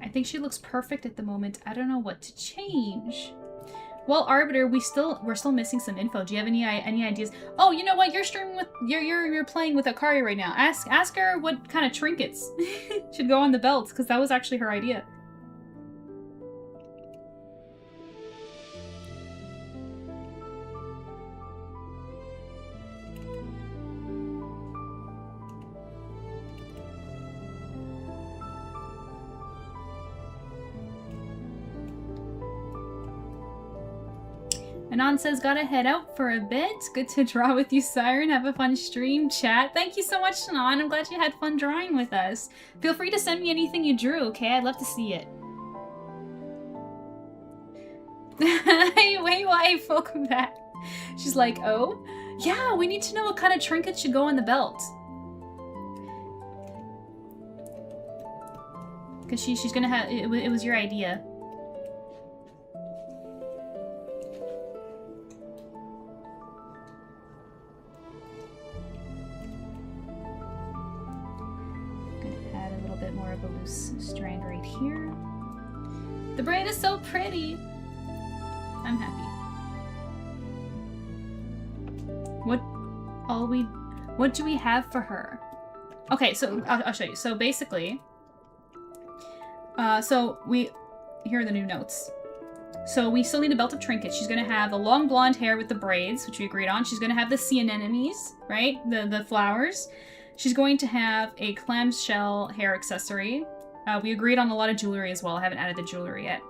I think she looks perfect at the moment. I don't know what to change. Well, Arbiter, we're still missing some info. Do you have any ideas? Oh, you know what? You're streaming with you're playing with Akari right now. Ask her what kind of trinkets should go on the belts, because that was actually her idea. Anon says, gotta head out for a bit. Good to draw with you, Siren. Have a fun stream, chat. Thank you so much, Anon. I'm glad you had fun drawing with us. Feel free to send me anything you drew, okay? I'd love to see it. Hey, wife, welcome back. She's like, oh? Yeah, we need to know what kind of trinkets should go on the belt. Because she's gonna have... It was your idea. Strand right here. The braid is so pretty. I'm happy. What do we have for her? Okay, so I'll show you. So basically, here are the new notes. So we still need a belt of trinkets. She's gonna have the long blonde hair with the braids, which we agreed on. She's gonna have the sea anemones, right? The flowers. She's going to have a clamshell hair accessory. We agreed on a lot of jewelry as well. I haven't added the jewelry yet.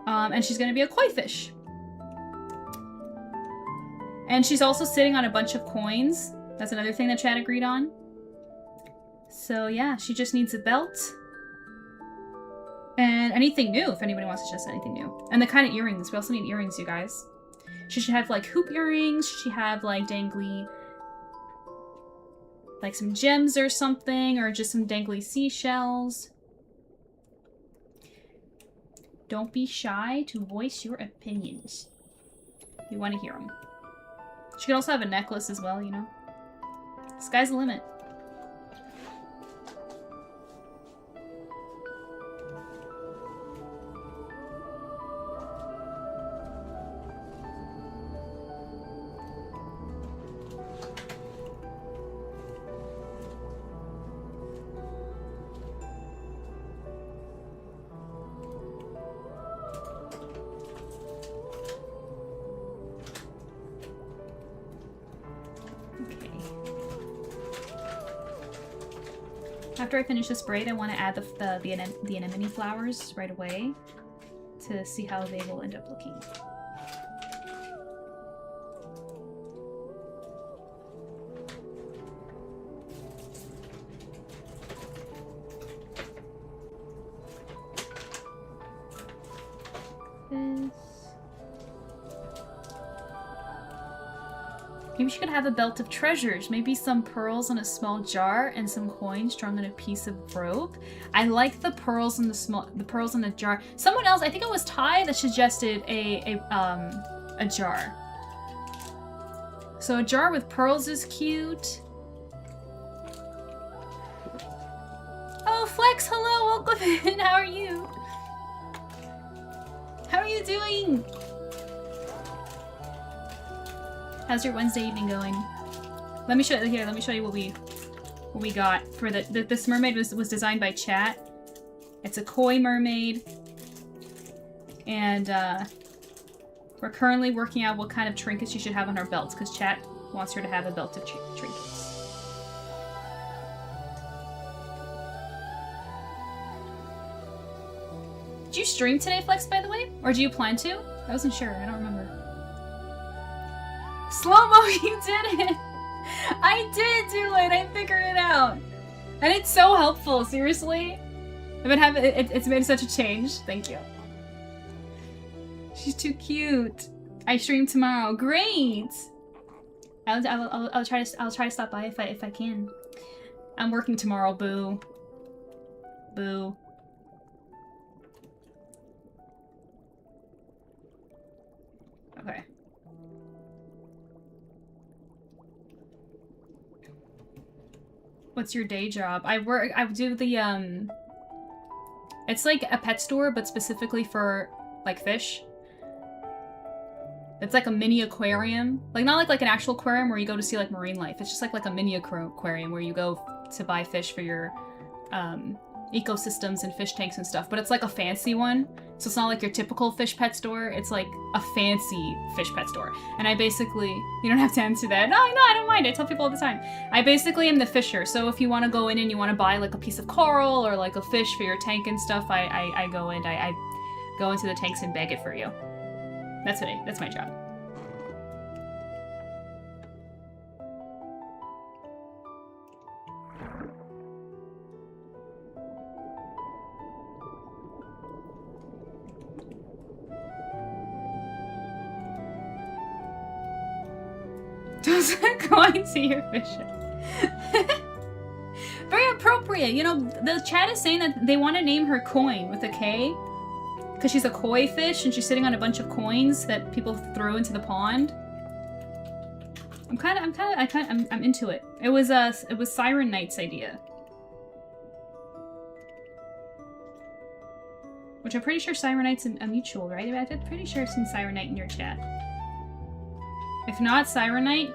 And she's going to be a koi fish. And she's also sitting on a bunch of coins. That's another thing that Chad agreed on. So yeah, she just needs a belt. And anything new, if anybody wants to suggest anything new. And the kind of earrings. We also need earrings, you guys. She should have like hoop earrings. She should have like dangly... like some gems or something. Or just some dangly seashells. Don't be shy to voice your opinions. You want to hear them. She could also have a necklace as well, you know? Sky's the limit. After I finish this braid, I want to add the anemone flowers right away to see how they will end up looking. Maybe she could have a belt of treasures. Maybe some pearls in a small jar and some coins strung on a piece of rope. I like the pearls in the pearls in a jar. Someone else, I think it was Ty, that suggested a jar. So a jar with pearls is cute. Oh, Flex, hello, welcome in. How are you? How are you doing? How's your Wednesday evening going? Let me show you here. Let me show you what we got for this mermaid was designed by Chat. It's a koi mermaid, and we're currently working out what kind of trinkets she should have on her belts because Chat wants her to have a belt of trinkets. Did you stream today, Flex, by the way? Or do you plan to? I wasn't sure. I don't remember. Slow-mo, you did it! I did do it! I figured it out! And it's so helpful, seriously. It's made such a change. Thank you. She's too cute. I stream tomorrow. Great! I'll try to stop by if I can. I'm working tomorrow, boo. Boo. Okay. What's your day job? I do the, it's like a pet store, but specifically for, like, fish. It's like a mini aquarium. Like, not like an actual aquarium where you go to see, like, marine life. It's just like a mini aquarium where you go to buy fish for your, ecosystems and fish tanks and stuff. But it's like a fancy one. So it's not like your typical fish pet store. It's like a fancy fish pet store. And I basically... You don't have to answer that. No, I don't mind. I tell people all the time. I basically am the fisher. So if you want to go in and you want to buy like a piece of coral or like a fish for your tank and stuff, I go in. I go into the tanks and bag it for you. That's my job. Doesn't go into your fishing. Very appropriate. You know, the chat is saying that they want to name her Coin with a K. Because she's a koi fish and she's sitting on a bunch of coins that people throw into the pond. I'm into it. It was Siren Knight's idea. Which I'm pretty sure Siren Knight's a mutual, right? I'm pretty sure I've seen Siren Knight in your chat. If not Siren Knight,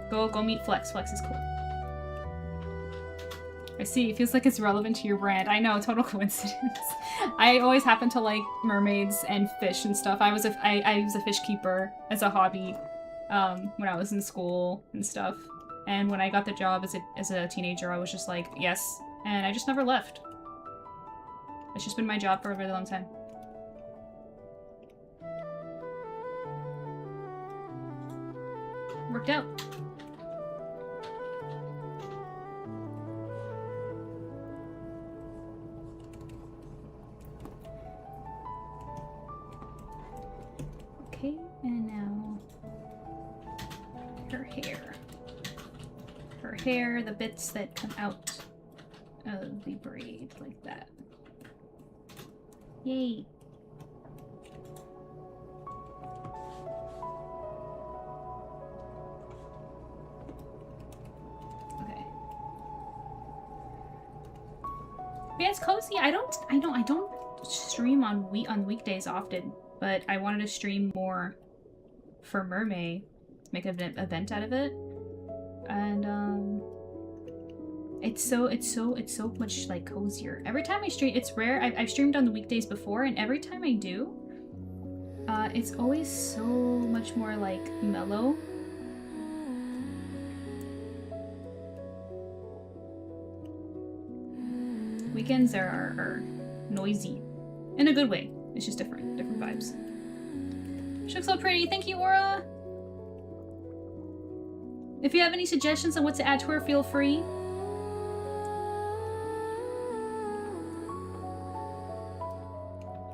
go meet Flex. Flex is cool. I see, it feels like it's relevant to your brand. I know, total coincidence. I always happen to like mermaids and fish and stuff. I was a fish keeper as a hobby when I was in school and stuff. And when I got the job as a teenager, I was just like, yes. And I just never left. It's just been my job for a really long time. Worked out. Okay, and now her hair. Her hair, the bits that come out of the braid, like that. Yay! Yeah, it's cozy. I don't stream on weekdays often, but I wanted to stream more for MERMAY, make an event out of it, and it's so much like cozier. Every time I stream, it's rare. I've streamed on the weekdays before, and every time I do, it's always so much more like mellow. Weekends are noisy. In a good way. It's just different vibes. She looks so pretty. Thank you, Aura! If you have any suggestions on what to add to her, feel free.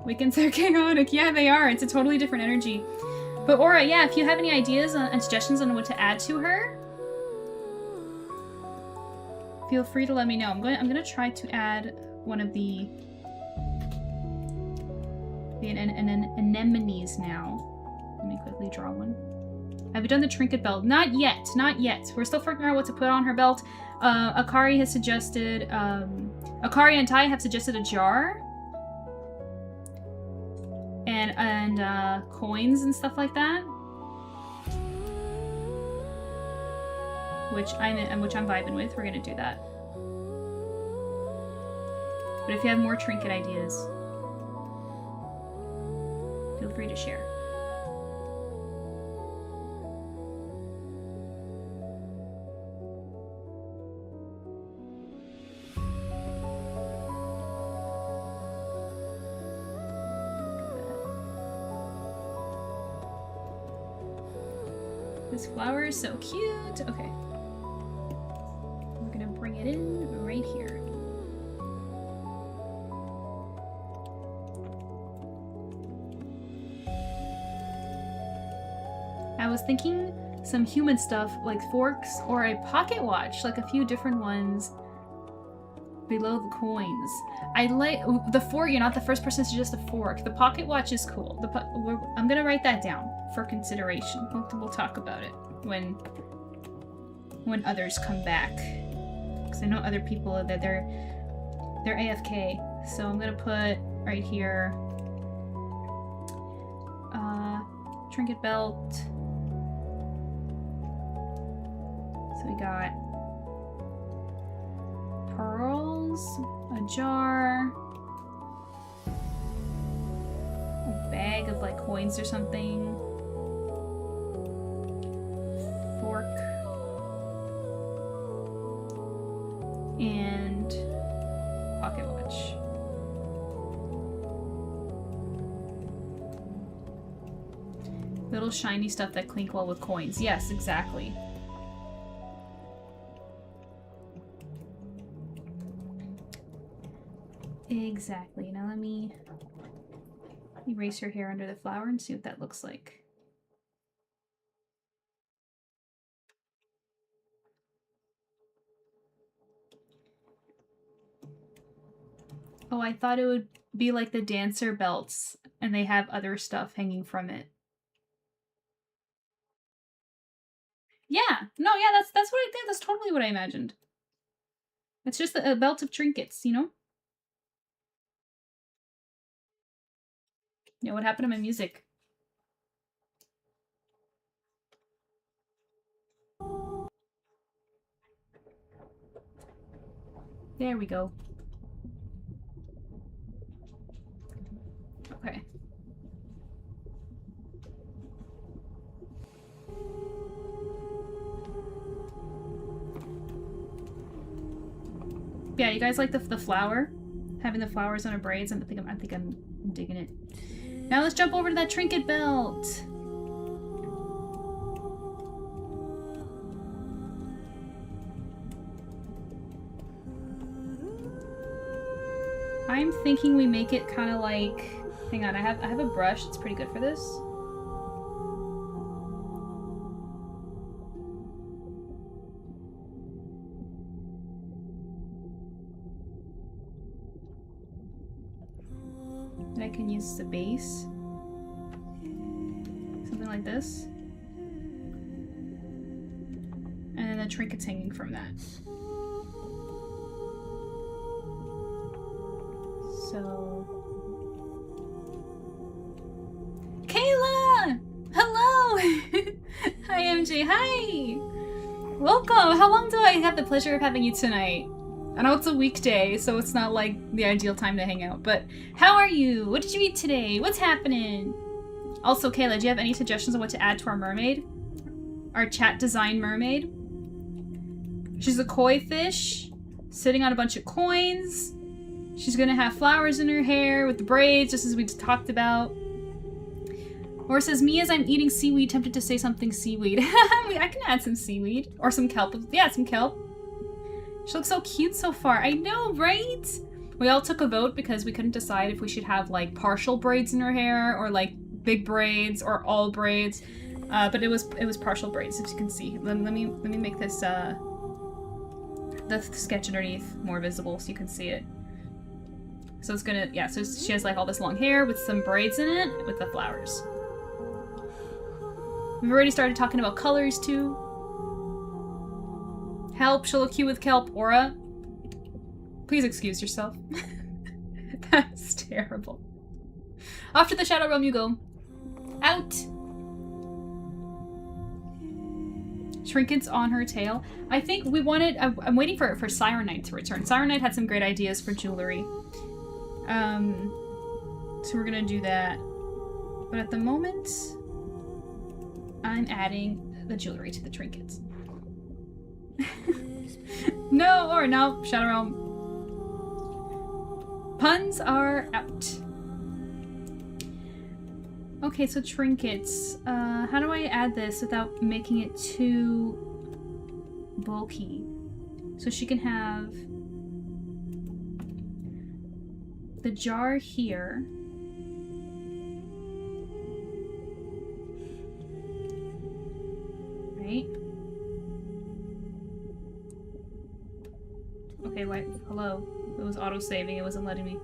Weekends are chaotic. Yeah, they are. It's a totally different energy. But Aura, yeah, if you have any ideas and suggestions on what to add to her, feel free to let me know. I'm gonna try to add one of the anemones now. Let me quickly draw one. Have you done the trinket belt? Not yet, not yet. We're still figuring out what to put on her belt. Akari has suggested, Akari and Tai have suggested a jar. And coins and stuff like that. Which I'm vibing with. We're gonna do that. But if you have more trinket ideas, feel free to share. This flower is so cute. Okay. We're gonna bring it in right here. I was thinking some human stuff like forks or a pocket watch, like a few different ones below the coins. I like the fork. You're not the first person to suggest a fork. The pocket watch is cool. I'm gonna write that down for consideration. We'll talk about it when others come back, because I know other people that they're AFK. So I'm gonna put right here trinket belt. So we got pearls, a jar, a bag of like coins or something, fork, and pocket watch. Little shiny stuff that clink well with coins. Yes, exactly. Exactly. Now let me erase your hair under the flower and see what that looks like. Oh, I thought it would be like the dancer belts and they have other stuff hanging from it. Yeah. No, yeah, that's what I think. That's totally what I imagined. It's just a belt of trinkets, you know? Yeah, what happened to my music? There we go. Okay. Yeah, you guys like the flower? Having the flowers on our braids? I think I'm digging it. Now let's jump over to that trinket belt. I'm thinking we make it kind of like, hang on, I have a brush. It's pretty good for this. And I can use the base. Something like this. And then the trinkets hanging from that. So... Kayla! Hello! Hi, MJ. Hi! Welcome! How long do I have the pleasure of having you tonight? I know it's a weekday, so it's not like the ideal time to hang out, but how are you? What did you eat today? What's happening? Also, Kayla, do you have any suggestions on what to add to our mermaid? Our chat design mermaid? She's a koi fish, sitting on a bunch of coins. She's gonna have flowers in her hair with the braids, just as we talked about. Or says, me as I'm eating seaweed, tempted to say something seaweed. I can add some seaweed. Or some kelp. Yeah, some kelp. She looks so cute so far. I know, right? We all took a vote because we couldn't decide if we should have like partial braids in her hair or like big braids or all braids. But it was partial braids, as you can see. Let me make this the sketch underneath more visible so you can see it. So it's gonna, yeah, so she has like all this long hair with some braids in it with the flowers. We've already started talking about colors too. Help, she'll look cute with kelp. Aura, please excuse yourself. That's terrible. Off to the Shadow Realm you go. Out! Trinkets on her tail. I think we wanted, I'm waiting for Siren Knight to return. Siren Knight had some great ideas for jewelry. So we're gonna do that. But at the moment, I'm adding the jewelry to the trinkets. No, or no, Shadow Realm. Puns are out. Okay, so trinkets. How do I add this without making it too bulky? So she can have the jar here. Right? Okay, wait, hello. It was auto-saving, it wasn't letting me.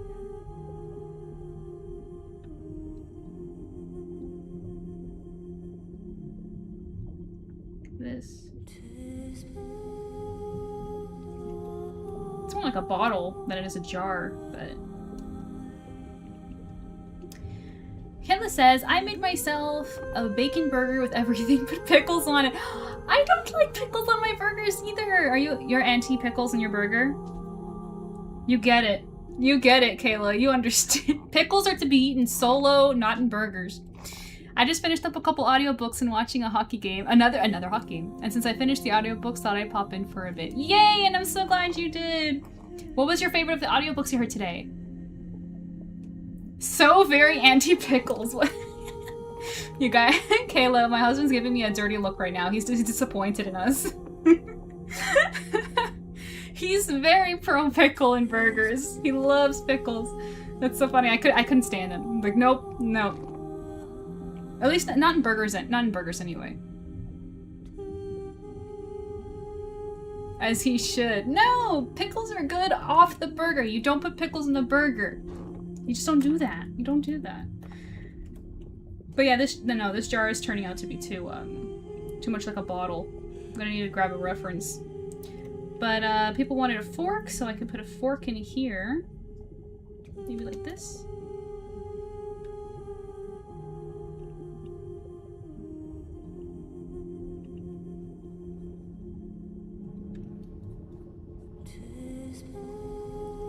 This. It's more like a bottle than it is a jar, but... Kendla says, I made myself a bacon burger with everything but pickles on it. I don't like pickles on my burgers either! You're anti-pickles in your burger? You get it. You get it, Kayla. You understand. Pickles are to be eaten solo, not in burgers. I just finished up a couple audiobooks and watching a hockey game. Another hockey game. And since I finished the audiobooks, thought I'd pop in for a bit. Yay! And I'm so glad you did! What was your favorite of the audiobooks you heard today? So very anti-pickles. You guys, Kayla, my husband's giving me a dirty look right now. He's disappointed in us. He's very pro-pickle in burgers. He loves pickles. That's so funny. I couldn't stand him. I'm like, nope, nope. At least not in burgers. Not in burgers anyway. As he should. No, pickles are good off the burger. You don't put pickles in the burger. You just don't do that. You don't do that. But yeah, this jar is turning out to be too much like a bottle. I'm gonna need to grab a reference. But people wanted a fork, so I could put a fork in here. Maybe like this.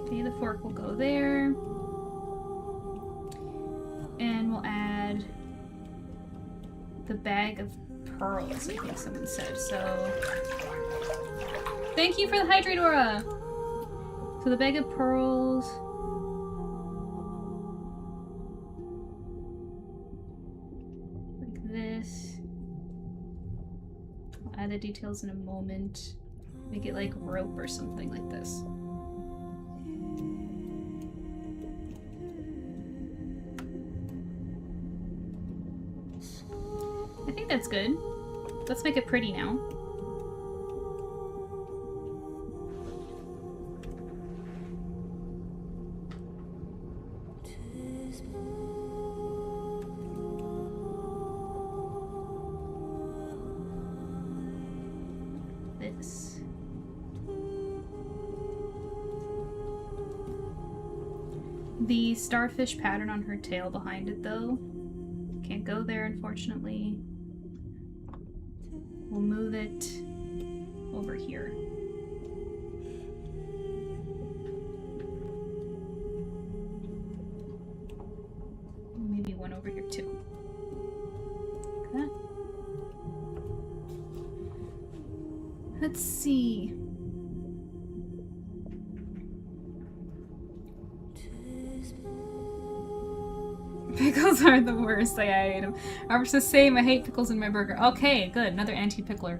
Okay, the fork will go there. And we'll add the bag of pearls, I think someone said. So, thank you for the hydrate, Aura! So the bag of pearls. Like this. I'll add the details in a moment. Make it like rope or something like this. I think that's good. Let's make it pretty now. This. The starfish pattern on her tail behind it, though. Can't go there, unfortunately. We'll move it over here. Maybe one over here too. Like that. Let's see. Pickles are the worst. I hate them. Ar's the same. I hate pickles in my burger. Okay, good. Another anti-pickler.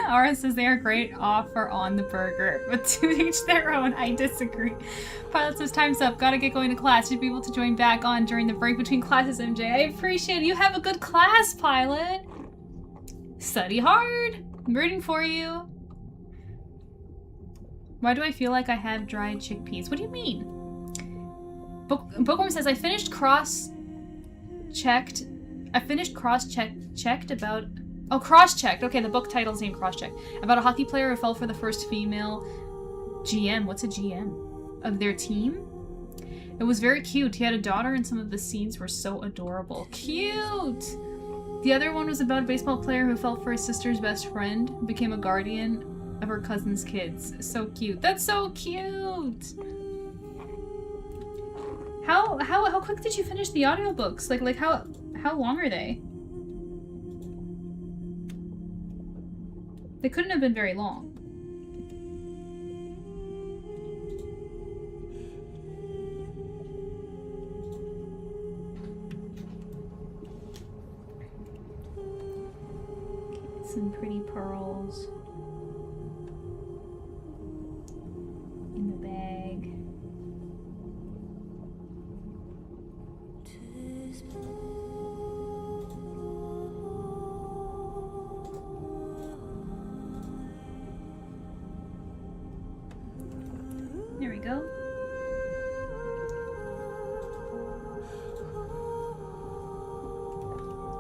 Ara says they are great offer on the burger, but to each their own. I disagree. Pilot says time's up. Gotta get going to class. You'll be able to join back on during the break between classes, MJ. I appreciate it. You have a good class, Pilot. Study hard. I'm rooting for you. Why do I feel like I have dried chickpeas? What do you mean? Bookworm says, I finished cross-checked about... Oh, cross-checked. Okay, the book title's named Cross-checked. About a hockey player who fell for the first female GM. What's a GM? Of their team? It was very cute. He had a daughter and some of the scenes were so adorable. Cute! The other one was about a baseball player who fell for his sister's best friend, who became a guardian of her cousin's kids. So cute. That's so cute! How quick did you finish the audiobooks? Like how long are they? They couldn't have been very long. Some pretty pearls in the bag. There we go.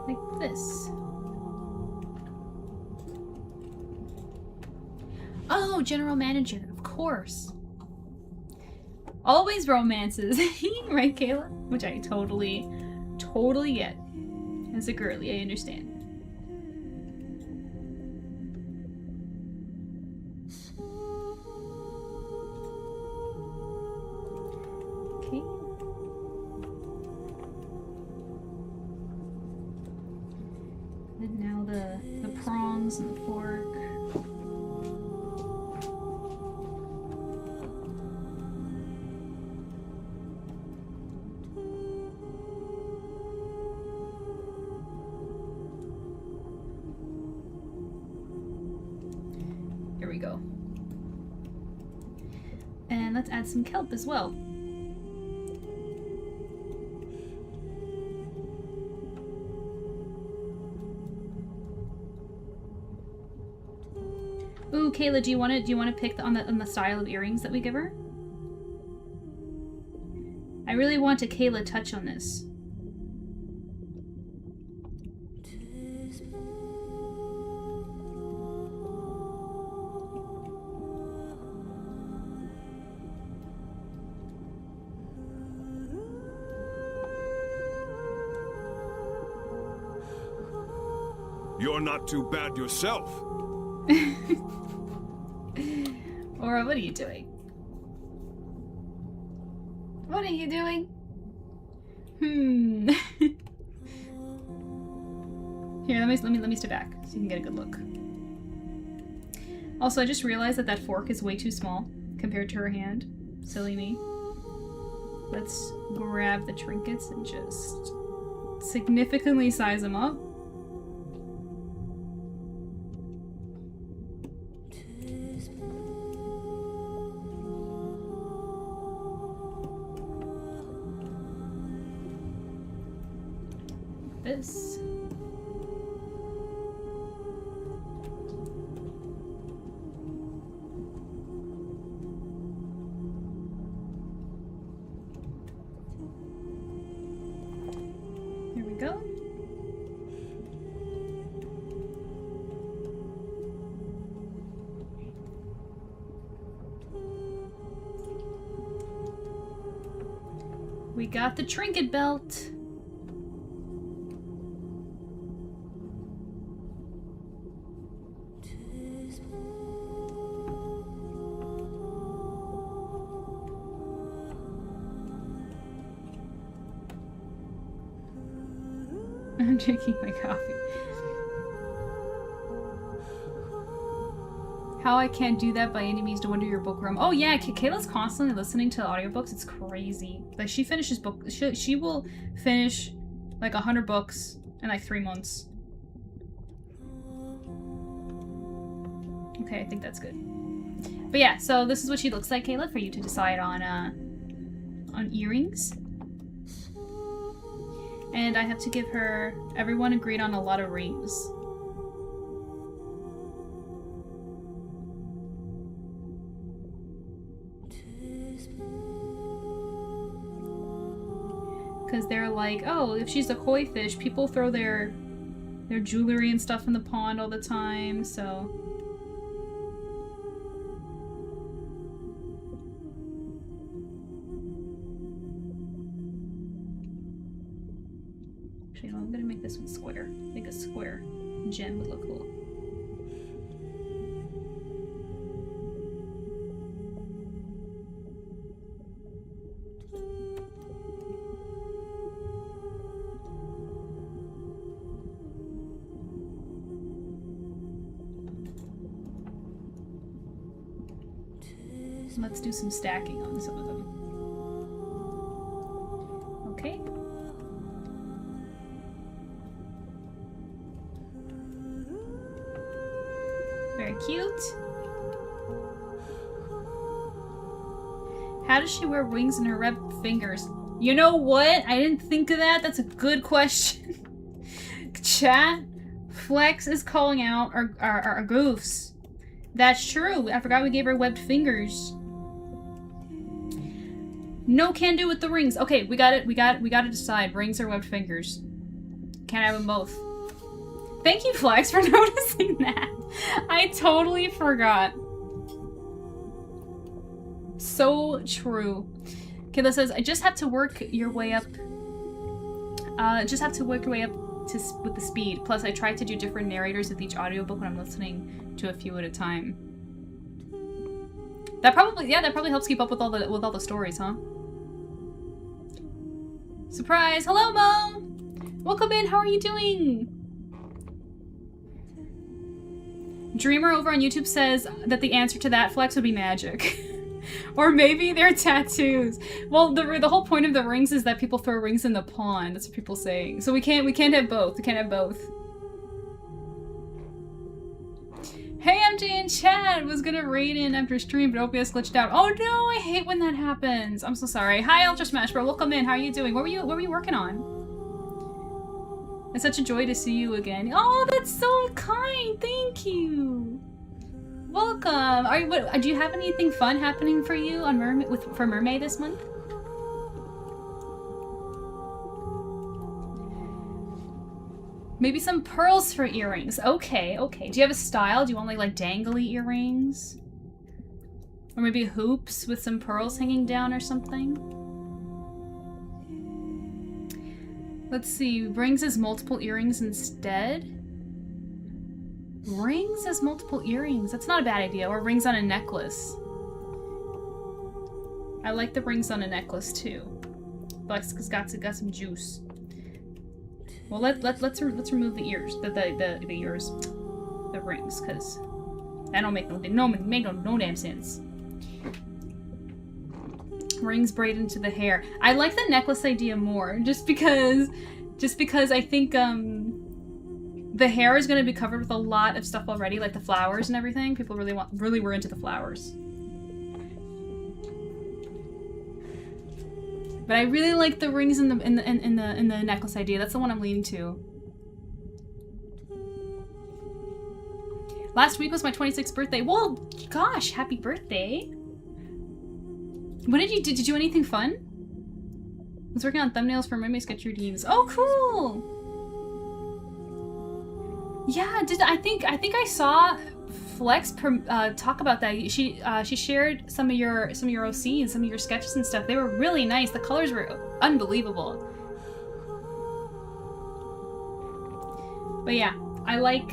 Like this. Oh, general manager, of course. Always romances, right, Kayla? Which I totally get. As a girly, I understand. Okay. And now the prongs and the fork. Here we go. And let's add some kelp as well. Ooh, Kayla, do you want to pick on the style of earrings that we give her? I really want a Kayla touch on this. You're not too bad yourself. Aura, what are you doing? What are you doing? Here, let me step back so you can get a good look. Also, I just realized that that fork is way too small compared to her hand. Silly me. Let's grab the trinkets and just significantly size them up. This. Here we go. We got the trinket belt. I'm drinking my coffee. How I can't do that by any means, no wonder your bookworm. Oh yeah, Kayla's constantly listening to audiobooks. It's crazy. Like she finishes book. She will finish like 100 books in like 3 months. Okay, I think that's good. But yeah, so this is what she looks like, Kayla, for you to decide on earrings. And I have to give her, everyone agreed on a lot of rings. Because they're like, oh, if she's a koi fish, people throw their jewelry and stuff in the pond all the time, so... Actually, I'm gonna make this one square. I think a square gem would look cool. Let's do some stacking on some of them. Okay. Very cute. How does she wear rings in her webbed fingers? You know what? I didn't think of that. That's a good question. Chat, Flex is calling out our goofs. That's true. I forgot we gave her webbed fingers. No can do with the rings. Okay, we got it. We got to decide. Rings or webbed fingers. Can't have them both. Thank you, Flex, for noticing that. I totally forgot. So true. Kayla says, I just have to work your way up. Just have to work your way up with the speed. Plus, I try to do different narrators with each audiobook when I'm listening to a few at a time. That probably helps keep up with all the stories, huh? Surprise! Hello, Mo! Welcome in, how are you doing? Dreamer over on YouTube says that the answer to that, Flex, would be magic. Or maybe they're tattoos. Well, the whole point of the rings is that people throw rings in the pond. That's what people say. So we can't have both. We can't have both. Hey, MJ in chat was gonna raid in after stream, but OBS glitched out. Oh no, I hate when that happens. I'm so sorry. Hi, Ultra Smash Bro. Welcome in. How are you doing? What were you working on? It's such a joy to see you again. Oh, that's so kind. Thank you. Welcome. Do you have anything fun happening for you on for Mermay this month? Maybe some pearls for earrings. Okay, okay. Do you have a style? Do you want like dangly earrings? Or maybe hoops with some pearls hanging down or something? Let's see. Rings as multiple earrings instead? Rings as multiple earrings. That's not a bad idea. Or rings on a necklace. I like the rings on a necklace too. Flex has got some juice. Well, let's remove the ears, the ears, the rings, because that don't make no damn sense. Rings braid into the hair. I like the necklace idea more, just because I think the hair is going to be covered with a lot of stuff already, like the flowers and everything. People really were into the flowers. But I really like the rings in the necklace idea. That's the one I'm leaning to. Last week was my 26th birthday. Well, gosh, happy birthday. What did you do anything fun? I was working on thumbnails for Mermay sketch routines. Oh, cool. Yeah, I think I saw Flex talk about that. She shared some of your OC and some of your sketches and stuff. They were really nice. The colors were unbelievable. But yeah, I like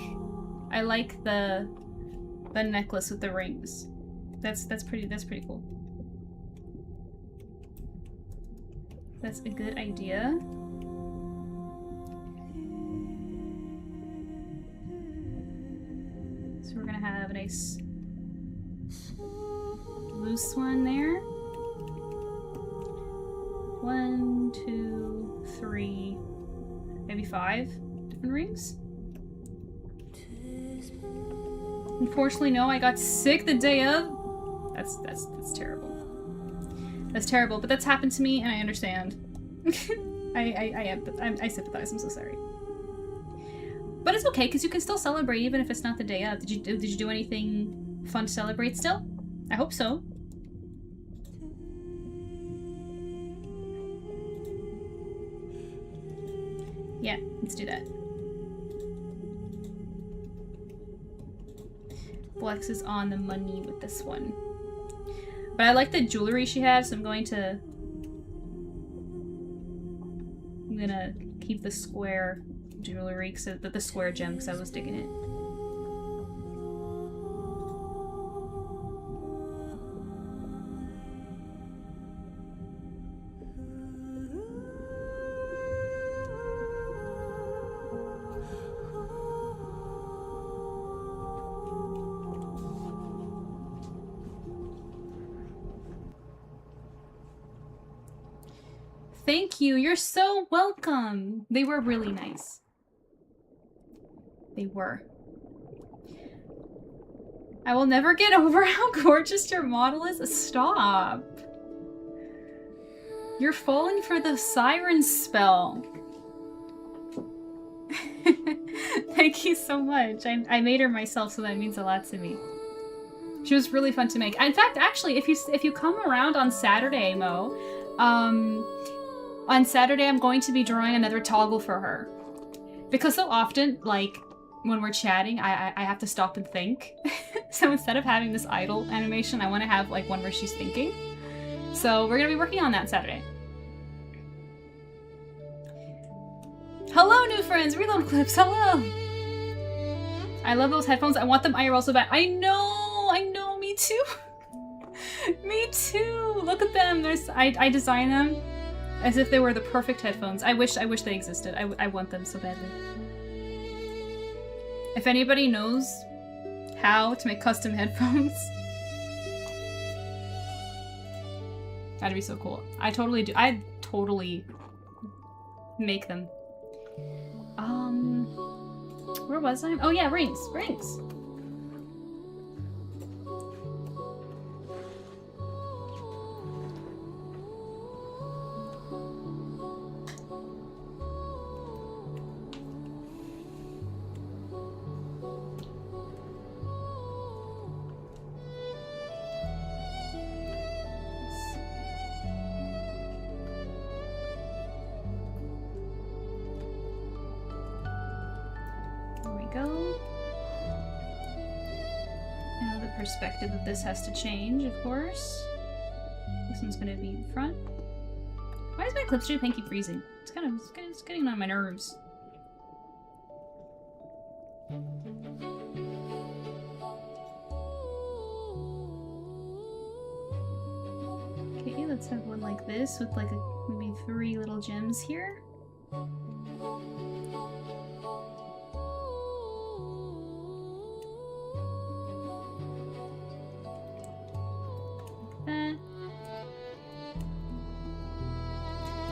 the necklace with the rings. That's pretty cool. That's a good idea. So we're gonna have a nice loose one there. 1, 2, 3, maybe 5 different rings. Unfortunately, no, I got sick the day of. That's terrible. That's terrible, but that's happened to me and I understand. I sympathize, I'm so sorry. But it's okay, because you can still celebrate even if it's not the day of. Did you do anything fun to celebrate still? I hope so. Yeah, let's do that. Flex is on the money with this one. But I like the jewelry she has, so I'm gonna keep the square jewelry, the square gem, because I was digging it. Thank you. You're so welcome. They were really nice. They were. I will never get over how gorgeous your model is. Stop. You're falling for the siren spell. Thank you so much. I made her myself, so that means a lot to me. She was really fun to make. In fact, actually, if you come around on Saturday, Mo, on Saturday I'm going to be drawing another toggle for her. Because so often, like, when we're chatting, I have to stop and think. So instead of having this idle animation, I want to have, like, one where she's thinking. So we're going to be working on that Saturday. Hello, new friends! Reload clips, hello! I love those headphones. I want them IRL so bad. I know, me too. Me too. Look at them. I designed them as if they were the perfect headphones. I wish they existed. I want them so badly. If anybody knows how to make custom headphones, that'd be so cool. I totally do. I'd totally make them. Where was I? Oh yeah, rings. Rings. Perspective of this has to change, of course. This one's gonna be in front. Why is my clipstream pen keep freezing? It's getting on my nerves. Okay, let's have one like this with like maybe 3 little gems here.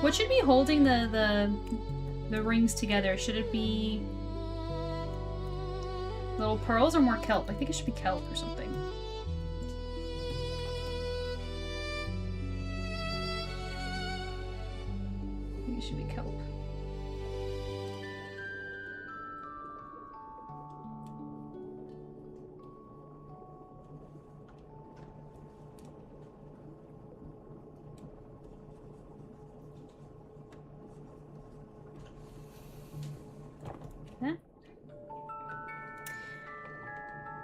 What should be holding the rings together? Should it be little pearls or more kelp? I think it should be kelp or something. I think it should be kelp.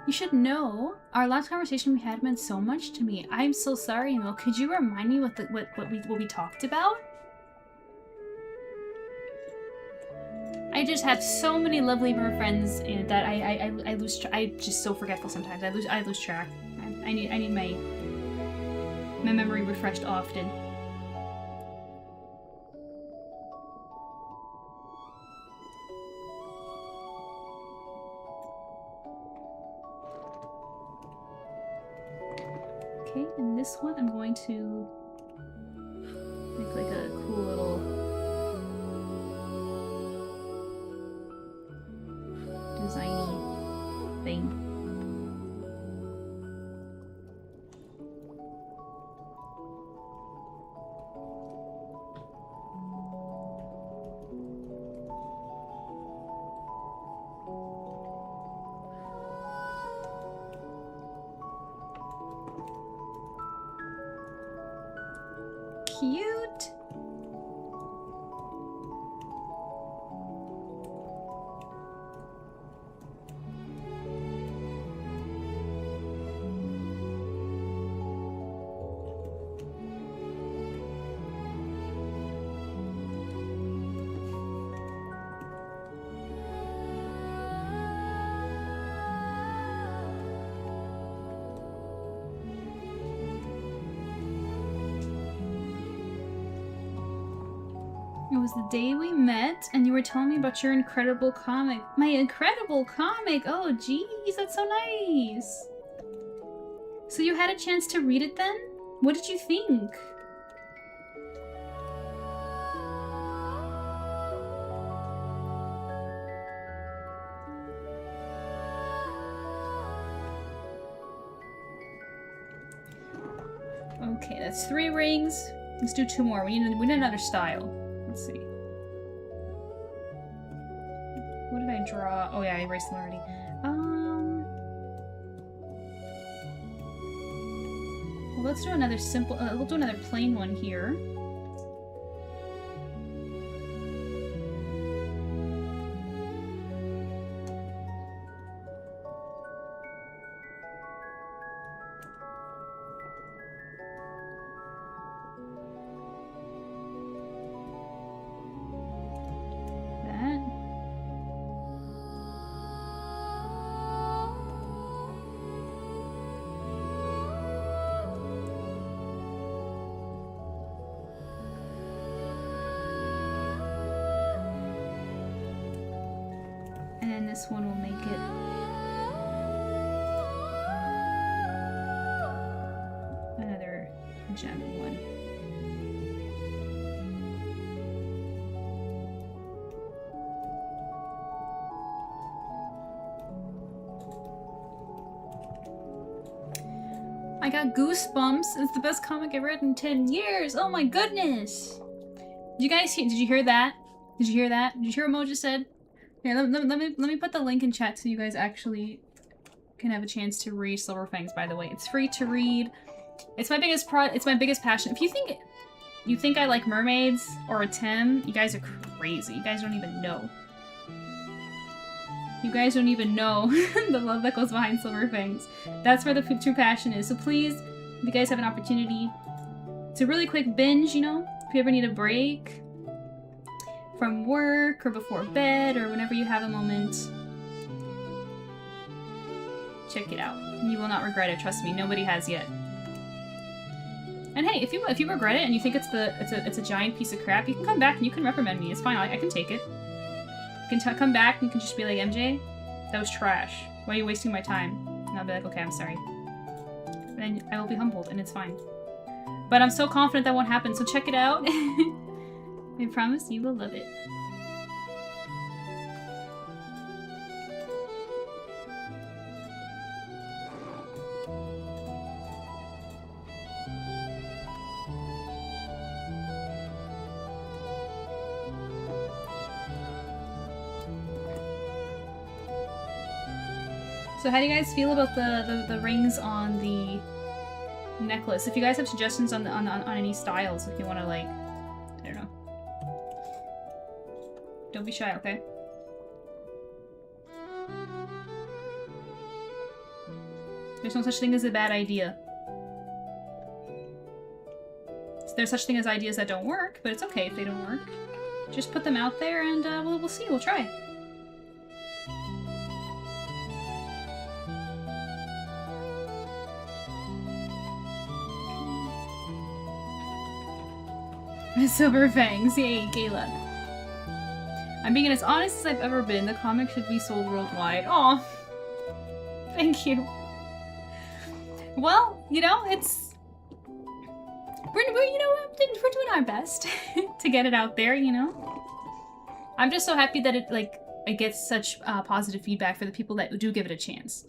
You should know, our last conversation we had meant so much to me. I'm so sorry, Emil. Could you remind me what we talked about? I just have so many lovely mer friends that I lose. I'm just so forgetful sometimes. I lose track. I need my memory refreshed often. Okay, and this one I'm going to make like a cool little designy thing. Cute. It was the day we met, and you were telling me about your incredible comic. My incredible comic! Oh, geez, that's so nice! So you had a chance to read it then? What did you think? Okay, that's 3 rings. Let's do 2 more. We need another style. Let's see. What did I draw? Oh yeah, I erased them already. Well, let's do another simple. We'll do another plain one here. And this one will make it another gem one. I got goosebumps. It's the best comic I've read in 10 years. Oh my goodness. Did you guys hear? Did you hear that? Did you hear that? Did you hear what Mo just said? Here, let me put the link in chat so you guys actually can have a chance to read Silver Fangs. By the way, it's free to read. It's my biggest passion. If you think I like mermaids or a Tim, you guys are crazy. You guys don't even know. You guys don't even know the love that goes behind Silver Fangs. That's where the true passion is. So please, if you guys have an opportunity, it's a really quick binge, you know? If you ever need a break from work or before bed or whenever you have a moment, check it out. You will not regret it, trust me. Nobody has yet. And hey, if you regret it and you think it's a giant piece of crap, you can come back and you can reprimand me. It's fine. I can take it. You can come back and you can just be like, MJ, that was trash. Why are you wasting my time? And I'll be like, okay, I'm sorry. And then I will be humbled and it's fine. But I'm so confident that won't happen, so check it out. I promise you will love it. So how do you guys feel about the rings on the necklace? If you guys have suggestions on any styles, if you want to, like, I don't know. Don't be shy, okay? There's no such thing as a bad idea. There's such thing as ideas that don't work, but it's okay if they don't work. Just put them out there and we'll see. We'll try. Silver Fangs, yay, Gayla. I'm being as honest as I've ever been. The comic should be sold worldwide. Aw. Thank you. Well, you know, we're doing our best to get it out there, you know? I'm just so happy that it gets such positive feedback for the people that do give it a chance.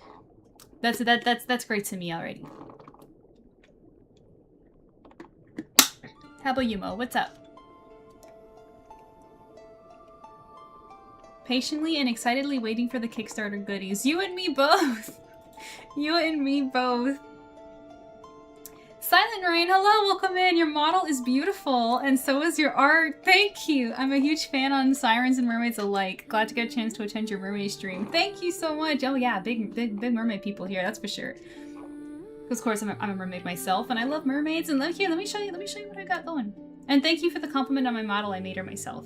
That's great to me already. How about you, Mo? What's up? Patiently and excitedly waiting for the Kickstarter goodies. You and me both! You and me both. Silent Rain, hello, welcome in. Your model is beautiful, and so is your art. Thank you. I'm a huge fan on sirens and mermaids alike. Glad to get a chance to attend your mermaid stream. Thank you so much. Oh yeah, big mermaid people here, that's for sure. Of course, I'm a mermaid myself, and I love mermaids. And let me show you what I got going. And thank you for the compliment on my model. I made her myself.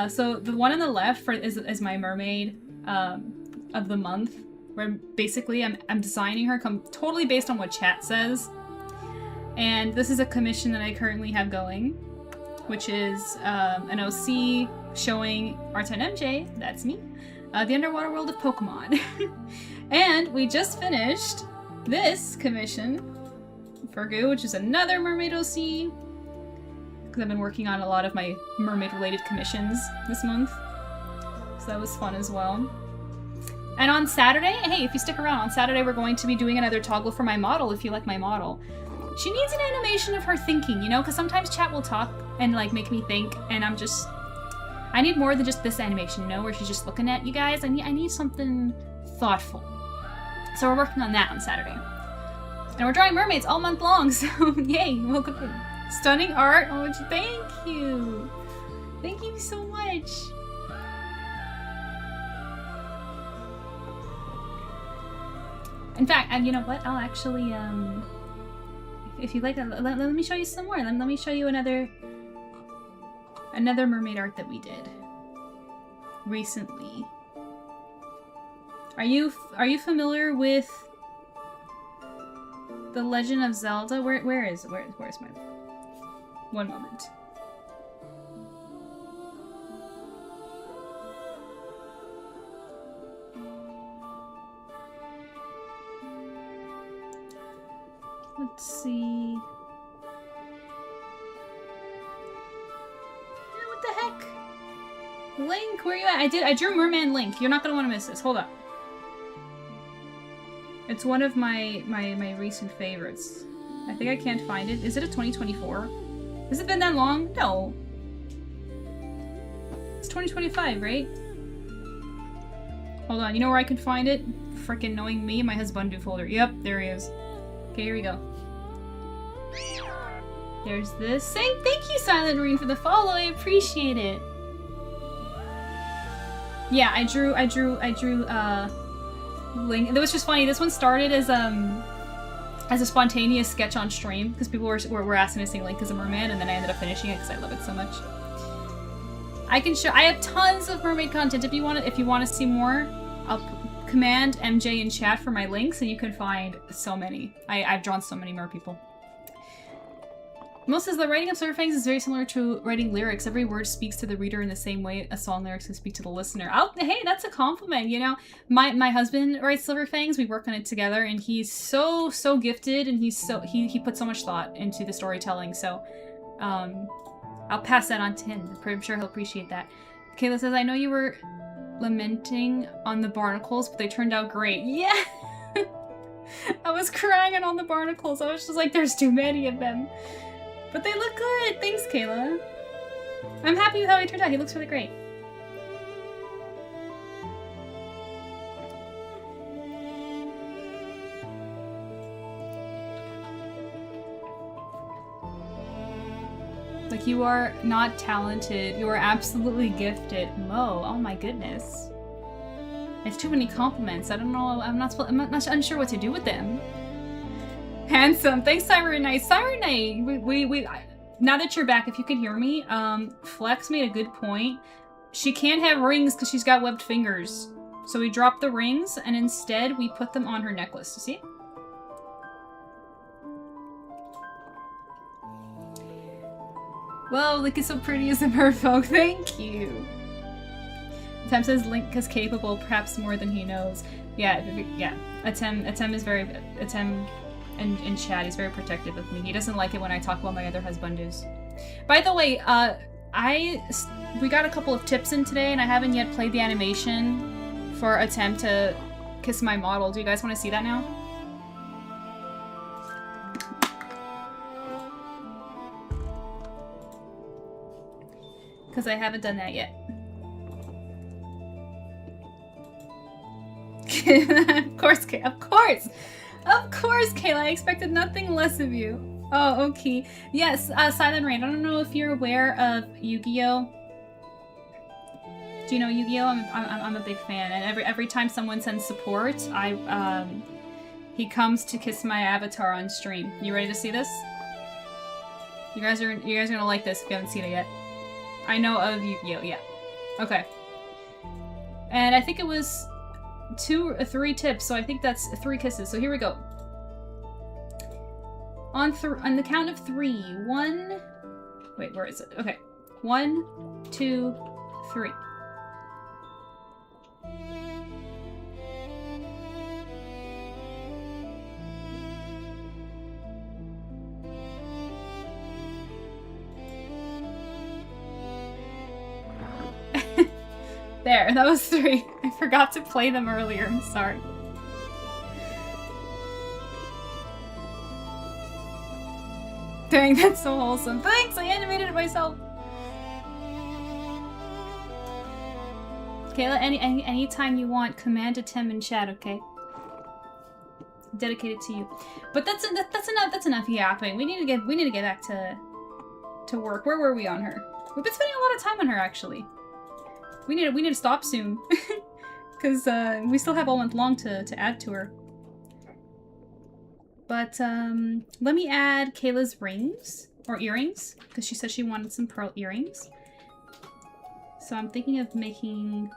So the one on the left is my mermaid of the month, where basically I'm designing her totally based on what chat says. And this is a commission that I currently have going, which is an OC showing ArtSirenMJ, that's me, the underwater world of Pokemon. And we just finished this commission for Goo, which is another mermaid OC, because I've been working on a lot of my mermaid related commissions this month, so that was fun as well. And on Saturday, hey, if you stick around, on Saturday we're going to be doing another toggle for my model, if you like my model. She needs an animation of her thinking, you know, because sometimes chat will talk and like make me think, and I'm just, I need more than just this animation, you know, where she's just looking at you guys. I need something thoughtful. So we're working on that on Saturday. And we're drawing mermaids all month long, so yay, welcome. Stunning art. Oh, thank you. Thank you so much. In fact, and you know what? I'll actually, if you like, let me show you some more. Let me show you another mermaid art that we did recently. Are you familiar with The Legend of Zelda? Where's my? One moment. Let's see. Yeah, what the heck? Link, where are you at? I drew Merman Link. You're not gonna want to miss this. Hold up. It's one of my recent favorites. I think I can't find it. Is it a 2024? Has it been that long? No. It's 2025, right? Hold on. You know where I can find it? Frickin' knowing me, my husband folder. Yep, there he is. Okay, here we go. There's this. Thank you, Silent Marine, for the follow. I appreciate it. Yeah, I drew Link. It was just funny. This one started as a spontaneous sketch on stream because people were asking me to sing Link as a merman, and then I ended up finishing it because I love it so much. I have tons of mermaid content. If you want to see more, I'll command MJ in chat for my links, and you can find so many. I've drawn so many mer people. Most says the writing of SilverPorts is very similar to writing lyrics. Every word speaks to the reader in the same way a song lyrics can speak to the listener. Oh, hey, that's a compliment, you know? My husband writes SilverPorts, we work on it together, and he's so gifted, and he puts so much thought into the storytelling, so I'll pass that on to him. I'm sure he'll appreciate that. Kayla says, I know you were lamenting on the barnacles, but they turned out great. Yeah! I was crying on all the barnacles. I was just like, there's too many of them. But they look good! Thanks, Kayla. I'm happy with how he turned out. He looks really great. Like, you are not talented. You are absolutely gifted. Mo, oh my goodness. It's too many compliments. I don't know. I'm not unsure what to do with them. Handsome. Thanks, Siren Knight. Siren Knight! Now that you're back, if you can hear me, Flex made a good point. She can't have rings because she's got webbed fingers. So we dropped the rings, and instead we put them on her necklace. You see? Well, Link is so pretty as a merfolk. Thank you. Atem says Link is capable, perhaps more than he knows. Yeah. Atem is very... Atem... And chat, he's very protective of me. He doesn't like it when I talk about my other husbandus. By the way, we got a couple of tips in today, and I haven't yet played the animation for Attempt to kiss my model. Do you guys want to see that now? Because I haven't done that yet. Of course, of course! Of course, Kayla, I expected nothing less of you. Oh, okay. Yes, Silent Rain, I don't know if you're aware of Yu-Gi-Oh! Do you know Yu-Gi-Oh? I'm a big fan, and every time someone sends support, he comes to kiss my avatar on stream. You ready to see this? You guys are gonna like this if you haven't seen it yet. I know of Yu-Gi-Oh! Yeah. Okay. And I think it was 2 or 3 tips, so I think that's 3 kisses. So here we go. On the count of 3. 1. Wait, where is it? Okay. 1, 2, 3. There, that was 3. I forgot to play them earlier. I'm sorry. Dang, that's so wholesome. Thanks, I animated it myself. Kayla, anytime you want, command a Tim in chat, okay? Dedicated to you. But that's enough yapping. We need to get back to work. Where were we on her? We've been spending a lot of time on her, actually. We need to stop soon. Because we still have all month long to add to her. But let me add Kayla's rings or earrings, because she said she wanted some pearl earrings. So I'm thinking of making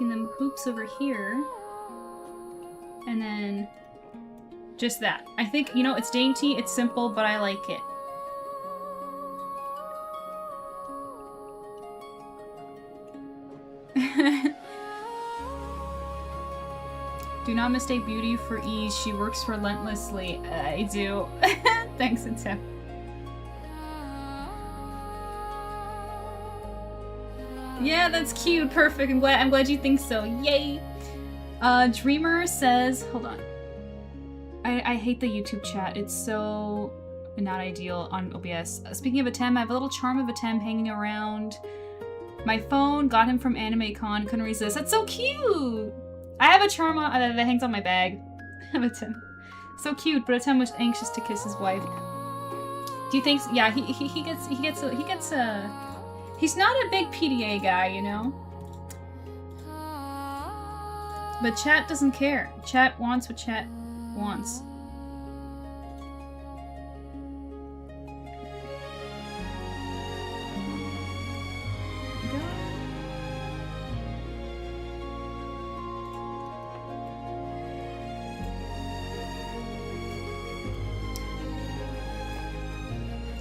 them hoops over here, and then just that. I think, you know, it's dainty, it's simple, but I like it. Do not mistake beauty for ease. She works relentlessly. I do. Thanks, Tim. Yeah, that's cute. Perfect. I'm glad you think so. Yay. Dreamer says, hold on. I hate the YouTube chat. It's so not ideal on OBS. Speaking of a Tem, I have a little charm of a Tem hanging around my phone. Got him from Anime Con. Couldn't resist. That's so cute. I have a charm that hangs on my bag. of a Tem. So cute, but a Tem was anxious to kiss his wife. Do you think? Yeah, he gets he's not a big PDA guy, you know. But chat doesn't care. Chat wants what chat wants.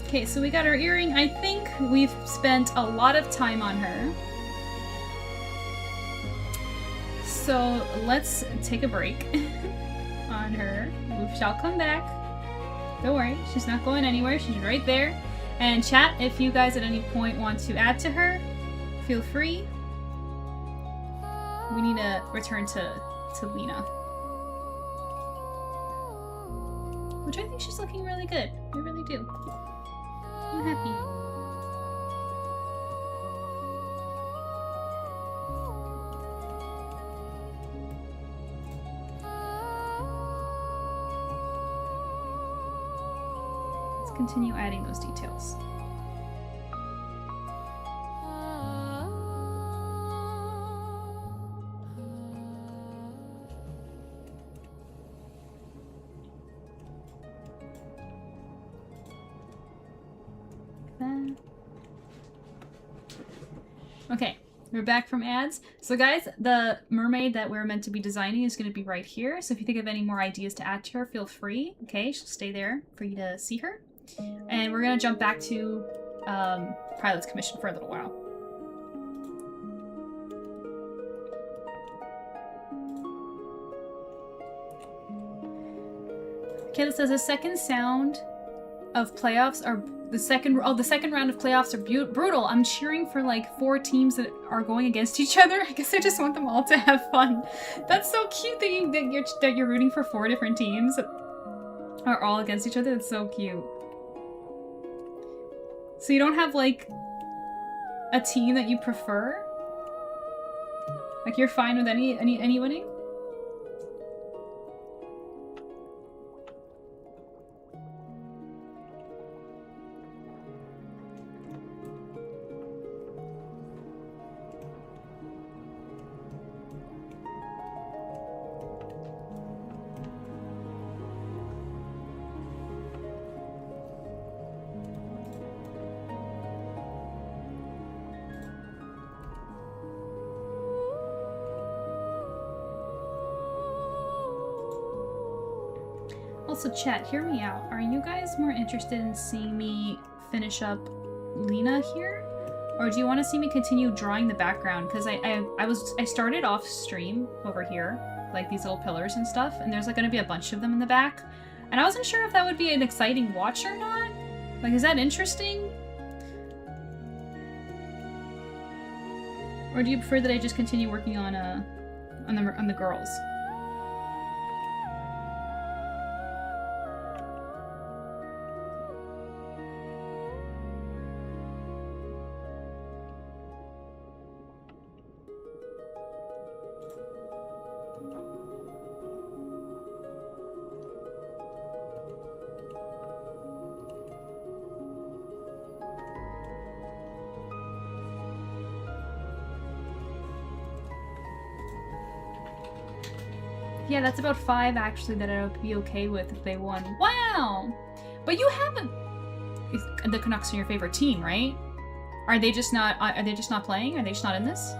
Okay, so we got our earring. I think we've spent a lot of time on her. So let's take a break on her. We shall come back. Don't worry, she's not going anywhere. She's right there. And chat, if you guys at any point want to add to her, feel free. We need to return to Lena. Which I think she's looking really good. I really do. I'm happy. Let's continue adding those details. Okay, we're back from ads. So guys, the mermaid that we're meant to be designing is going to be right here. So if you think of any more ideas to add to her, feel free. Okay, she'll stay there for you to see her. And we're going to jump back to Pilot's Commission for a little while. Kayla says the second sound of playoffs are the second round of playoffs are brutal. I'm cheering for like 4 teams that are going against each other. I guess I just want them all to have fun. That's so cute that you're rooting for 4 different teams that are all against each other. That's so cute. So you don't have like a team that you prefer? Like you're fine with any winning? Also, chat, hear me out. Are you guys more interested in seeing me finish up Lena here? Or do you want to see me continue drawing the background? Because I started off stream over here, like these little pillars and stuff, and there's like going to be a bunch of them in the back. And I wasn't sure if that would be an exciting watch or not. Like, is that interesting? Or do you prefer that I just continue working on the girls? Yeah, that's about 5 actually that I would be okay with if they won. Wow! But you haven't. The Canucks are your favorite team, right? Are they just not? Are they just not playing? Are they just not in this?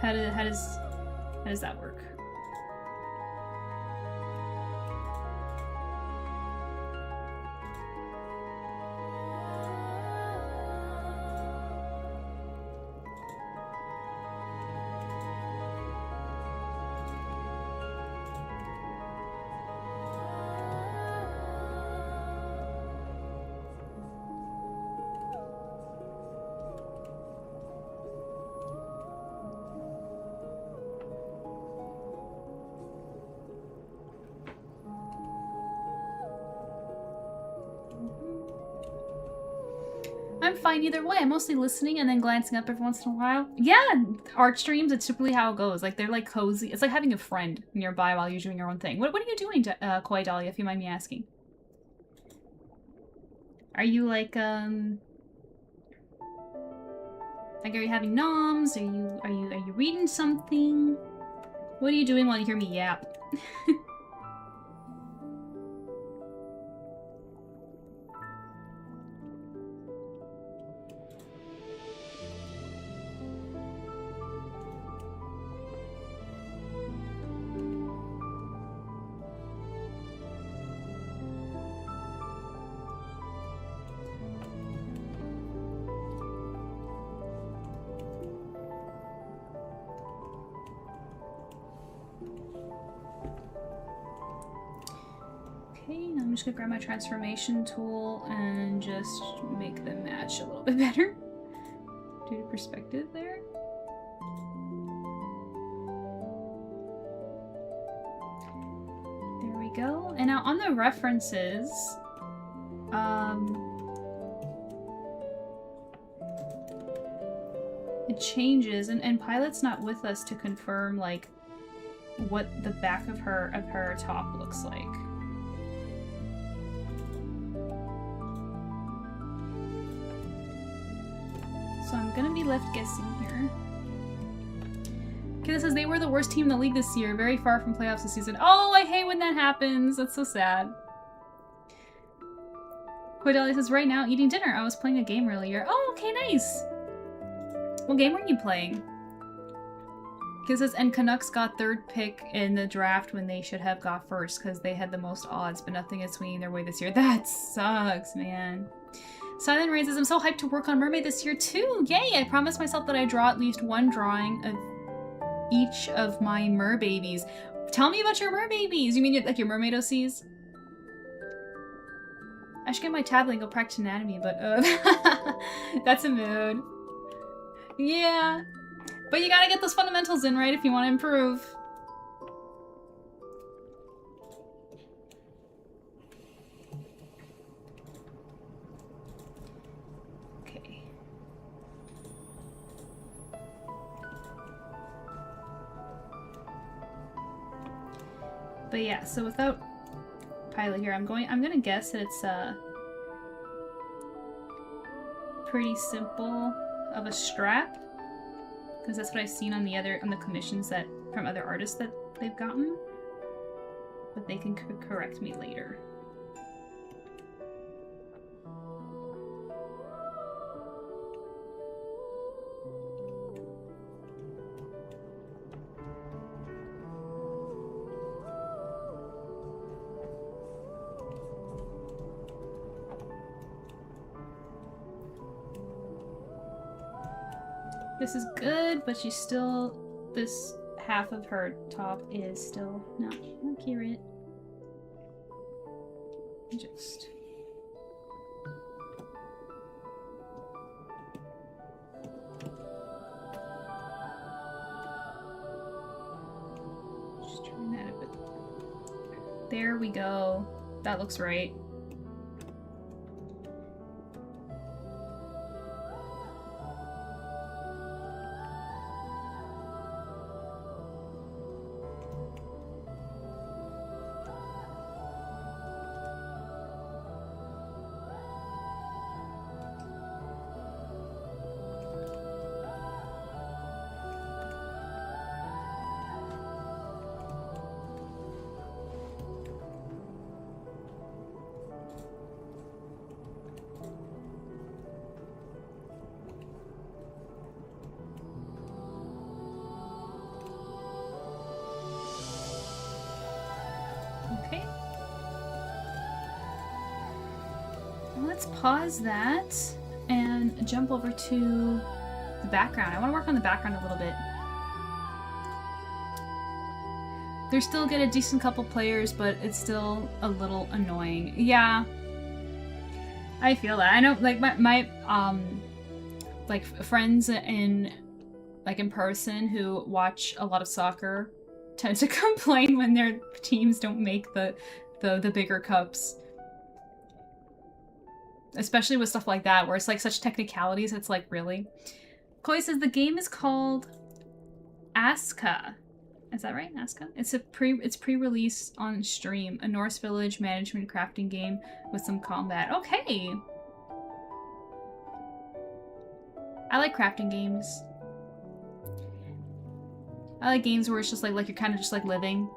How does that work? I'm fine either way. I'm mostly listening and then glancing up every once in a while. Yeah, art streams, it's typically how it goes. Like, they're like cozy. It's like having a friend nearby while you're doing your own thing. What are you doing, Koi Dahlia, if you mind me asking? Are you like, are you having noms? Are you reading something? What are you doing while you hear me yap? Okay, now I'm just gonna grab my transformation tool and just make them match a little bit better. Do the perspective there. There we go. And now on the references, it changes, and Pilot's not with us to confirm like what the back of her top looks like. So I'm gonna be left guessing here. Okay, this says they were the worst team in the league this year, very far from playoffs this season. Oh, I hate when that happens. That's so sad. Cordelia says, right now, eating dinner. I was playing a game earlier. Oh, okay, nice. What game were you playing? Okay, it says, and Canucks got 3rd pick in the draft when they should have got 1st because they had the most odds, but nothing is swinging their way this year. That sucks, man. Silent Rain says, I'm so hyped to work on Mermaid this year too! Yay! I promised myself that I'd draw at least one drawing of each of my merbabies. Tell me about your merbabies! You mean like your mermaid OCs? I should get my tablet and go practice anatomy, but that's a mood. Yeah. But you gotta get those fundamentals in, right, if you want to improve. But yeah, so without Pilot here, I'm gonna guess that it's pretty simple of a strap, because that's what I've seen on the commissions that from other artists that they've gotten. But they can correct me later. This is good, but she's still, this half of her top is still not accurate. Just There we go. That looks right. Okay. Let's pause that and jump over to the background. I want to work on the background a little bit. They still get a decent couple players, but it's still a little annoying. Yeah. I feel that. I know, like, my like, friends in person who watch a lot of soccer tend to complain when their teams don't make the bigger cups. Especially with stuff like that, where it's like such technicalities, it's like, really? Koi says the game is called Aska. Is that right? Aska? It's pre-release on stream. A Norse village management crafting game with some combat. Okay! I like crafting games. I like games where it's just like you're kind of just like living.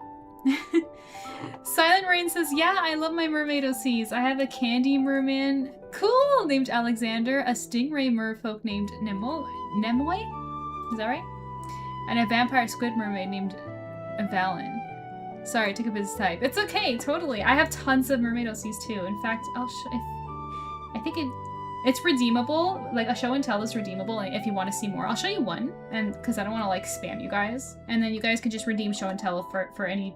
Silent Rain says, yeah, I love my mermaid OCs. I have a candy merman, cool, named Alexander, a stingray merfolk named Nemoy? Is that right? And a vampire squid mermaid named Valen. Sorry, I took a bit of type. It's okay, totally. I have tons of mermaid OCs too. In fact, I think it's redeemable. Like, a show and tell is redeemable if you want to see more. I'll show you one, and because I don't want to like spam you guys, and then you guys can just redeem show and tell for any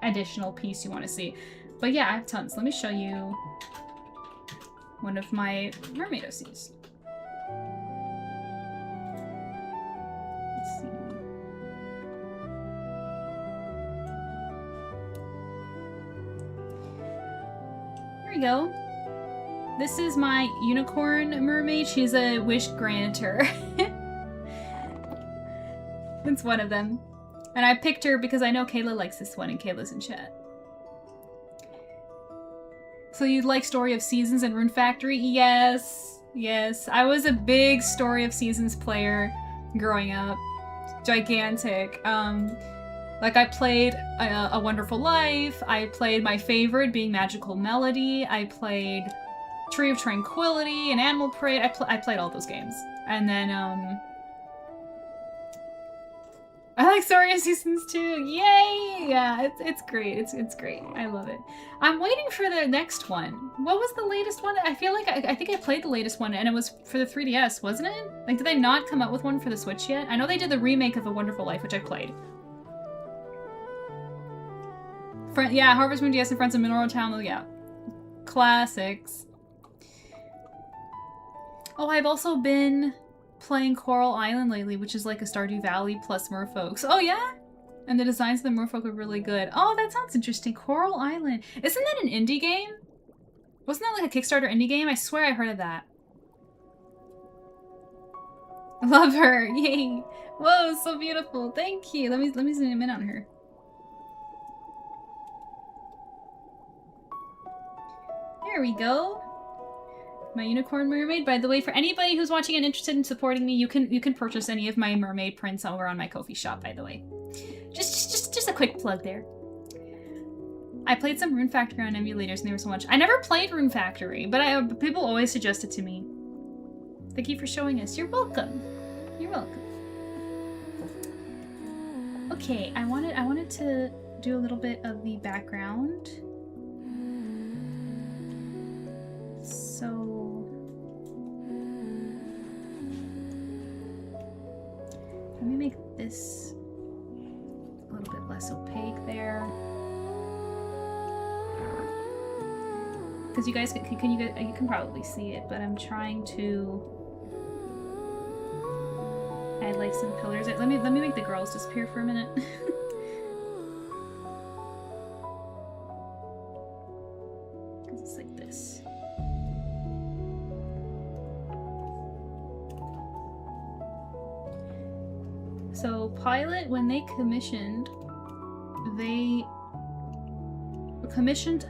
additional piece you want to see. But yeah, I have tons. Let me show you one of my mermaid OCs. Let's see. Here we go. This is my unicorn mermaid. She's a wish granter. It's one of them. And I picked her because I know Kayla likes this one and Kayla's in chat. So you'd like Story of Seasons and Rune Factory? Yes. Yes. I was a big Story of Seasons player growing up. Gigantic. Like, I played A Wonderful Life. I played my favorite being Magical Melody. I played Tree of Tranquility and Animal Parade. I played all those games. And then, I like Story of Seasons too. Yay! Yeah, it's great. It's great. I love it. I'm waiting for the next one. What was the latest one? I feel like I think I played the latest one and it was for the 3DS, wasn't it? Like, did they not come out with one for the Switch yet? I know they did the remake of A Wonderful Life, which I played. Yeah, Harvest Moon DS and Friends of Mineral Town. Oh, yeah. Classics. Oh, I've also been playing Coral Island lately, which is like a Stardew Valley plus merfolks. Oh, yeah? And the designs of the merfolk are really good. Oh, that sounds interesting. Coral Island. Isn't that an indie game? Wasn't that like a Kickstarter indie game? I swear I heard of that. Love her. Yay. Whoa, so beautiful. Thank you. Let me zoom in on her. There we go. My unicorn mermaid. By the way, for anybody who's watching and interested in supporting me, you can purchase any of my mermaid prints over on my Ko-fi shop, by the way. Just a quick plug there. I played some Rune Factory on emulators and they were so much. I never played Rune Factory, but people always suggest it to me. Thank you for showing us. You're welcome. You're welcome. Okay, I wanted to do a little bit of the background. So let me make this a little bit less opaque there, because you guys you can probably see it, but I'm trying to add like some pillars. Let me make the girls disappear for a minute. So Pilot, when they commissioned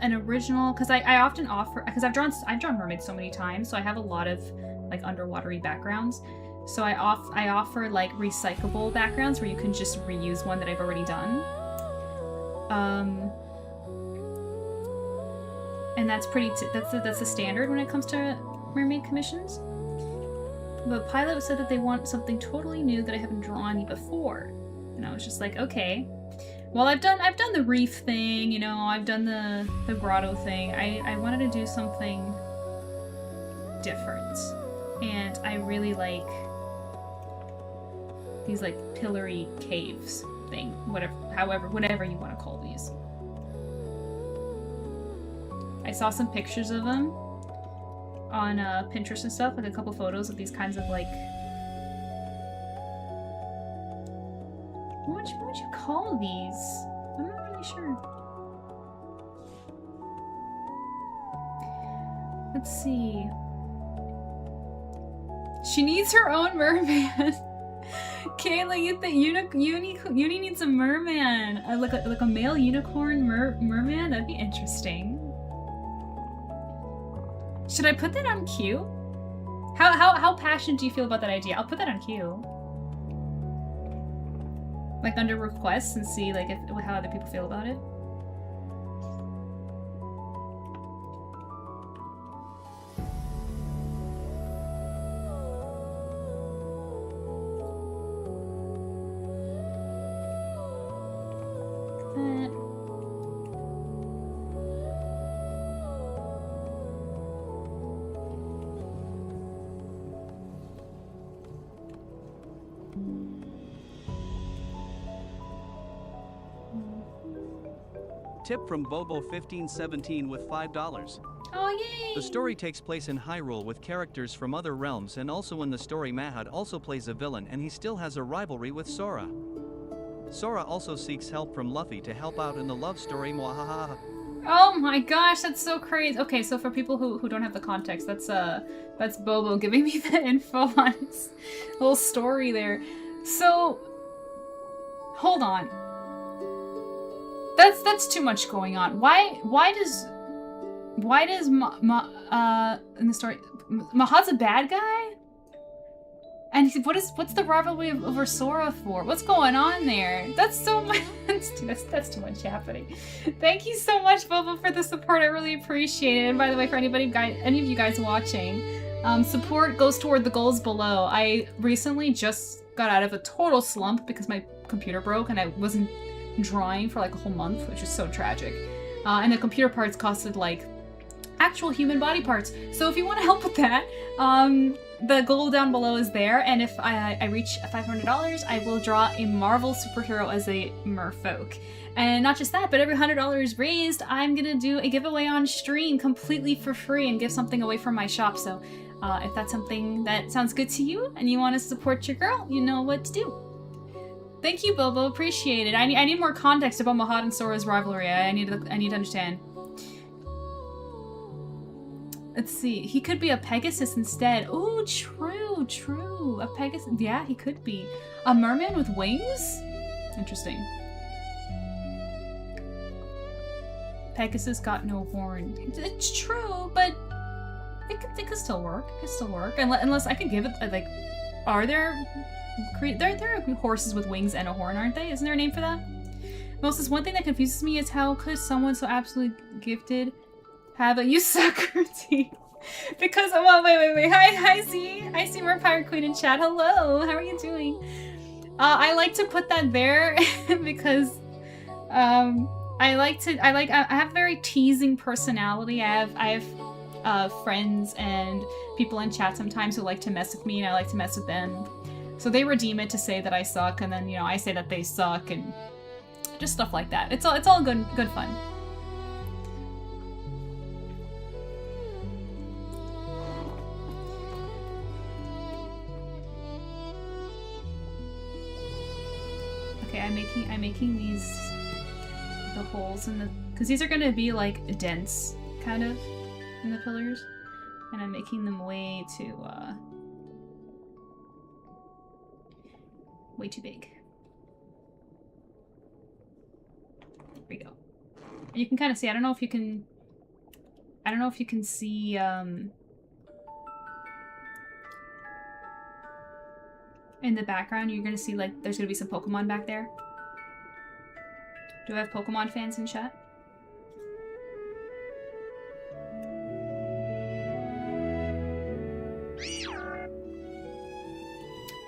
an original, because I often offer, because I've drawn mermaids so many times, so I have a lot of like underwatery backgrounds. So I offer like recyclable backgrounds where you can just reuse one that I've already done. And that's that's a standard when it comes to mermaid commissions. But Pilot said that they want something totally new that I haven't drawn before, and I was just like, okay. Well, I've done the reef thing, you know, I've done the grotto thing. I wanted to do something different, and I really like these like pillory caves thing, whatever you want to call these. I saw some pictures of them on Pinterest and stuff, like a couple photos of these kinds of like, what would you call these? I'm not really sure. Let's see. She needs her own merman. Kayla, you think Uni needs a merman, like a male unicorn merman? That'd be interesting. Should I put that on Q? How passionate do you feel about that idea? I'll put that on Q. Like under requests and see like how other people feel about it. Tip from Bobo1517 with $5. Oh, yay! The story takes place in Hyrule with characters from other realms, and also in the story Mahad also plays a villain and he still has a rivalry with Sora. Sora also seeks help from Luffy to help out in the love story Mwahaha. Oh my gosh, that's so crazy. Okay, so for people who don't have the context, that's Bobo giving me the info on his little story there. So, hold on. That's too much going on. Why does in the story Mahad's a bad guy? And what's the rivalry over Sora for? What's going on there? That's so much. That's too much happening. Thank you so much, Bobo, for the support. I really appreciate it. And by the way, for any of you guys watching, support goes toward the goals below. I recently just got out of a total slump because my computer broke and I wasn't drawing for like a whole month, which is so tragic. And the computer parts costed like actual human body parts. So if you want to help with that, the goal down below is there, and if I reach $500, I will draw a Marvel superhero as a merfolk. And not just that, but every $100 raised, I'm gonna do a giveaway on stream completely for free and give something away from my shop. So if that's something that sounds good to you and you want to support your girl, you know what to do. Thank you, Bobo. Appreciate it. I need more context about Mahad and Sora's rivalry. I need to understand. Let's see. He could be a Pegasus instead. Oh, true. A Pegasus. Yeah, he could be. A merman with wings? Interesting. Pegasus got no horn. It's true, but it could still work. It could still work. Unless I could give it, like, are there... There are horses with wings and a horn, aren't they? Isn't there a name for that? Moses, one thing that confuses me is how could someone so absolutely gifted have a you suck routine? Because, well, wait. Hi, Z. I see we're Pirate Queen in chat. Hello, how are you doing? I like to put that there because I have a very teasing personality. I have friends and people in chat sometimes who like to mess with me, and I like to mess with them. So they redeem it to say that I suck, and then, you know, I say that they suck, and just stuff like that. It's all good fun. Okay, I'm making the holes in the, because these are gonna be like dense, kind of, in the pillars, and I'm making them way too big. You can kind of see. I don't know if you can see, in the background, you're gonna see, like, there's gonna be some Pokemon back there. Do I have Pokemon fans in chat?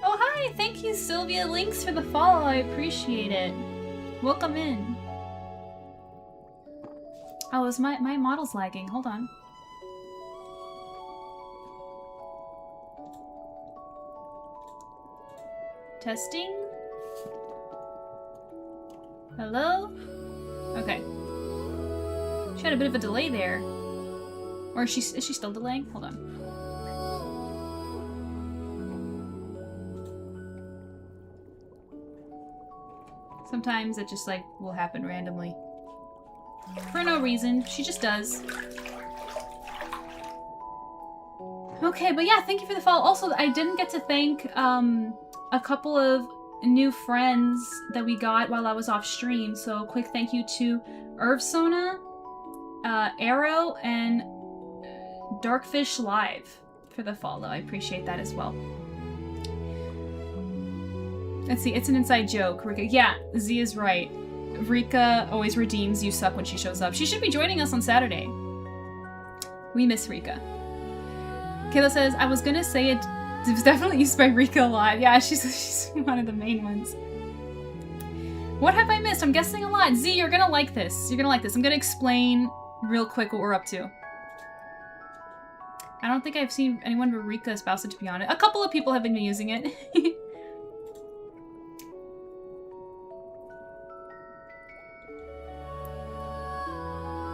Oh, hi! Thank you, Sylvia Links, for the follow. I appreciate it. Welcome in. Oh, is my model's lagging? Hold on. Testing? Hello? Okay. She had a bit of a delay there. Or is she still delaying? Hold on. Sometimes it just, like, will happen randomly. For no reason. She just does. Okay, but yeah, thank you for the follow. Also, I didn't get to thank a couple of new friends that we got while I was off stream. So quick thank you to Irvsona, Arrow, and Darkfish Live for the follow. I appreciate that as well. Let's see, it's an inside joke. Rika, yeah, Z is right. Rika always redeems you suck when she shows up. She should be joining us on Saturday. We miss Rika. Kayla says, I was gonna say it was definitely used by Rika a lot. Yeah, she's one of the main ones. What have I missed? I'm guessing a lot. Z, you're gonna like this. You're gonna like this. I'm gonna explain real quick what we're up to. I don't think I've seen anyone but Rika espouse it, to be honest. A couple of people have been using it.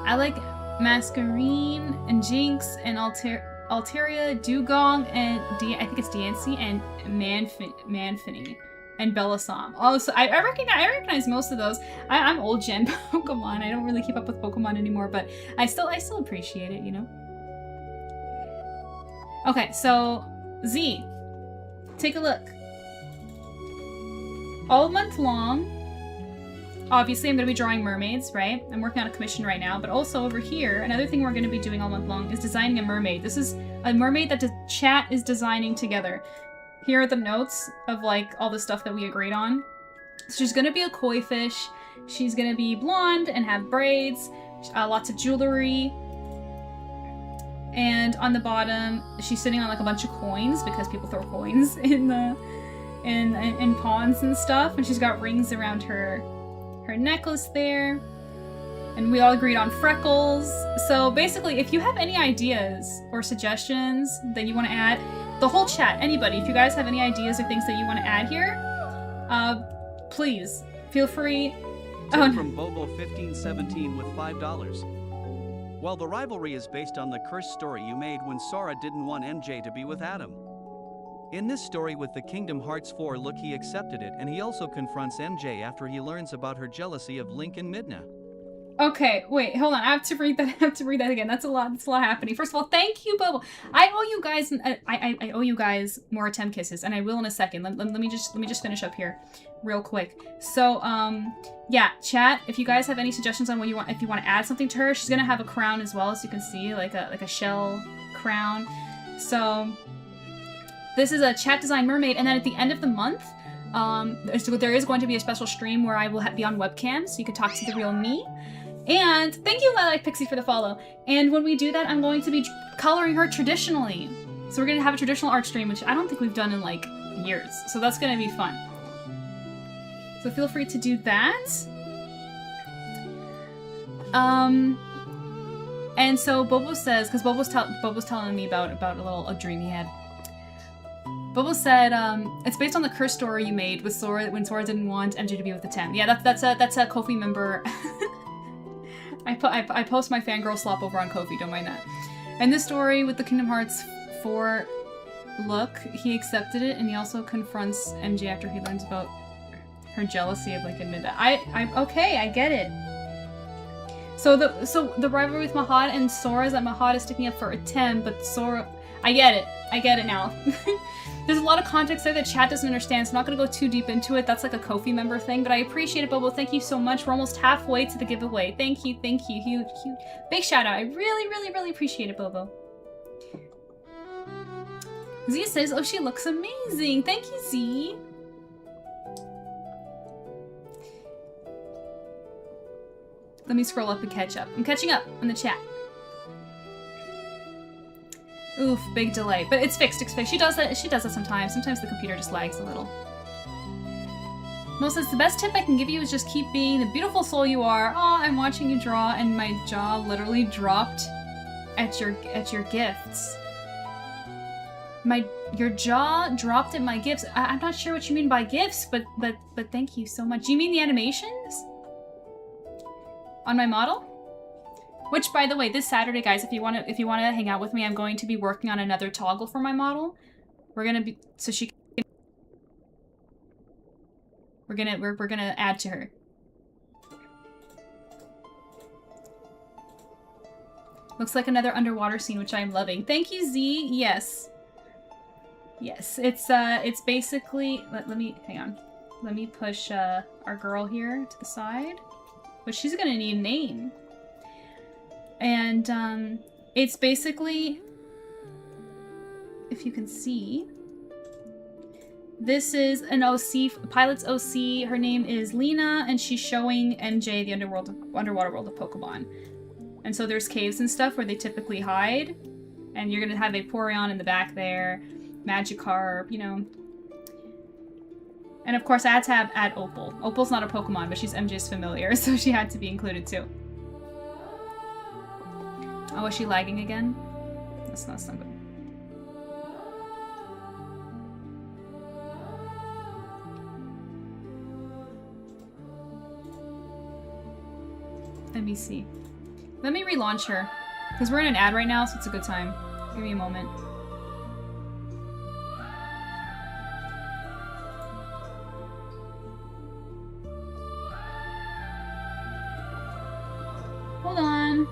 I like Masquerine and Jinx and Alteria, Dugong, and I think it's Diancie and Manfini and Bellasom. Oh, so I recognize most of those. I'm old gen Pokemon. I don't really keep up with Pokemon anymore, but I still appreciate it, you know. Okay, so Z, take a look. All month long. Obviously, I'm going to be drawing mermaids, right? I'm working on a commission right now, but also over here, another thing we're going to be doing all month long is designing a mermaid. This is a mermaid that the chat is designing together. Here are the notes of, like, all the stuff that we agreed on. So she's going to be a koi fish. She's going to be blonde and have braids, lots of jewelry. And on the bottom, she's sitting on, like, a bunch of coins because people throw coins in ponds and stuff. And she's got rings around her necklace there, and we all agreed on freckles. So basically, if you have any ideas or suggestions that you want to add, the whole chat, anybody, if you guys have any ideas or things that you want to add here, please feel free. Tip from Bobo1517 with $5. While the rivalry is based on the cursed story you made when Sora didn't want MJ to be with Adam. In this story with the Kingdom Hearts 4 look, he accepted it, and he also confronts MJ after he learns about her jealousy of Link and Midna. Okay, wait, hold on. I have to read that again. That's a lot happening. First of all, thank you, Bobo. I owe you guys I owe you guys more attempt kisses, and I will in a second. Let me just finish up here real quick. So, yeah, chat, if you guys have any suggestions on what you want, if you want to add something to her, she's gonna have a crown as well, as you can see, like a shell crown. So this is a chat design mermaid, and then at the end of the month, there is going to be a special stream where I will be on webcam, so you can talk to the real me. And thank you, Lilac Pixie, for the follow. And when we do that, I'm going to be coloring her traditionally. So we're going to have a traditional art stream, which I don't think we've done in, like, years. So that's going to be fun. So feel free to do that. And so Bobo says, because Bobo's telling me about a dream he had. Bobo said, it's based on the curse story you made with Sora when Sora didn't want MJ to be with the 10. Yeah, that's a Ko-fi member. I post my fangirl slop over on Ko-fi, don't mind that. And this story with the Kingdom Hearts 4 look, he accepted it, and he also confronts MJ after he learns about her jealousy of Link and Midna. Okay, I get it. So the rivalry with Mahad and Sora is that Mahad is sticking up for a 10, but Sora, I get it now. There's a lot of context there that chat doesn't understand, so I'm not gonna go too deep into it. That's like a Ko-fi member thing, but I appreciate it, Bobo. Thank you so much. We're almost halfway to the giveaway. Thank you, thank you. Huge, huge. Big shout out. I really, really, really appreciate it, Bobo. Z says, oh, she looks amazing. Thank you, Z. Let me scroll up and catch up. I'm catching up on the chat. Oof, big delay. But it's fixed, it's fixed. She does that sometimes. Sometimes the computer just lags a little. Mo says, the best tip I can give you is just keep being the beautiful soul you are. Oh, I'm watching you draw and my jaw literally dropped at your gifts. Your jaw dropped at my gifts. I'm not sure what you mean by gifts, but thank you so much. Do you mean the animations? On my model? Which, by the way, this Saturday, guys, if you want to hang out with me, I'm going to be working on another toggle for my model. We're gonna add to her. Looks like another underwater scene, which I'm loving. Thank you, Z. Yes. Yes, it's basically, let me, hang on. Let me push our girl here to the side. But she's gonna need a name. And it's basically, if you can see, this is an OC, pilot's OC. Her name is Lena, and she's showing MJ the underwater world of Pokemon. And so there's caves and stuff where they typically hide, and you're gonna have Vaporeon in the back there, Magikarp, you know. And of course I had to add Opal. Opal's not a Pokemon, but she's MJ's familiar, so she had to be included too. Oh, is she lagging again? That's not good. Let me see. Let me relaunch her. Because we're in an ad right now, so it's a good time. Give me a moment. Hold on.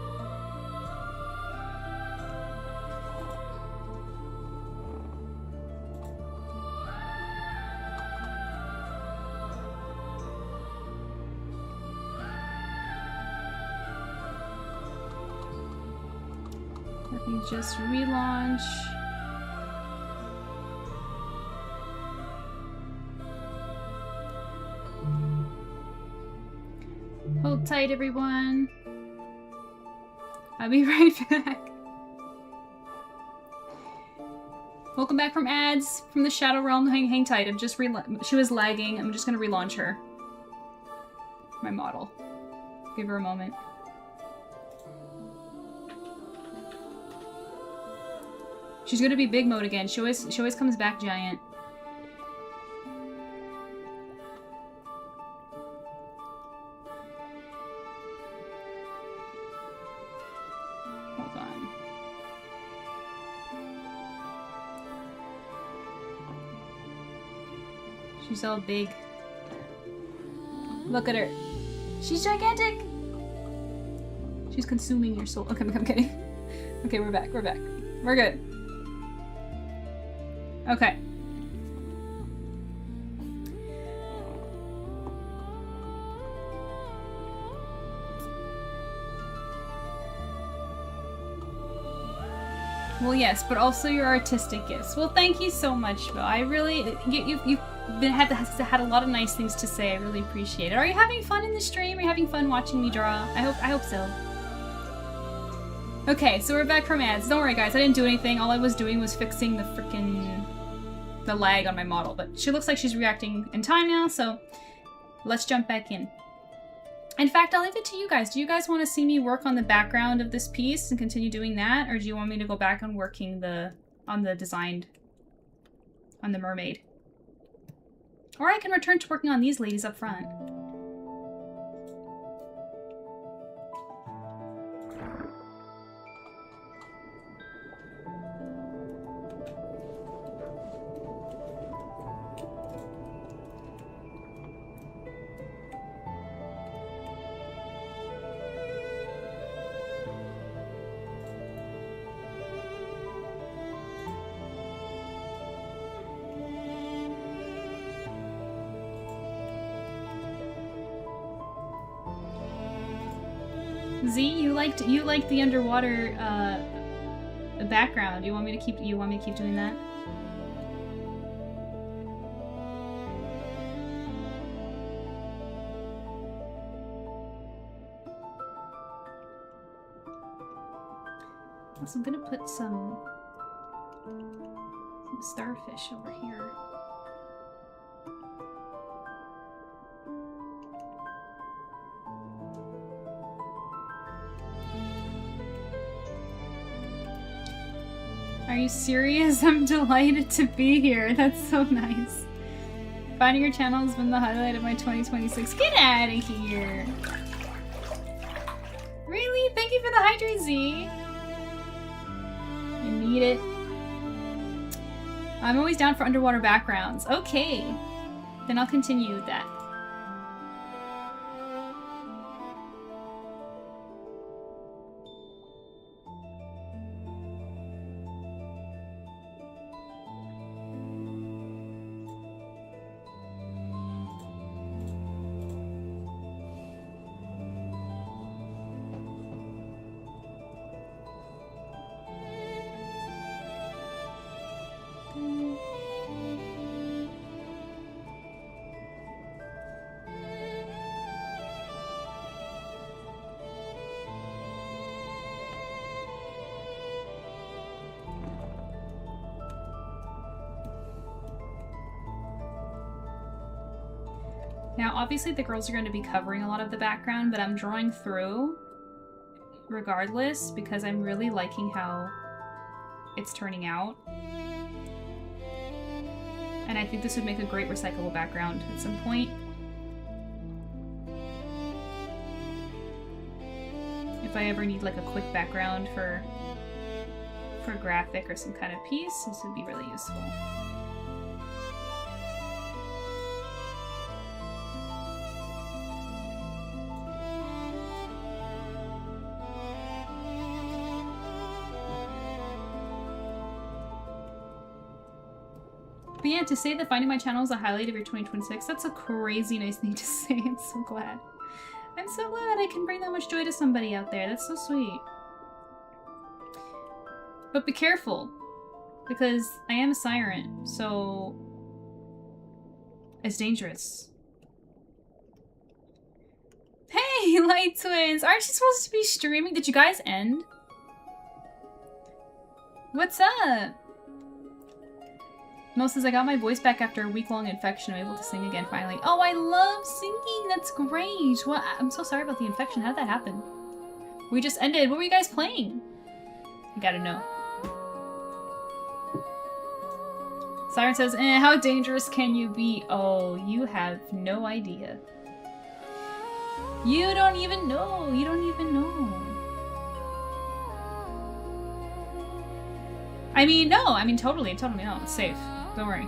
Let me just relaunch. Hold tight, everyone. I'll be right back. Welcome back from ads from the Shadow Realm. Hang tight. I'm just she was lagging. I'm just gonna relaunch her. My model. Give her a moment. She's gonna be big mode again. She always comes back giant. Hold on. She's all big. Look at her. She's gigantic. She's consuming your soul. Okay, I'm kidding. Okay, we're back. We're back. We're good. Okay. Well, yes, but also your artistic gifts. Well, thank you so much, Bill. I really, you've had a lot of nice things to say. I really appreciate it. Are you having fun in the stream? Are you having fun watching me draw? I hope so. Okay, so we're back from ads. Don't worry, guys. I didn't do anything. All I was doing was fixing the lag on my model. But she looks like she's reacting in time now, so let's jump back in. In fact, I'll leave it to you guys. Do you guys want to see me work on the background of this piece and continue doing that? Or do you want me to go back on working on the mermaid? Or I can return to working on these ladies up front. Z, you liked the underwater background. You want me to keep doing that? So I'm gonna put some starfish over here. Are you serious? I'm delighted to be here. That's so nice. Finding your channel has been the highlight of my 2026. Get out of here! Really? Thank you for the hydrate, Z. You need it. I'm always down for underwater backgrounds. Okay. Then I'll continue with that. Now, obviously the girls are going to be covering a lot of the background, but I'm drawing through regardless because I'm really liking how it's turning out. And I think this would make a great recyclable background at some point. If I ever need like a quick background for a graphic or some kind of piece, this would be really useful. But yeah, to say that finding my channel is a highlight of your 2026, that's a crazy nice thing to say. I'm so glad. I'm so glad I can bring that much joy to somebody out there. That's so sweet. But be careful, because I am a siren, so it's dangerous. Hey, Light Twins! Aren't you supposed to be streaming? Did you guys end? What's up? Mo says, I got my voice back after a week-long infection. I'm able to sing again finally. Oh, I love singing! That's great! What? I'm so sorry about the infection. How did that happen? We just ended. What were you guys playing? I gotta know. Siren says, how dangerous can you be? Oh, you have no idea. You don't even know. You don't even know. I mean, no. I mean, totally no. It's safe. Don't worry.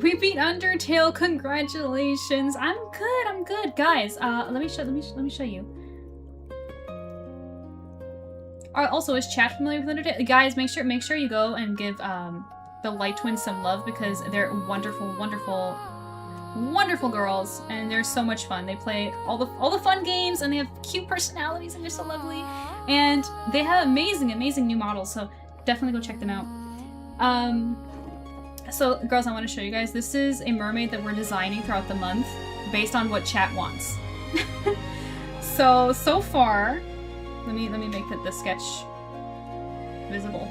We beat Undertale. Congratulations. I'm good. Guys, let me show you. Also, is chat familiar with Undertale? Guys, make sure you go and give the Light Twins some love because they're wonderful girls, and they're so much fun. They play all the fun games, and they have cute personalities, and they're so lovely. And they have amazing new models, so definitely go check them out. So girls, I want to show you guys. This is a mermaid that we're designing throughout the month based on what chat wants. So far, let me make the sketch visible.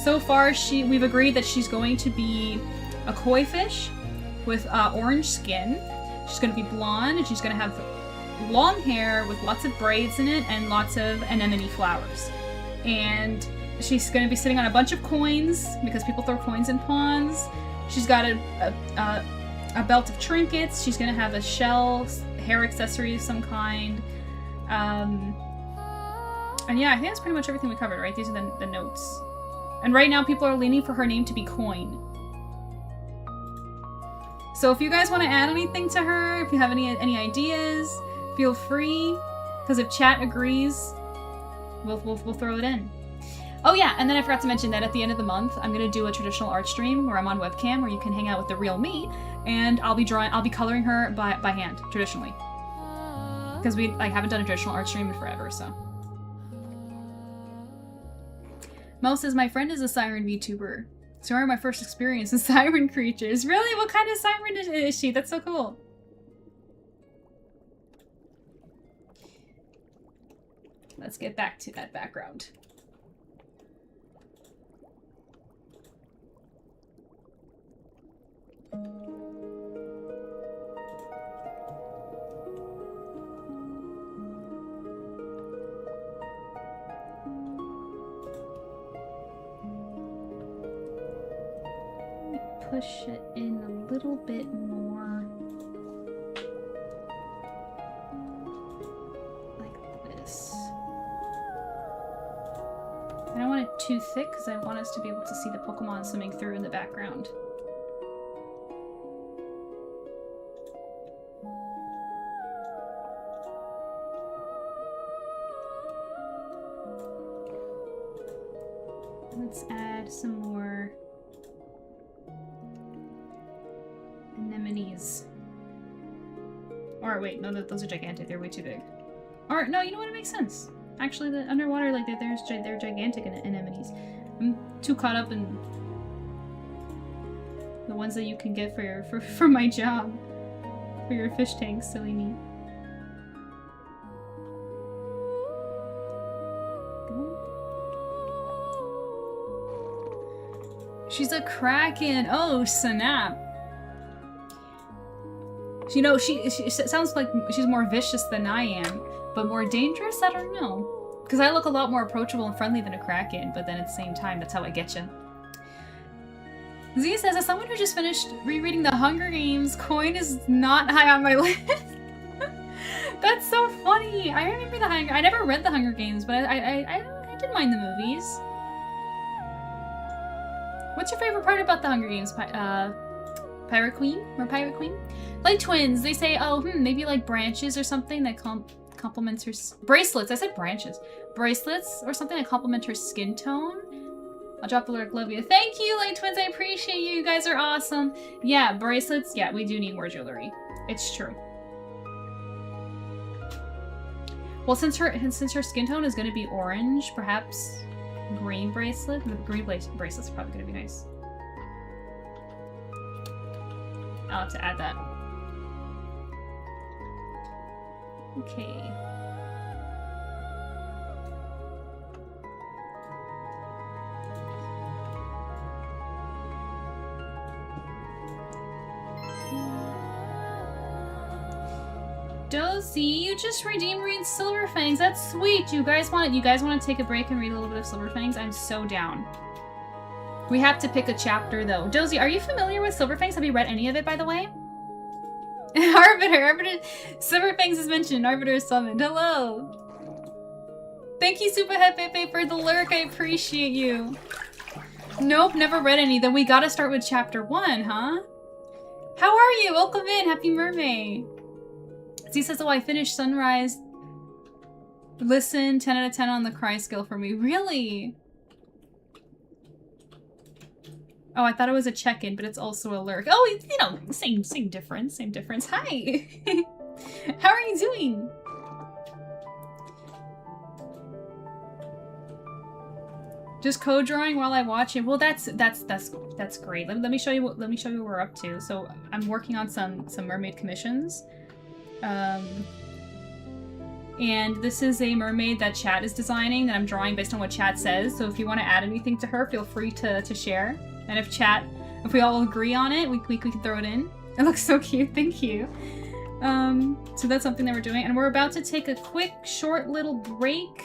So far, we've agreed that she's going to be a koi fish with orange skin. She's going to be blonde, and she's going to have long hair with lots of braids in it and lots of anemone flowers. And she's going to be sitting on a bunch of coins because people throw coins in ponds. She's got a belt of trinkets. She's going to have a shell, hair accessory of some kind. And yeah, I think that's pretty much everything we covered, right? These are the notes. And right now people are leaning for her name to be Coin. So if you guys want to add anything to her, if you have any ideas, feel free. Because if chat agrees, we'll throw it in. Oh yeah, and then I forgot to mention that at the end of the month, I'm gonna do a traditional art stream where I'm on webcam, where you can hang out with the real me, and I'll be coloring her by hand, traditionally. Because I haven't done a traditional art stream in forever, so. Mo says, my friend is a siren VTuber. Sorry, my first experience with siren creatures. Really? What kind of siren is she? That's so cool. Let's get back to that background. Push it in a little bit more. Like this. I don't want it too thick because I want us to be able to see the Pokemon swimming through in the background. Let's add some more anemones. Or wait, no, those are gigantic. They're way too big. Or no, you know what? It makes sense. Actually, the underwater, like they're gigantic anemones. I'm too caught up in the ones that you can get for my job, for your fish tank, silly me. She's a kraken. Oh snap! You know, she sounds like she's more vicious than I am, but more dangerous? I don't know. Because I look a lot more approachable and friendly than a kraken, but then at the same time, that's how I get you. Z says, as someone who just finished rereading The Hunger Games, coin is not high on my list. That's so funny. I remember I never read The Hunger Games, but I didn't mind the movies. What's your favorite part about The Hunger Games, Pirate Queen? Or Pirate Queen? Like twins, they say, oh, maybe like branches or something that complements her... Bracelets! I said branches. Bracelets or something that complement her skin tone. I'll drop the lyric, love you. Thank you, Light Twins, I appreciate you. You guys are awesome. Yeah, bracelets, yeah, we do need more jewelry. It's true. Well, since her skin tone is going to be orange, perhaps green bracelet? The green bracelet's probably going to be nice. I'll have to add that. Okay. Dozy, you just redeemed read Silverfangs. That's sweet. You guys want to take a break and read a little bit of Silverfangs? I'm so down. We have to pick a chapter though. Dozy, are you familiar with Silverfangs? Have you read any of it, by the way? Arbiter, Silverfangs is mentioned. Arbiter is summoned. Hello. Thank you, Super Hepe, for the lyric. I appreciate you. Nope, never read any. Then we gotta start with chapter 1, huh? How are you? Welcome in. Happy Mermay. Z says, oh, I finished Sunrise. Listen, 10 out of 10 on the cry scale for me. Really? Oh, I thought it was a check-in, but it's also a lyric. Oh, you know, same difference, same difference. Hi! How are you doing? Just code drawing while I watch it. Well, that's great. Let me show you what we're up to. So I'm working on some mermaid commissions. And this is a mermaid that Chat is designing that I'm drawing based on what Chat says. So if you want to add anything to her, feel free to share. And if we all agree on it, we can throw it in. It looks so cute, thank you. So that's something that we're doing. And we're about to take a quick, short little break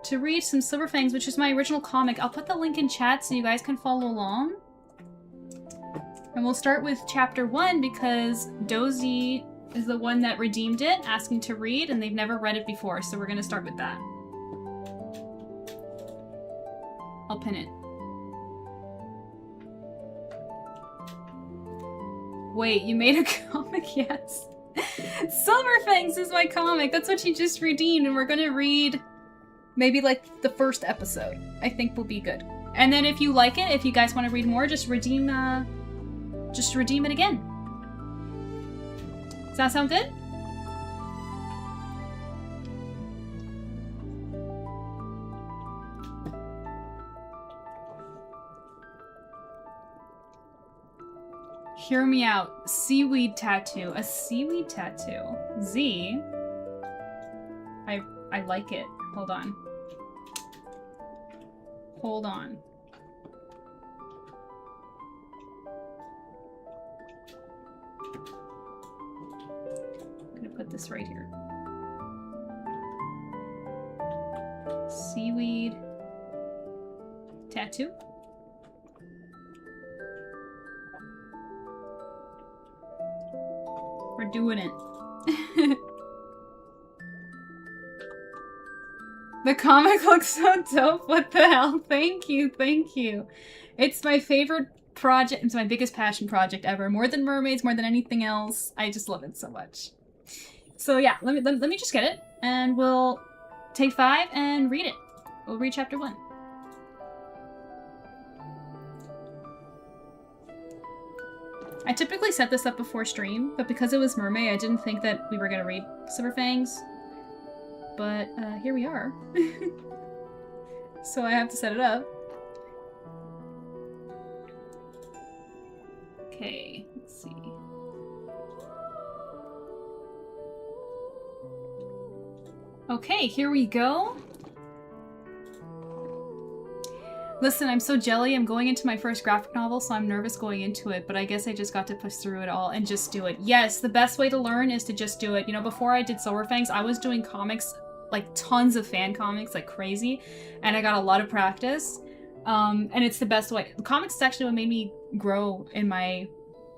to read some Silverfangs, which is my original comic. I'll put the link in chat so you guys can follow along. And we'll start with chapter 1 because Dozy is the one that redeemed it, asking to read, and they've never read it before, so we're gonna start with that. I'll pin it. Wait, you made a comic? Yes. Silverfangs is my comic. That's what you just redeemed, and we're gonna read Maybe like the first episode, I think will be good. And then if you like it, if you guys want to read more, just redeem it again. Does that sound good? Hear me out. Seaweed tattoo. A seaweed tattoo. Z. I like it. Hold on. Hold on. I'm gonna put this right here. Seaweed tattoo. We're doing it. The comic looks so dope. What the hell? Thank you, thank you. It's my favorite project. It's my biggest passion project ever. More than mermaids, more than anything else. I just love it so much. So yeah, let me just get it, and we'll take 5 and read it. We'll read chapter 1. I typically set this up before stream, but because it was Mermay, I didn't think that we were gonna read Silver Fangs. But here we are. So I have to set it up. Okay, let's see. Okay, here we go. Listen, I'm so jelly. I'm going into my first graphic novel, so I'm nervous going into it, but I guess I just got to push through it all and just do it. Yes, the best way to learn is to just do it. You know, before I did Silver Fangs, I was doing comics, like tons of fan comics, like crazy, and I got a lot of practice. And it's the best way. Comics is actually what made me grow in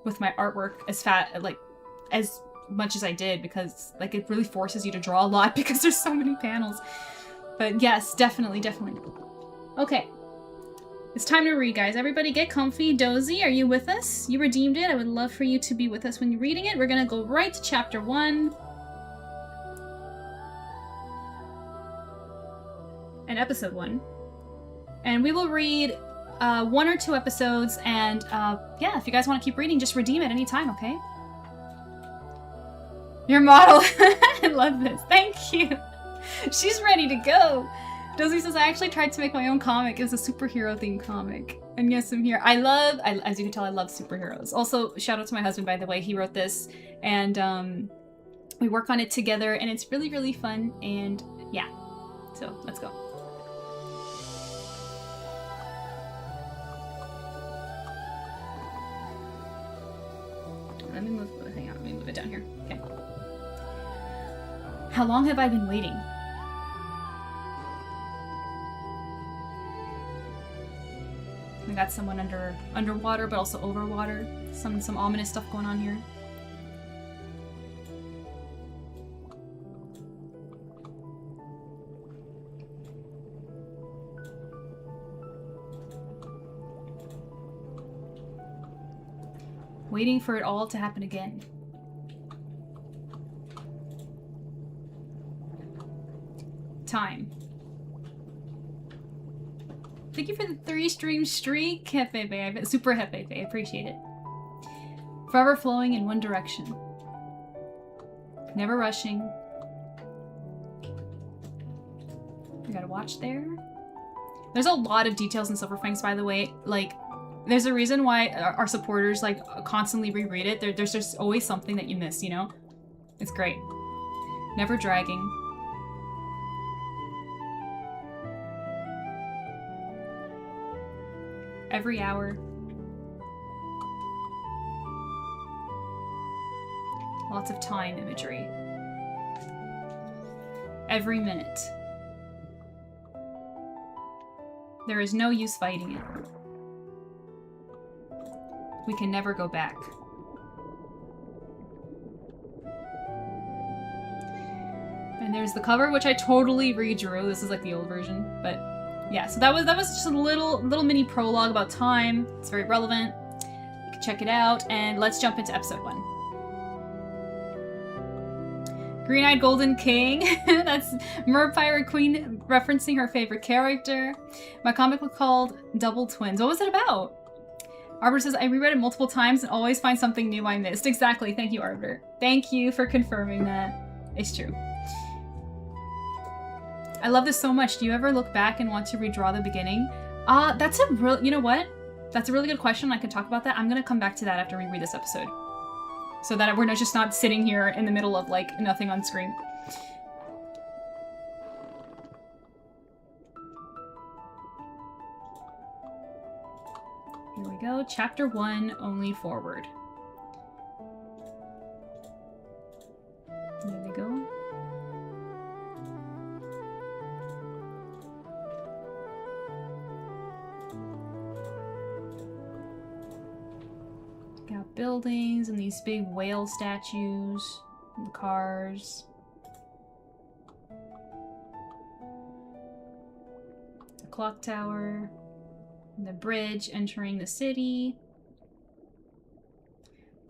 with my artwork as much as I did, because like it really forces you to draw a lot because there's so many panels. But yes, definitely, definitely. Okay. It's time to read, guys. Everybody get comfy. Dozy, are you with us? You redeemed it. I would love for you to be with us when you're reading it. We're gonna go right to chapter 1. And episode 1. And we will read 1 or 2 episodes, and yeah, if you guys want to keep reading, just redeem at any time, okay? Your model. I love this. Thank you. She's ready to go. Dozy says, I actually tried to make my own comic. It was a superhero themed comic. And yes, I'm here. As you can tell, I love superheroes. Also, shout out to my husband, by the way. He wrote this, and we work on it together, and it's really, really fun. And yeah, so let's go. Let me move it down here. Okay. How long have I been waiting? We got someone underwater, but also over water. Some ominous stuff going on here. Waiting for it all to happen again. Time. Thank you for the 3-stream streak, Hefefe. Super Hefefe. I appreciate it. Forever flowing in one direction. Never rushing. We gotta watch there. There's a lot of details in Silver Fangs, by the way. Like, there's a reason why our supporters, like, constantly reread it. There's just always something that you miss, you know? It's great. Never dragging. Every hour. Lots of time imagery. Every minute. There is no use fighting it. We can never go back. And there's the cover, which I totally redrew. This is like the old version, but yeah, so that was just a little mini prologue about time. It's very relevant. You can check it out, and let's jump into episode 1. Green-eyed golden king. That's Mer Pirate Queen referencing her favorite character. My comic book called Double Twins. What was it about? Arbiter says, I reread it multiple times and always find something new I missed. Exactly. Thank you, Arbiter. Thank you for confirming that. It's true. I love this so much. Do you ever look back and want to redraw the beginning? That's a real, you know what? That's a really good question. I can talk about that. I'm gonna come back to that after we read this episode. So that we're just not sitting here in the middle of, like, nothing on screen. Here we go. Chapter 1, only forward. There we go. Got buildings and these big whale statues and cars. The clock tower. And the bridge entering the city.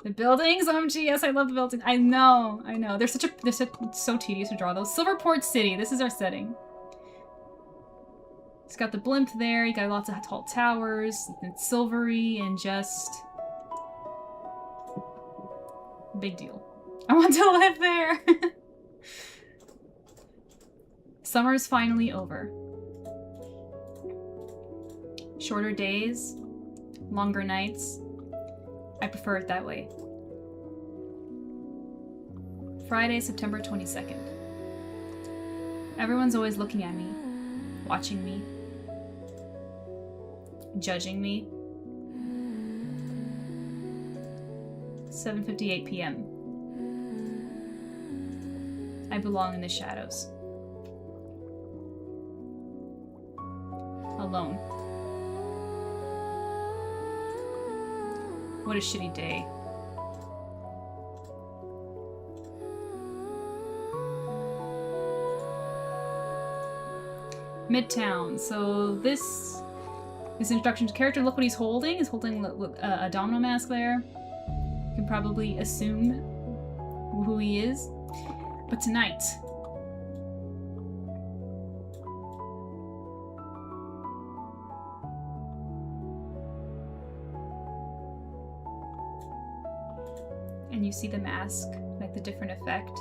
The buildings, OMG, yes, I love the buildings. I know. They're so tedious to draw those. Silverport City, this is our setting. It's got the blimp there, you got lots of tall towers, it's silvery and just big deal. I want to live there. Summer's finally over. Shorter days, longer nights. I prefer it that way. Friday, September 22nd. Everyone's always looking at me, watching me, judging me. 7:58 p.m. I belong in the shadows. Alone. What a shitty day. Midtown. So this is introduction to character. Look what he's holding. He's holding a domino mask there. You can probably assume who he is. But tonight, and you see the mask, like the different effect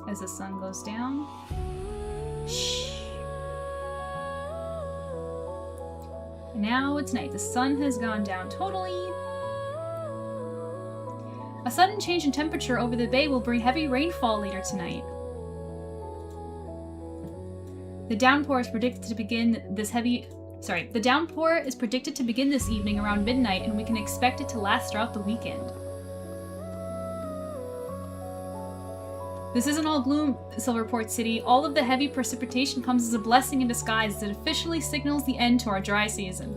as the sun goes down. Shh. Now it's night. The sun has gone down totally. A sudden change in temperature over the bay will bring heavy rainfall later tonight. The downpour is predicted to begin this evening around midnight, and we can expect it to last throughout the weekend. This isn't all gloom, Silverport City. All of the heavy precipitation comes as a blessing in disguise as it officially signals the end to our dry season.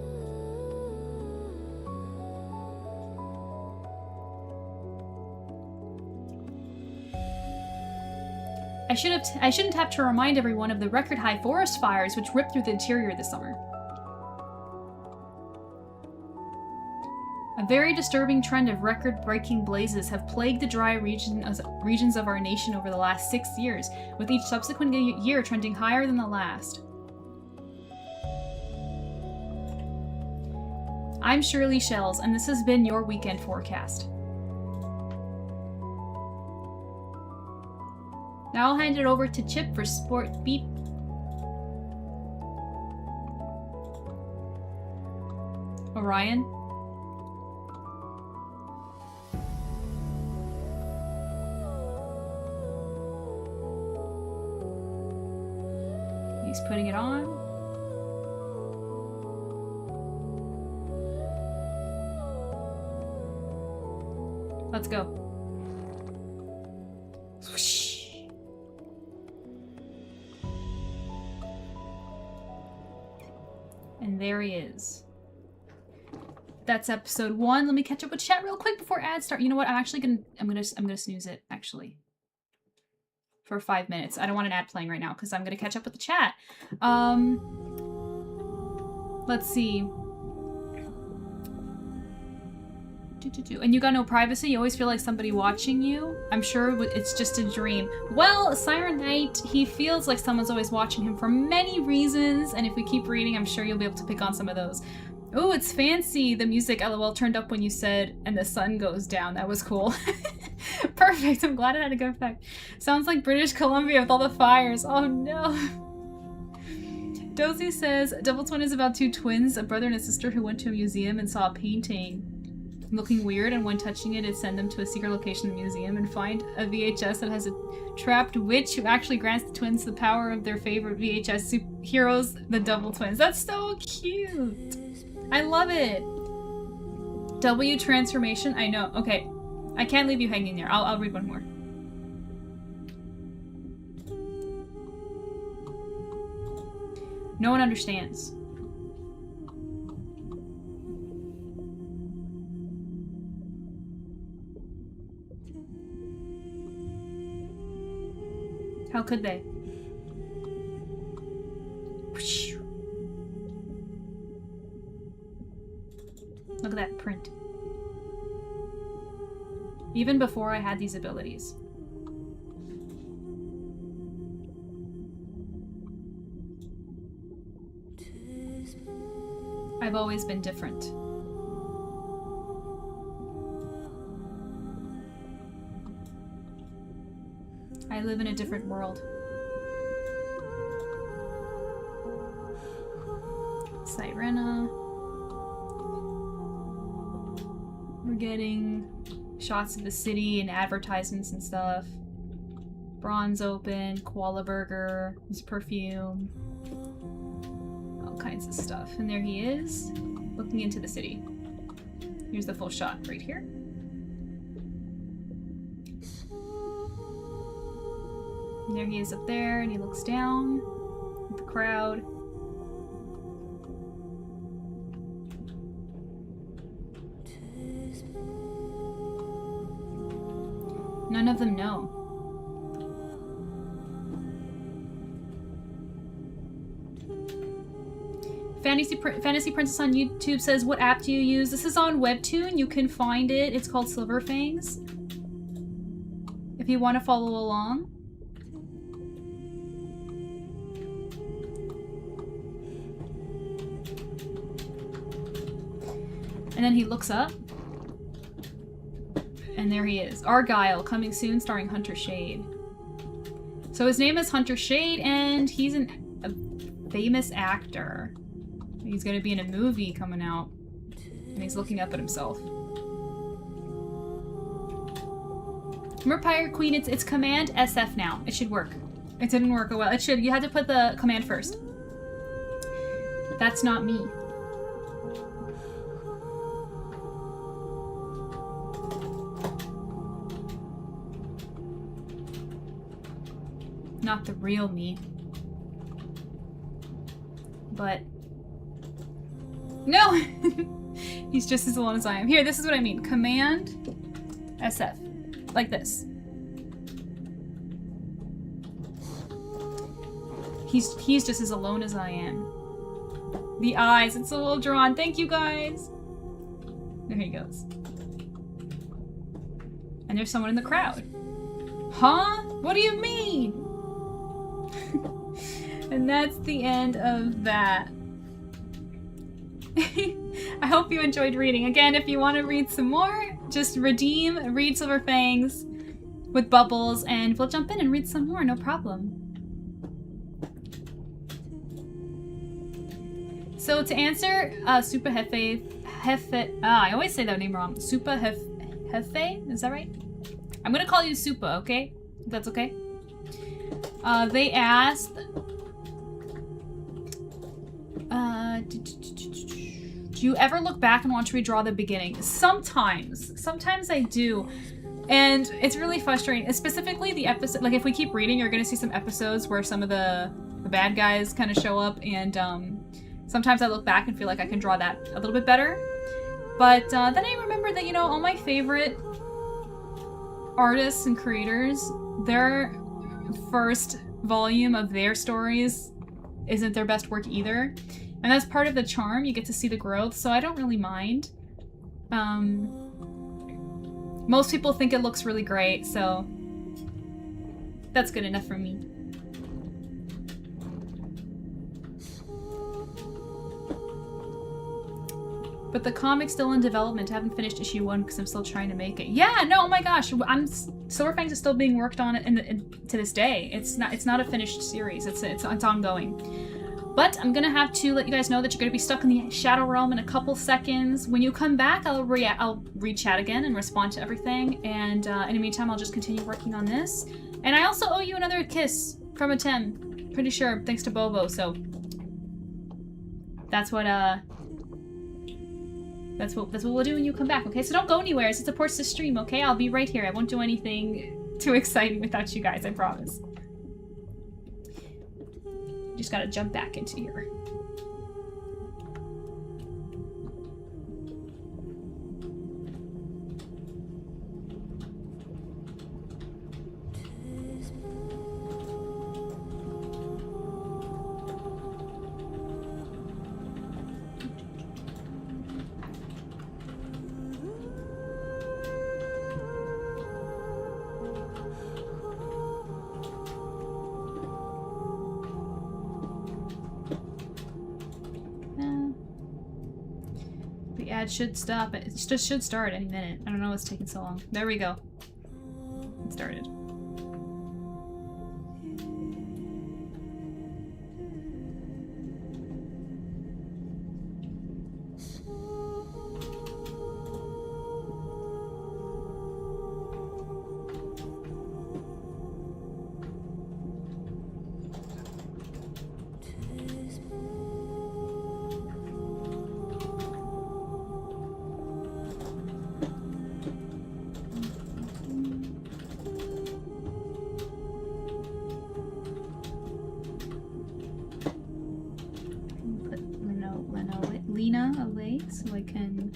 I shouldn't have to remind everyone of the record-high forest fires which ripped through the interior this summer. A very disturbing trend of record-breaking blazes have plagued the dry regions of our nation over the last 6 years, with each subsequent year trending higher than the last. I'm Shirley Shells, and this has been your weekend forecast. Now I'll hand it over to Chip for Sport Beep. Orion. He's putting it on. Let's go. Swoosh. And there he is. That's episode 1. Let me catch up with chat real quick before ads start. You know what? I'm gonna snooze it actually for 5 minutes. I don't want an ad playing right now because I'm gonna catch up with the chat. Let's see. And you got no privacy? You always feel like somebody watching you? I'm sure it's just a dream. Well, Siren Knight, he feels like someone's always watching him for many reasons, and if we keep reading, I'm sure you'll be able to pick on some of those. Oh, it's fancy. The music, LOL, turned up when you said, and the sun goes down. That was cool. Perfect. I'm glad it had a good effect. Sounds like British Columbia with all the fires. Oh, no. Dozy says, Double Twin is about two twins, a brother and a sister who went to a museum and saw a painting looking weird, and when touching it, it'd send them to a secret location in the museum and find a VHS that has a trapped witch who actually grants the twins the power of their favorite VHS superheroes, the Double Twins. That's so cute. I love it. W transformation. I know. Okay. I can't leave you hanging there. I'll read one more. No one understands. How could they? Look at that print. Even before I had these abilities. I've always been different. I live in a different world. Sirena. We're getting shots of the city and advertisements and stuff. Bronze open, koala burger, his perfume. All kinds of stuff. And there he is, looking into the city. Here's the full shot right here. And there he is up there, and he looks down at the crowd. None of them know. Fantasy Princess on YouTube says, what app do you use? This is on Webtoon. You can find it. It's called SilverPorts. If you want to follow along. And then he looks up. And there he is. Argyle, coming soon, starring Hunter Shade. So his name is Hunter Shade, and he's a famous actor. He's going to be in a movie coming out. And he's looking up at himself. Merpire Queen, it's Command SF now. It should work. It didn't work well. It should. You had to put the command first. That's not me. Not the real me. But no! He's just as alone as I am. Here, this is what I mean. Command SF. Like this. He's just as alone as I am. The eyes, it's so well drawn. Thank you guys. There he goes. And there's someone in the crowd. Huh? What do you mean? And that's the end of that. I hope you enjoyed reading. Again, if you want to read some more, just read Silver Fangs with Bubbles, and we'll jump in and read some more, no problem. So to answer Supa Hefe, I always say that name wrong. Supa Hefe, is that right? I'm gonna call you Supa, okay? If that's okay. They asked, do you ever look back and want to redraw the beginning? Sometimes I do. And it's really frustrating, specifically the episode, like if we keep reading, you're gonna see some episodes where some of the bad guys kind of show up, and sometimes I look back and feel like I can draw that a little bit better. But then I remember that, you know, all my favorite artists and creators, their first volume of their stories isn't their best work either. And that's part of the charm. You get to see the growth, so I don't really mind. Most people think it looks really great, so that's good enough for me. But the comic's still in development. I haven't finished issue 1 because I'm still trying to make it. Yeah, no, oh my gosh, SilverFangs is still being worked on to this day. It's not a finished series. It's ongoing. But I'm gonna have to let you guys know that you're gonna be stuck in the Shadow Realm in a couple seconds. When you come back, I'll read chat again and respond to everything. And in the meantime, I'll just continue working on this. And I also owe you another kiss from a Tim. Pretty sure, thanks to Bobo. So that's what we'll do when you come back. Okay, so don't go anywhere. It supports the stream. Okay, I'll be right here. I won't do anything too exciting without you guys. I promise. Just gotta jump back into here. The ad should stop. It just should start any minute. I don't know what's taking so long. There we go. It started. Lena away so I can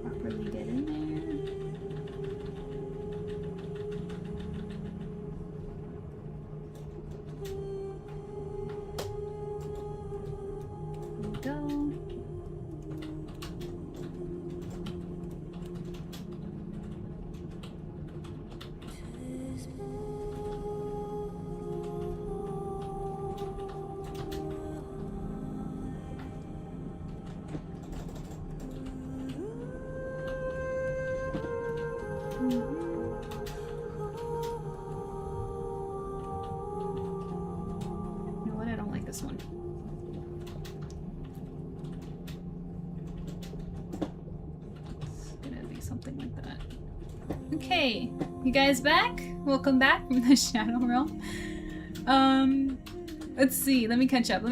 properly get in there. There we go. One. It's gonna be something like that. Okay, you guys back? Welcome back from the Shadow Realm. Let's see. Let me catch up.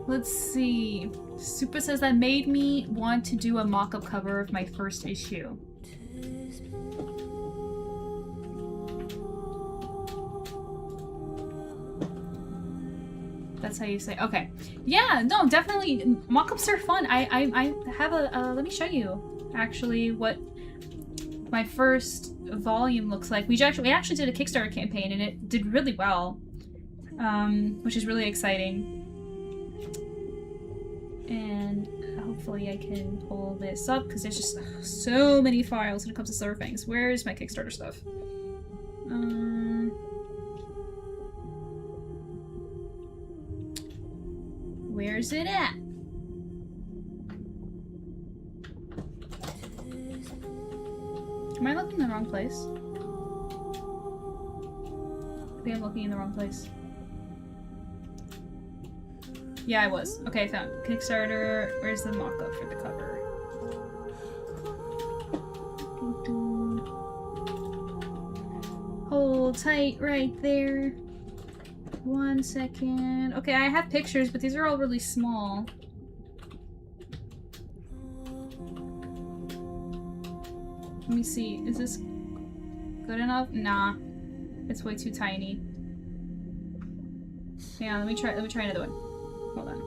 Let's see. Super says that made me want to do a mock-up cover of my first issue. That's how you say. Okay. Yeah, no, definitely. Mock-ups are fun. I have a let me show you actually what my first volume looks like. We actually did a Kickstarter campaign and it did really well, which is really exciting. And hopefully I can pull this up because there's just so many files when it comes to SilverFangs. Where's my Kickstarter stuff? Where's it at? Am I looking in the wrong place? I think I'm looking in the wrong place. Yeah, I was. Okay, I found Kickstarter. Where's the mock-up for the cover? Hold tight right there. 1 second. Okay, I have pictures, but these are all really small. Let me see. Is this good enough? Nah. It's way too tiny. Yeah, let me try another one. Hold on.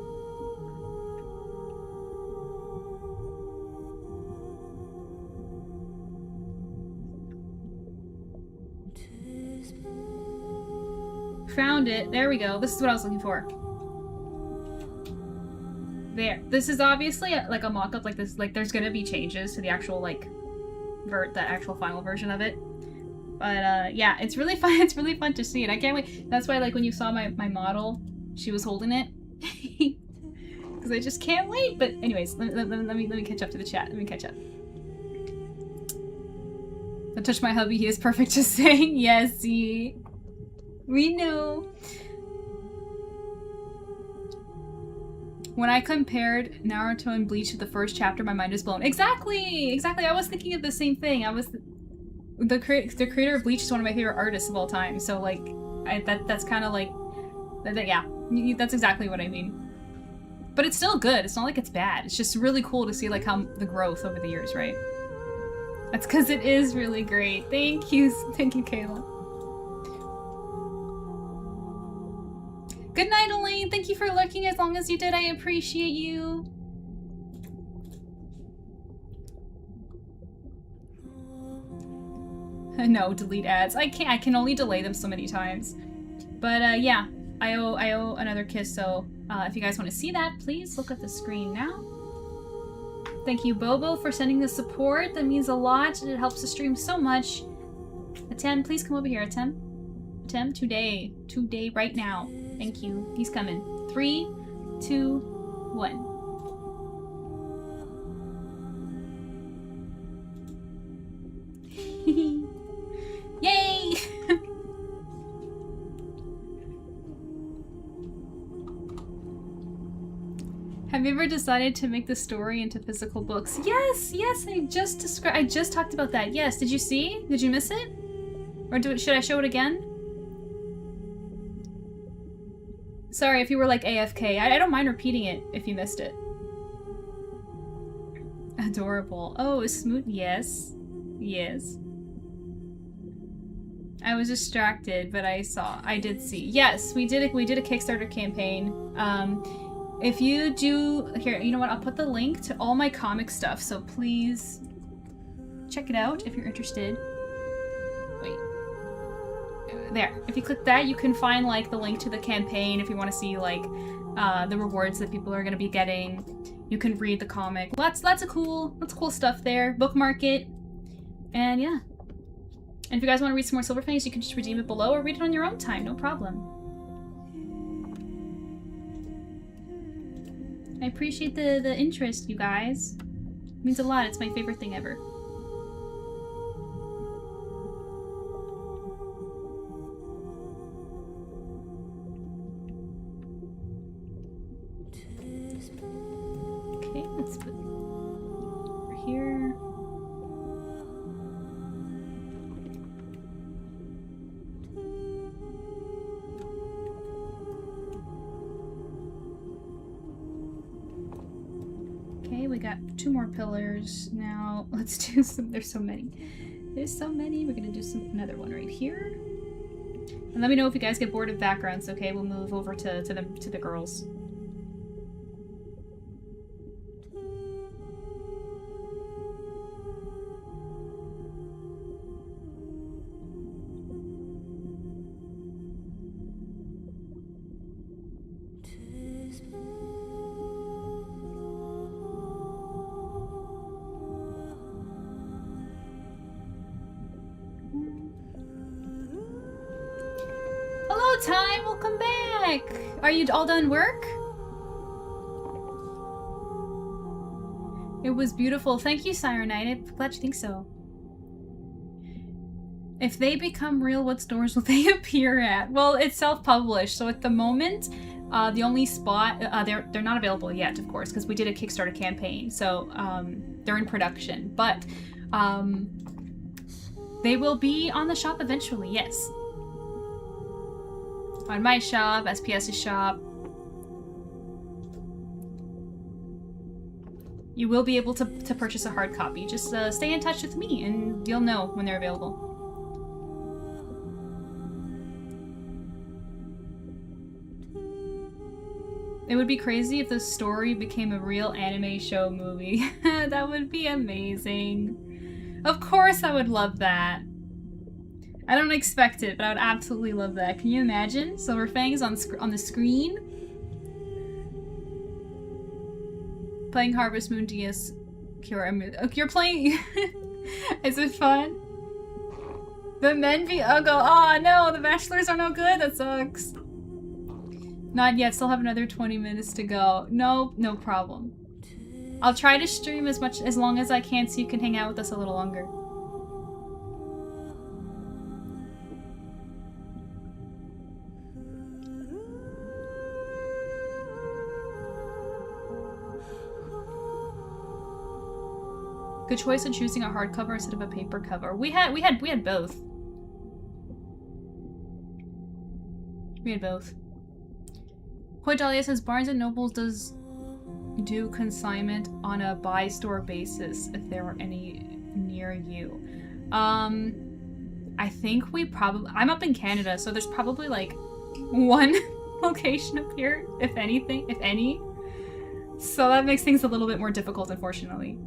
found it. There we go. This is what I was looking for. There. This is obviously like a mock-up like this. Like there's gonna be changes to the actual like the actual final version of it. But yeah, it's really fun. It's really fun to see it. I can't wait. That's why like when you saw my model, she was holding it. Because I just can't wait. But anyways, let me catch up to the chat. Let me catch up. Don't touch my hubby. He is perfect. Just saying. Yes, see. We know. When I compared Naruto and Bleach to the first chapter, my mind was blown. Exactly! Exactly. I was thinking of the same thing. I was... The creator of Bleach is one of my favorite artists of all time. So, like, that's kind of like... yeah. That's exactly what I mean. But it's still good. It's not like it's bad. It's just really cool to see, like, how the growth over the years, right? That's because it is really great. Thank you. Thank you, Kayla. Good night, Elaine. Thank you for lurking as long as you did. I appreciate you. No, delete ads. I can't. I can only delay them so many times. But yeah, I owe another kiss. So if you guys want to see that, please look at the screen now. Thank you, Bobo, for sending the support. That means a lot, and it helps the stream so much. Atem, please come over here, Atem. Atem, today, right now. Thank you. He's coming. 3, 2, 1. Yay! Have you ever decided to make the story into physical books? Yes, yes, I just talked about that. Yes, did you see? Did you miss it? Or should I show it again? Sorry if you were like AFK. I don't mind repeating it if you missed it. Adorable. Oh, smooth. Yes. Yes. I was distracted, but I did see. Yes, we did a Kickstarter campaign. If you do, here, you know what? I'll put the link to all my comic stuff, so please check it out if you're interested. Wait. There. If you click that, you can find like the link to the campaign if you want to see like the rewards that people are going to be getting. You can read the comic. Lots of cool stuff there. Bookmark it. And yeah. And if you guys want to read some more Silver Fangs, you can just redeem it below or read it on your own time, no problem. I appreciate the interest, you guys. It means a lot. It's my favorite thing ever. Okay, let's put over here. Okay, we got 2 more pillars. Now let's do some. There's so many. There's so many. We're gonna do another one right here. And let me know if you guys get bored of backgrounds. Okay, we'll move over to the girls. Hello, Time! Welcome back! Are you all done work? It was beautiful. Thank you, Siren Knight. I'm glad you think so. If they become real, what stores will they appear at? Well, it's self-published, so at the moment, the only spot... they're not available yet, of course, because we did a Kickstarter campaign, so they're in production. But they will be on the shop eventually, yes. On my shop, SPS's shop. You will be able to purchase a hard copy. Just stay in touch with me and you'll know when they're available. It would be crazy if the story became a real anime show movie. That would be amazing. Of course I would love that. I don't expect it, but I would absolutely love that. Can you imagine? Silver Fangs on the screen? Playing Harvest Moon DS Cure. Oh, you're playing... Is it fun? The men be ugly. Oh no, the bachelors are no good. That sucks. Not yet. Still have another 20 minutes to go. No, no problem. I'll try to stream as long as I can so you can hang out with us a little longer. Good choice in choosing a hardcover instead of a paper cover. We had both. We had both. Koi Dahlia says Barnes and Nobles does do consignment on a by store basis if there are any near you. I think we probably... I'm up in Canada, so there's probably like one location up here, if anything, if any. So that makes things a little bit more difficult, unfortunately.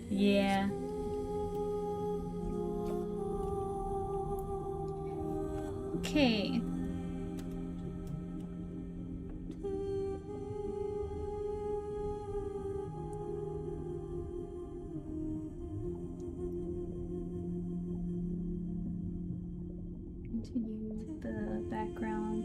Yeah. Okay. Continue with the background.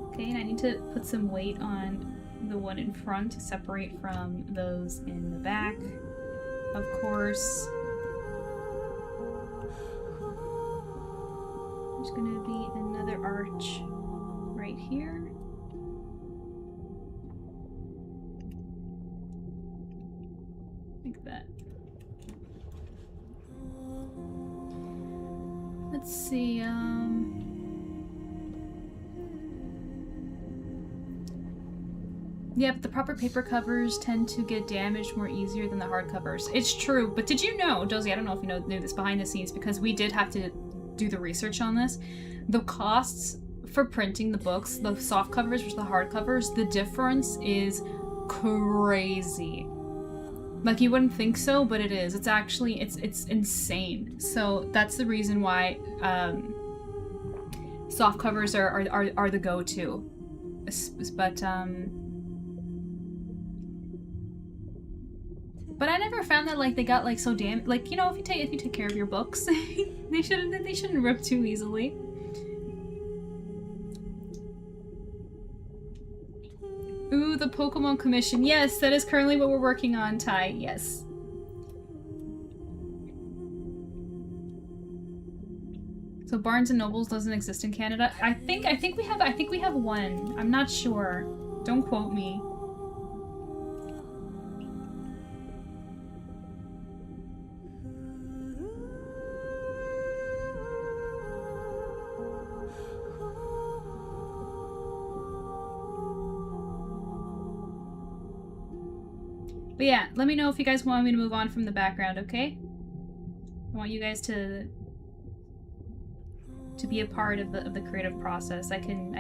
Okay, and I need to put some weight on the one in front to separate from those in the back, of course. There's gonna be another arch right here. Like that. Let's see, yeah, but the proper paper covers tend to get damaged more easier than the hard covers. It's true, but did you know, Josie, I don't know if you knew this behind the scenes, because we did have to do the research on this. The costs for printing the books, the soft covers versus the hard covers, the difference is crazy. Like, you wouldn't think so, but it is. It's actually, it's insane. So that's the reason why soft covers are the go-to. But I never found that, like, they got, like, so damn... Like, you know, if you take care of your books, they shouldn't rip too easily. Ooh, the Pokemon commission. Yes, that is currently what we're working on, Ty. Yes. So Barnes and Nobles doesn't exist in Canada. I think we have one. I'm not sure. Don't quote me. But yeah, let me know if you guys want me to move on from the background, okay? I want you guys to be a part of the creative process. I can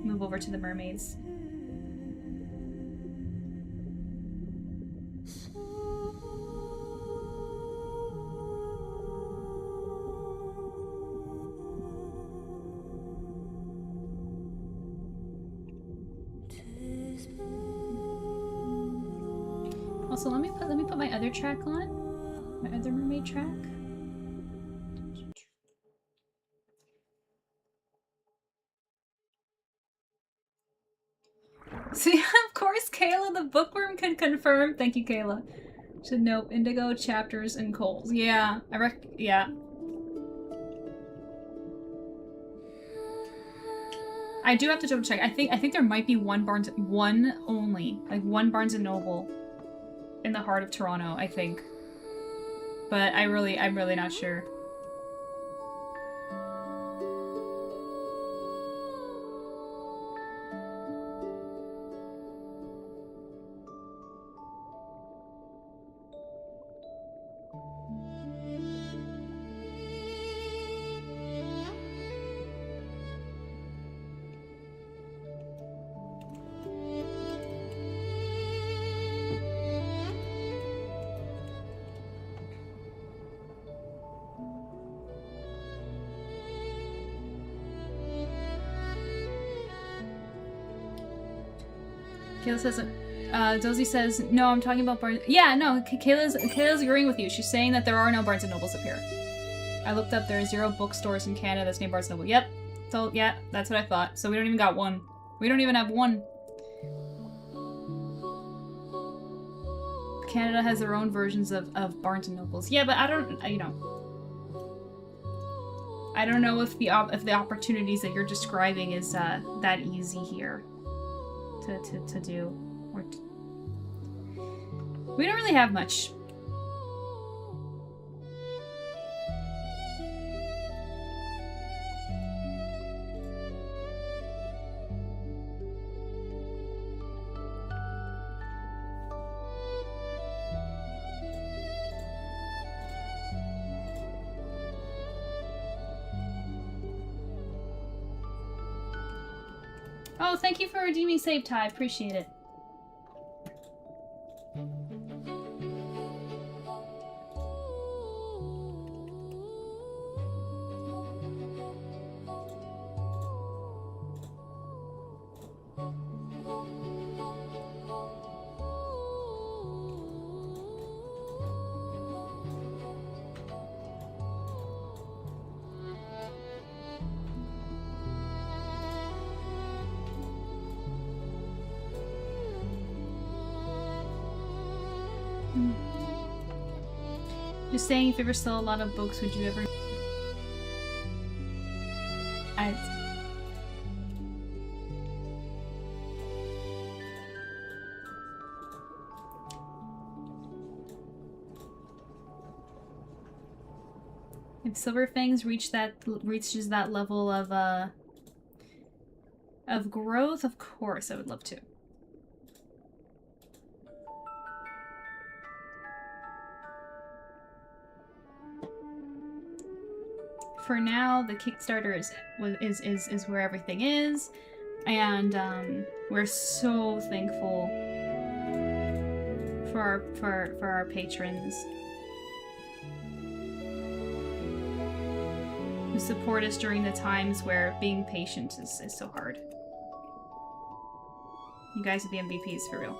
move over to the mermaids. Also, let me put my other track on. My other mermaid track. See, of course, Kayla, the bookworm can confirm. Thank you, Kayla. Should note indigo, chapters, and coals. Yeah, yeah. I do have to double check. I think there might be one only, like one Barnes and Noble in the heart of Toronto, I think. But I'm really not sure. Kayla says, Dozy says, no, I'm talking about Barnes. Yeah, no, Kayla's agreeing with you. She's saying that there are no Barnes & Nobles up here. I looked up, there are 0 bookstores in Canada that's named Barnes & Noble. Yep. So, yeah, that's what I thought. So we don't even got one. We don't even have one. Canada has their own versions of Barnes & Nobles. Yeah, but I don't, you know. I don't know if the opportunities that you're describing is that easy here to do. We don't really have much. Oh, thank you for redeeming save Ty. Appreciate it. Just saying, if you ever sell a lot of books, would you ever... If Silver Fangs reaches that level of growth, of course I would love to. For now, the Kickstarter is where everything is, and we're so thankful for our patrons who support us during the times where being patient is so hard. You guys are the MVPs for real.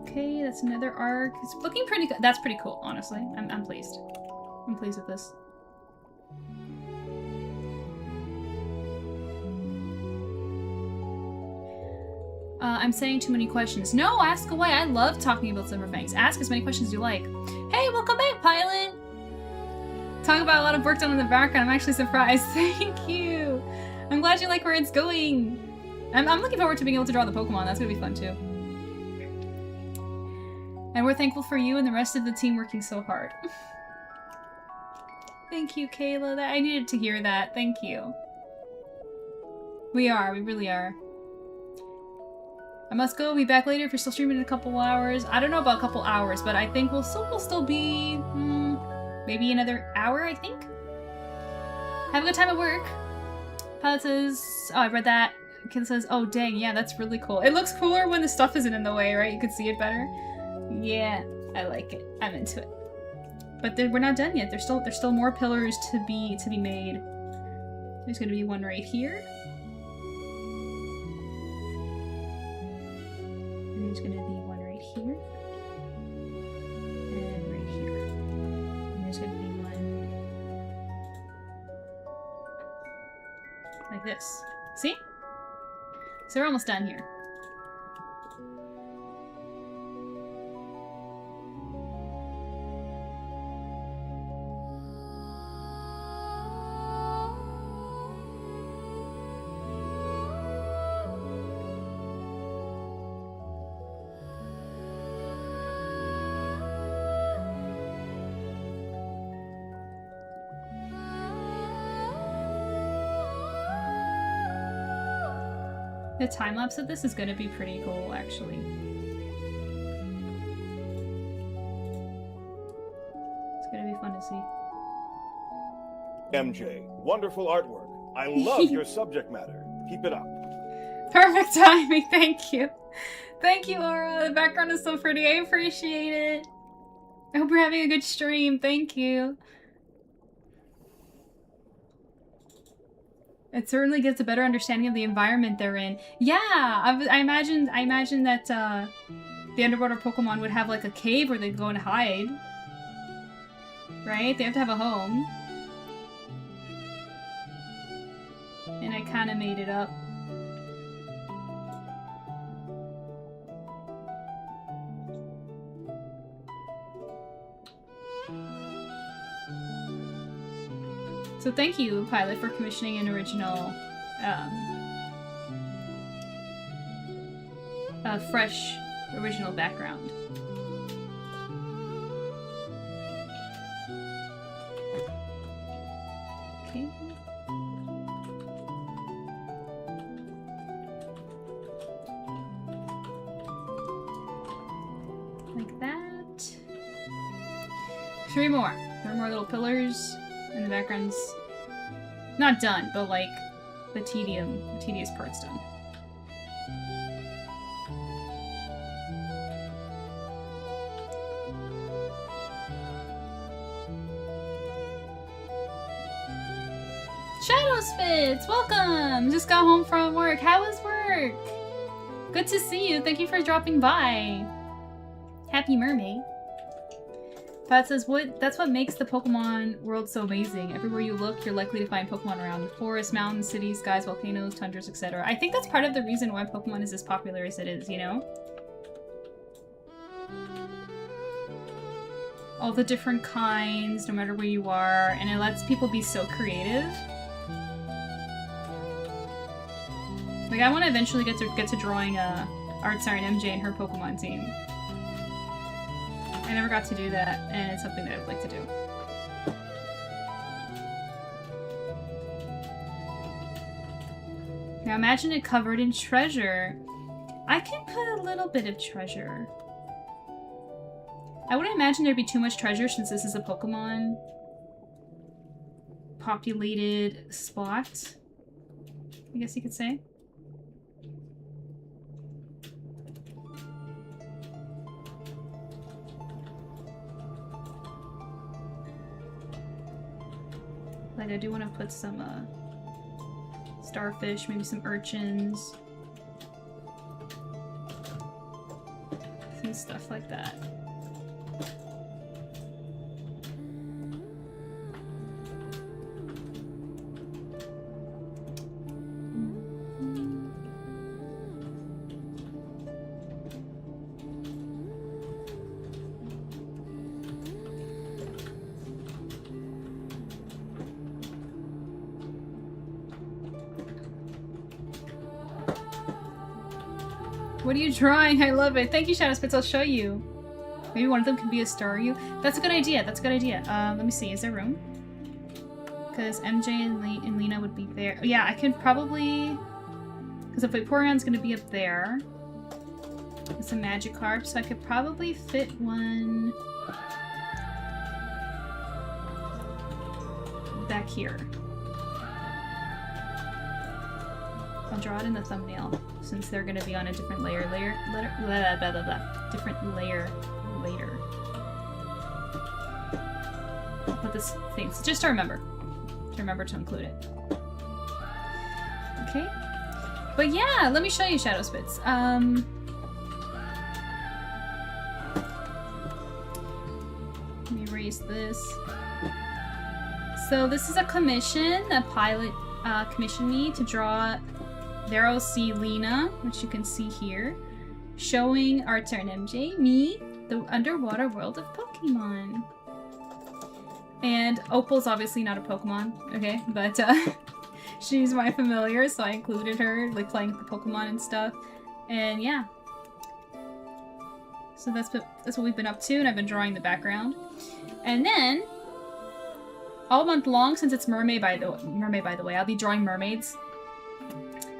Okay, that's another arc. It's looking pretty good. That's pretty cool, honestly. I'm pleased. I'm pleased with this. I'm saying too many questions. No, ask away. I love talking about Silver Fangs. Ask as many questions as you like. Hey, welcome back, Pilot! Talking about a lot of work done in the background. I'm actually surprised. Thank you! I'm glad you like where it's going. I'm looking forward to being able to draw the Pokemon. That's gonna be fun, too. And we're thankful for you and the rest of the team working so hard. Thank you, Kayla. I needed to hear that. Thank you. We really are. I must go. Be back later if you're still streaming in a couple hours. I don't know about a couple hours, but I think we'll still be maybe another hour, I think. Have a good time at work. Pilot says, oh, I read that. Kayla says, oh dang, yeah, that's really cool. It looks cooler when the stuff isn't in the way, right? You can see it better. Yeah, I like it. I'm into it. But we're not done yet. There's still more pillars to be made. There's gonna be one right here. And there's gonna be one right here. And right here. And there's gonna be one like this. See? So we're almost done here. The time-lapse of this is gonna be pretty cool, actually. It's gonna be fun to see. MJ, wonderful artwork. I love your subject matter. Keep it up. Perfect timing, thank you. Thank you, Aura. The background is so pretty. I appreciate it. I hope you're having a good stream. Thank you. It certainly gives a better understanding of the environment they're in. Yeah, I imagine that the underwater Pokemon would have like a cave where they'd go and hide. Right? They have to have a home. And I kind of made it up. So thank you, Pilot, for commissioning an original, fresh, original background. Okay. Like that. 3 more. 3 more little pillars. And the background's not done, but like the tedious part's done. Shadow Spitz, welcome! Just got home from work. How was work? Good to see you. Thank you for dropping by. Happy Mermaid. Pat says, that's what makes the Pokemon world so amazing. Everywhere you look, you're likely to find Pokemon around. The forests, mountains, cities, skies, volcanoes, tundras, etc. I think that's part of the reason why Pokemon is as popular as it is, you know? All the different kinds, no matter where you are, and it lets people be so creative. Like, I want to eventually get to drawing ArtSirenMJ and her Pokemon team. I never got to do that, and it's something that I'd like to do. Now imagine it covered in treasure. I can put a little bit of treasure. I wouldn't imagine there'd be too much treasure since this is a Pokemon populated spot, I guess you could say. Like, I do want to put some starfish, maybe some urchins, some stuff like that. What are you drawing? I love it. Thank you, Shadow Spitz. I'll show you. Maybe one of them can be a Staryu. That's a good idea. That's a good idea. Let me see. Is there room? Because MJ and Lena would be there. Yeah, I can probably... Because if Vaporeon's going to be up there. It's a Magikarp, so I could probably fit one... back here. I'll draw it in the thumbnail, since they're gonna be on a different different layer later. I'll put this thing, so just to remember to include it. Okay, but yeah, let me show you Shadow Spitz. Let me erase this. So this is a commission that Pilot commissioned me to draw. There I'll see Lena, which you can see here, showing ArtSirenMJ, me, the underwater world of Pokemon. And Opal's obviously not a Pokemon, okay, but she's my familiar, so I included her, like playing with the Pokemon and stuff. And yeah. So that's what we've been up to, and I've been drawing the background. And then, all month long, since it's Mermay by the way, I'll be drawing mermaids.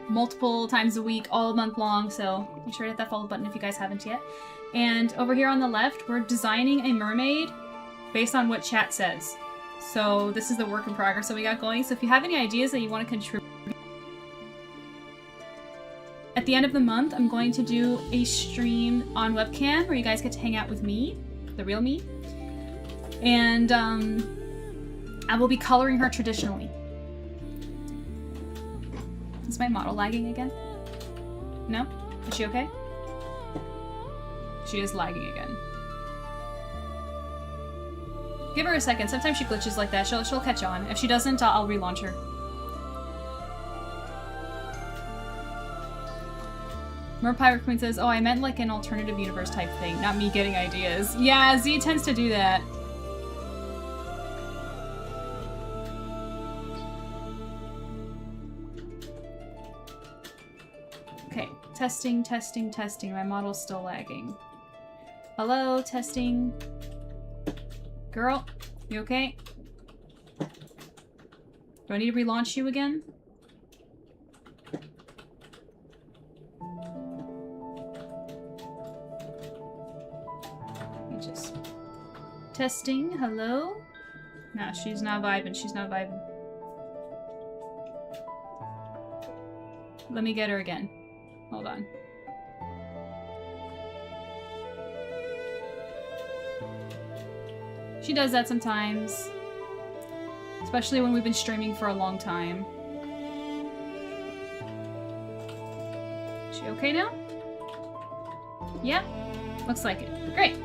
multiple times a week, all month long, so make sure to hit that follow button if you guys haven't yet. And over here on the left, we're designing a mermaid based on what chat says. So this is the work in progress that we got going. So if you have any ideas that you want to contribute, at the end of the month, I'm going to do a stream on webcam where you guys get to hang out with me, the real me. And I will be coloring her traditionally. Is my model lagging again? No? Is she okay? She is lagging again. Give her a second. Sometimes she glitches like that. She'll catch on. If she doesn't, I'll relaunch her. Merpirate Queen says, oh, I meant like an alternative universe type thing, not me getting ideas. Yeah, Z tends to do that. Okay, testing, testing, testing. My model's still lagging. Hello, testing. Girl, you okay? Do I need to relaunch you again? Just testing. Hello? No, she's not vibing. She's not vibing. Let me get her again. Hold on. She does that sometimes. Especially when we've been streaming for a long time. Is she okay now? Yeah? Looks like it. Great.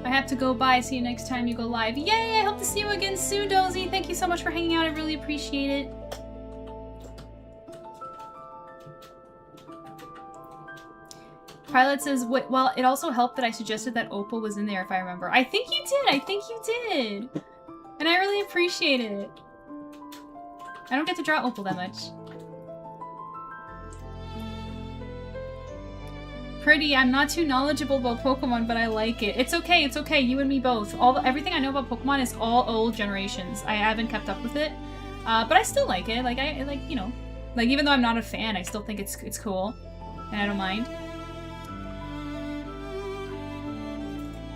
I have to go. Bye. See you next time you go live. Yay! I hope to see you again soon, Dozy. Thank you so much for hanging out. I really appreciate it. Pilot says, well, it also helped that I suggested that Opal was in there, if I remember. I think you did. I think you did. And I really appreciate it. I don't get to draw Opal that much. Pretty, I'm not too knowledgeable about Pokemon, but I like it. It's okay, it's okay, you and me both. Everything I know about Pokemon is all old generations. I haven't kept up with it, but I still like it. Like, you know, like, even though I'm not a fan, I still think it's cool, and I don't mind.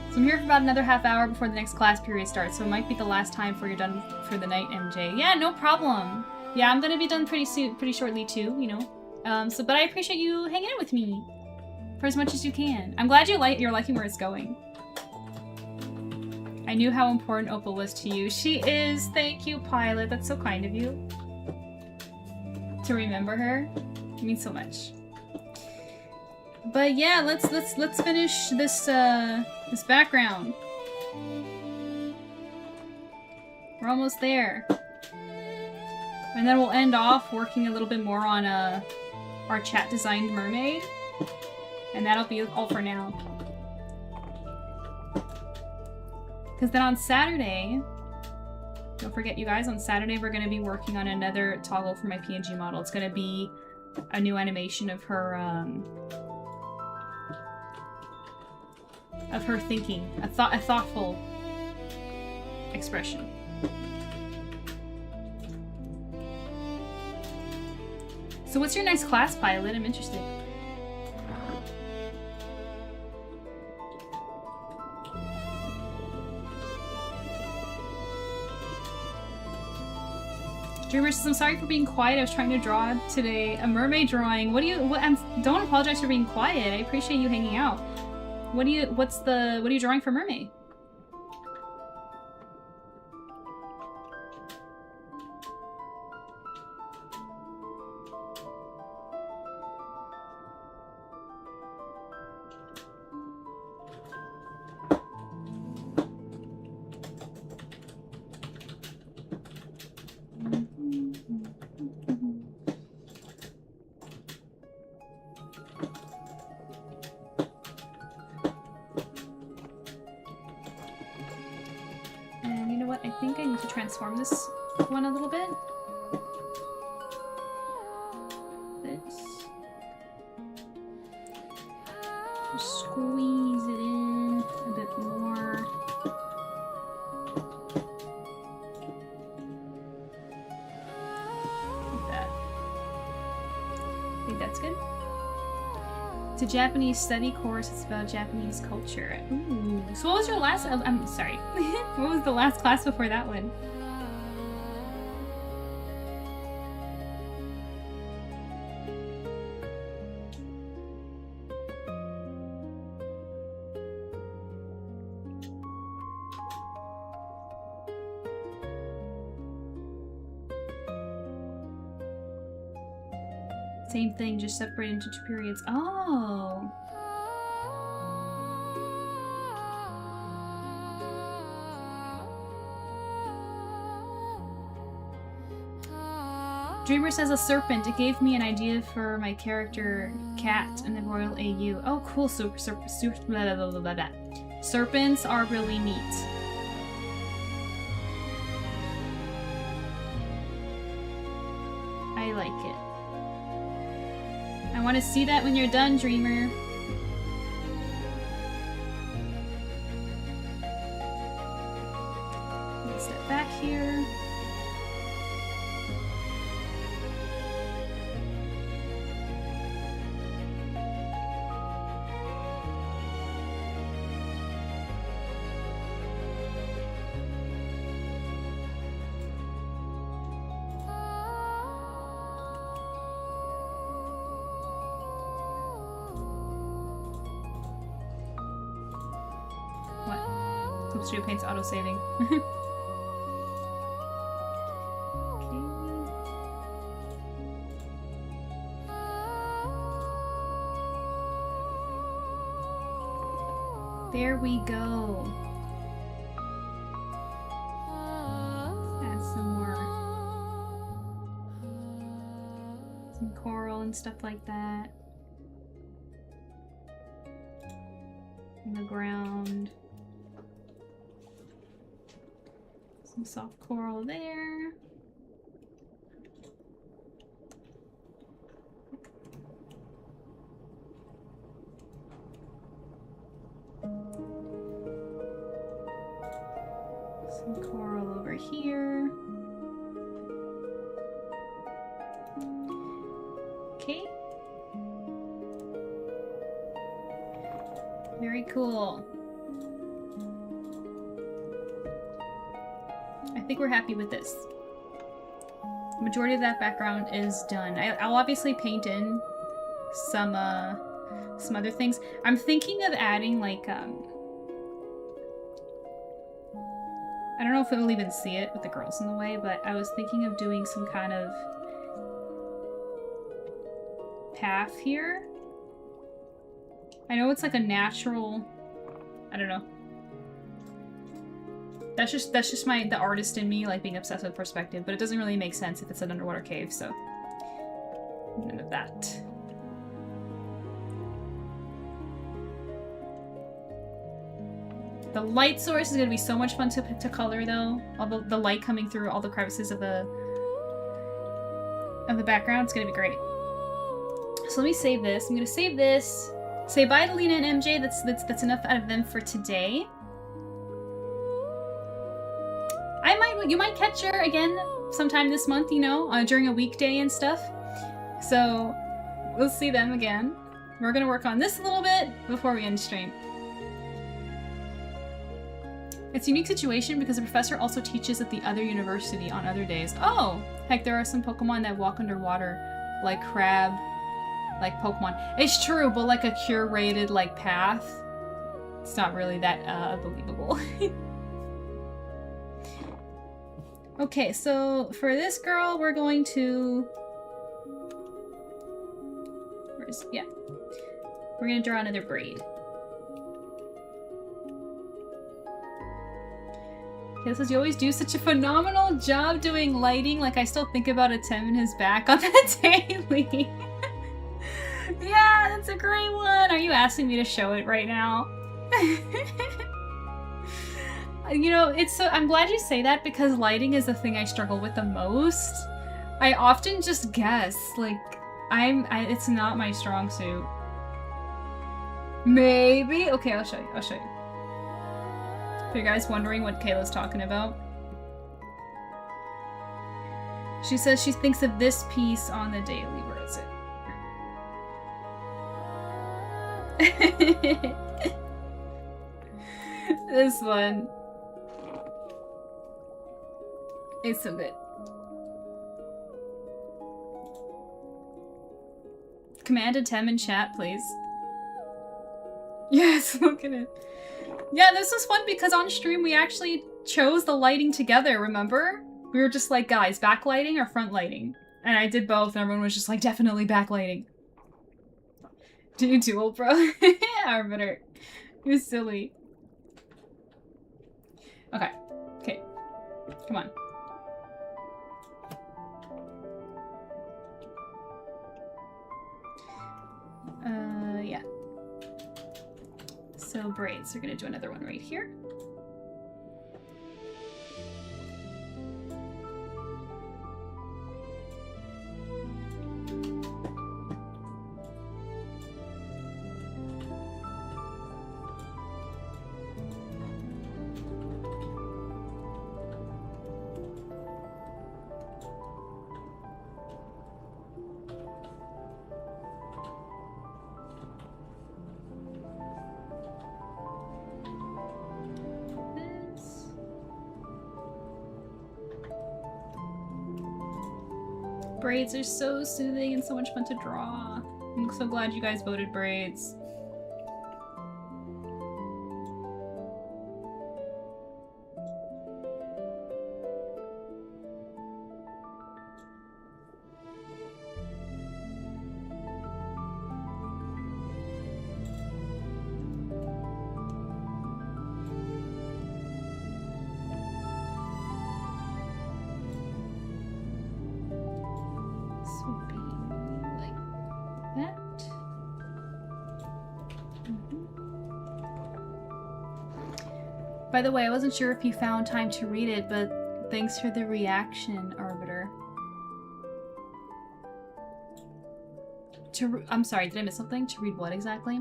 So I'm here for about another half hour before the next class period starts, so it might be the last time before you're done for the night, MJ. Yeah, no problem. Yeah, I'm gonna be done pretty soon, pretty shortly too, you know. But I appreciate you hanging out with me for as much as you can. I'm glad you're liking where it's going. I knew how important Opal was to you. She is. Thank you, Pilot. That's so kind of you. To remember her. It means so much. But yeah, let's finish this this background. We're almost there. And then we'll end off working a little bit more on our chat designed mermaid. And that'll be all for now. Because then on Saturday, don't forget you guys, on Saturday we're going to be working on another toggle for my PNG model. It's going to be a new animation of her thinking, a thoughtful expression. So what's your next class, Pilot? I'm interested. Dreamer says, I'm sorry for being quiet. I was trying to draw today a mermaid drawing. Don't apologize for being quiet. I appreciate you hanging out. What are you drawing for Mermaid? I think I need to transform this one a little bit. This. Just squeeze it in a bit more. It's a Japanese study course. It's about Japanese culture. Ooh. So what was your last... I'm sorry. What was the last class before that one? Same thing, just separated into 2 periods. Oh. Dreamer says a serpent. It gave me an idea for my character Cat in the Royal AU. Oh, cool. Serpents are really neat. I like it. I want to see that when you're done, Dreamer. Step back here. Studio Paint's auto-saving. Okay. There we go. Add some coral and stuff like that. In the ground. Some soft coral there. Some coral over here. Okay. Very cool. I think we're happy with this. The majority of that background is done. I'll obviously paint in some other things. I'm thinking of adding like I don't know if it'll even see it with the girls in the way, but I was thinking of doing some kind of path here. I know it's like a natural, I don't know. That's just the artist in me, like being obsessed with perspective, but it doesn't really make sense if it's an underwater cave, so none of that. The light source is gonna be so much fun to color though. All the light coming through all the crevices of the background, it's gonna be great. So let me save this. I'm gonna save this. Say bye to Lena and MJ. That's enough out of them for today. You might catch her again sometime this month, you know, during a weekday and stuff. So we'll see them again. We're gonna work on this a little bit before we end stream. It's a unique situation because the professor also teaches at the other university on other days. Oh, heck, there are some Pokemon that walk underwater, like crab, like Pokemon. It's true, but like a curated like path, it's not really that believable. Okay, so for this girl, we're going to... Yeah. We're gonna draw another braid. Okay, this is, you always do such a phenomenal job doing lighting. Like, I still think about a Tim and his back on the daily. Yeah, that's a great one. Are you asking me to show it right now? You know, it's so, I'm glad you say that because lighting is the thing I struggle with the most. I often just guess, like, it's not my strong suit. Maybe? Okay, I'll show you, I'll show you. If you guys wondering what Kayla's talking about. She says she thinks of this piece on the daily. Where is it? This one. It's so good. Command a Tem in chat, please. Yes, look at it. Yeah, this was fun because on stream we actually chose the lighting together, remember? We were just like, guys, backlighting or front lighting? And I did both and everyone was just like, definitely backlighting. Do you duel, bro? Arbiter. You're silly. Okay. Okay. Come on. Yeah. So braids, we're gonna do another one right here. Braids are so soothing and so much fun to draw. I'm so glad you guys voted braids. By the way, I wasn't sure if you found time to read it, but thanks for the reaction, Arbiter. I'm sorry, did I miss something? To read what exactly?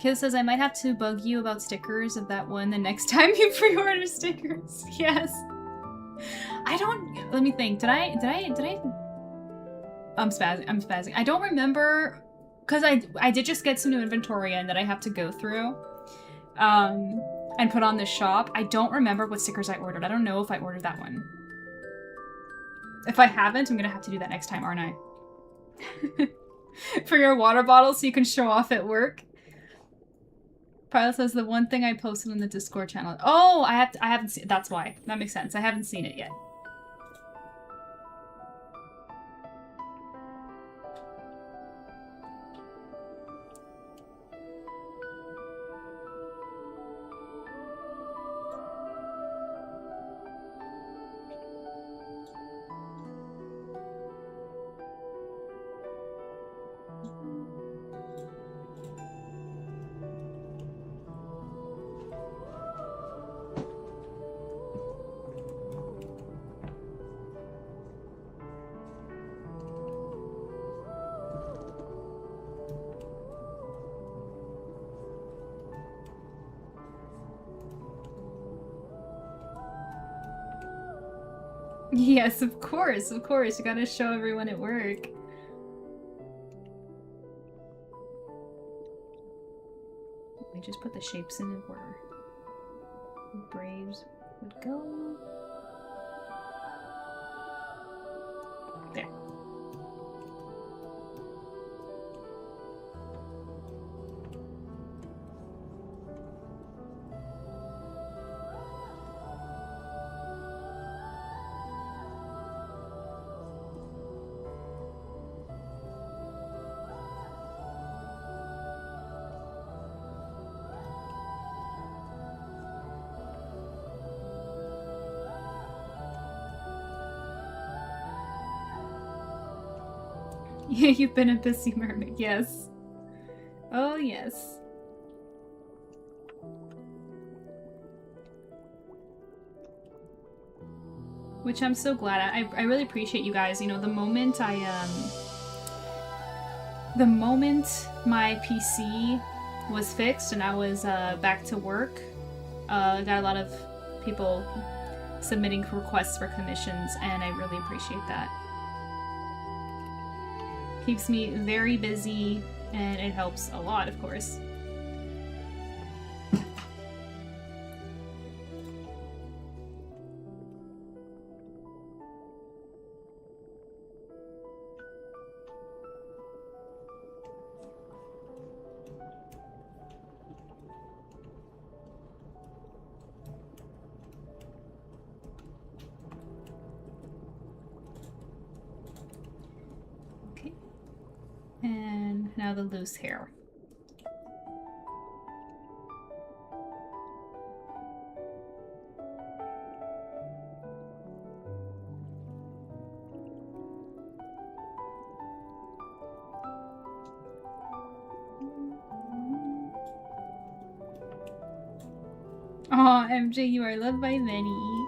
Kid says, I might have to bug you about stickers of that one the next time you pre-order stickers. Yes. I don't... Let me think. Did I... I'm spazzing. I don't remember... Because I did just get some new inventory in that I have to go through. And put on the shop. I don't remember what stickers I ordered. I don't know if I ordered that one. If I haven't, I'm gonna have to do that next time, aren't I? For your water bottle so you can show off at work. Pilot says the one thing I posted on the Discord channel. Oh, I haven't seen it. That's why. That makes sense. I haven't seen it yet. Yes, of course, of course. You gotta show everyone at work. We just put the shapes in where braids would go. There. Yeah, you've been a busy mermaid, yes. Oh, yes. Which I'm so glad. I really appreciate you guys. You know, the moment the moment my PC was fixed and I was back to work, I got a lot of people submitting requests for commissions, and I really appreciate that. Keeps me very busy And it helps a lot, of course. Okay. And now the loose hair. Oh, MJ, you are loved by many.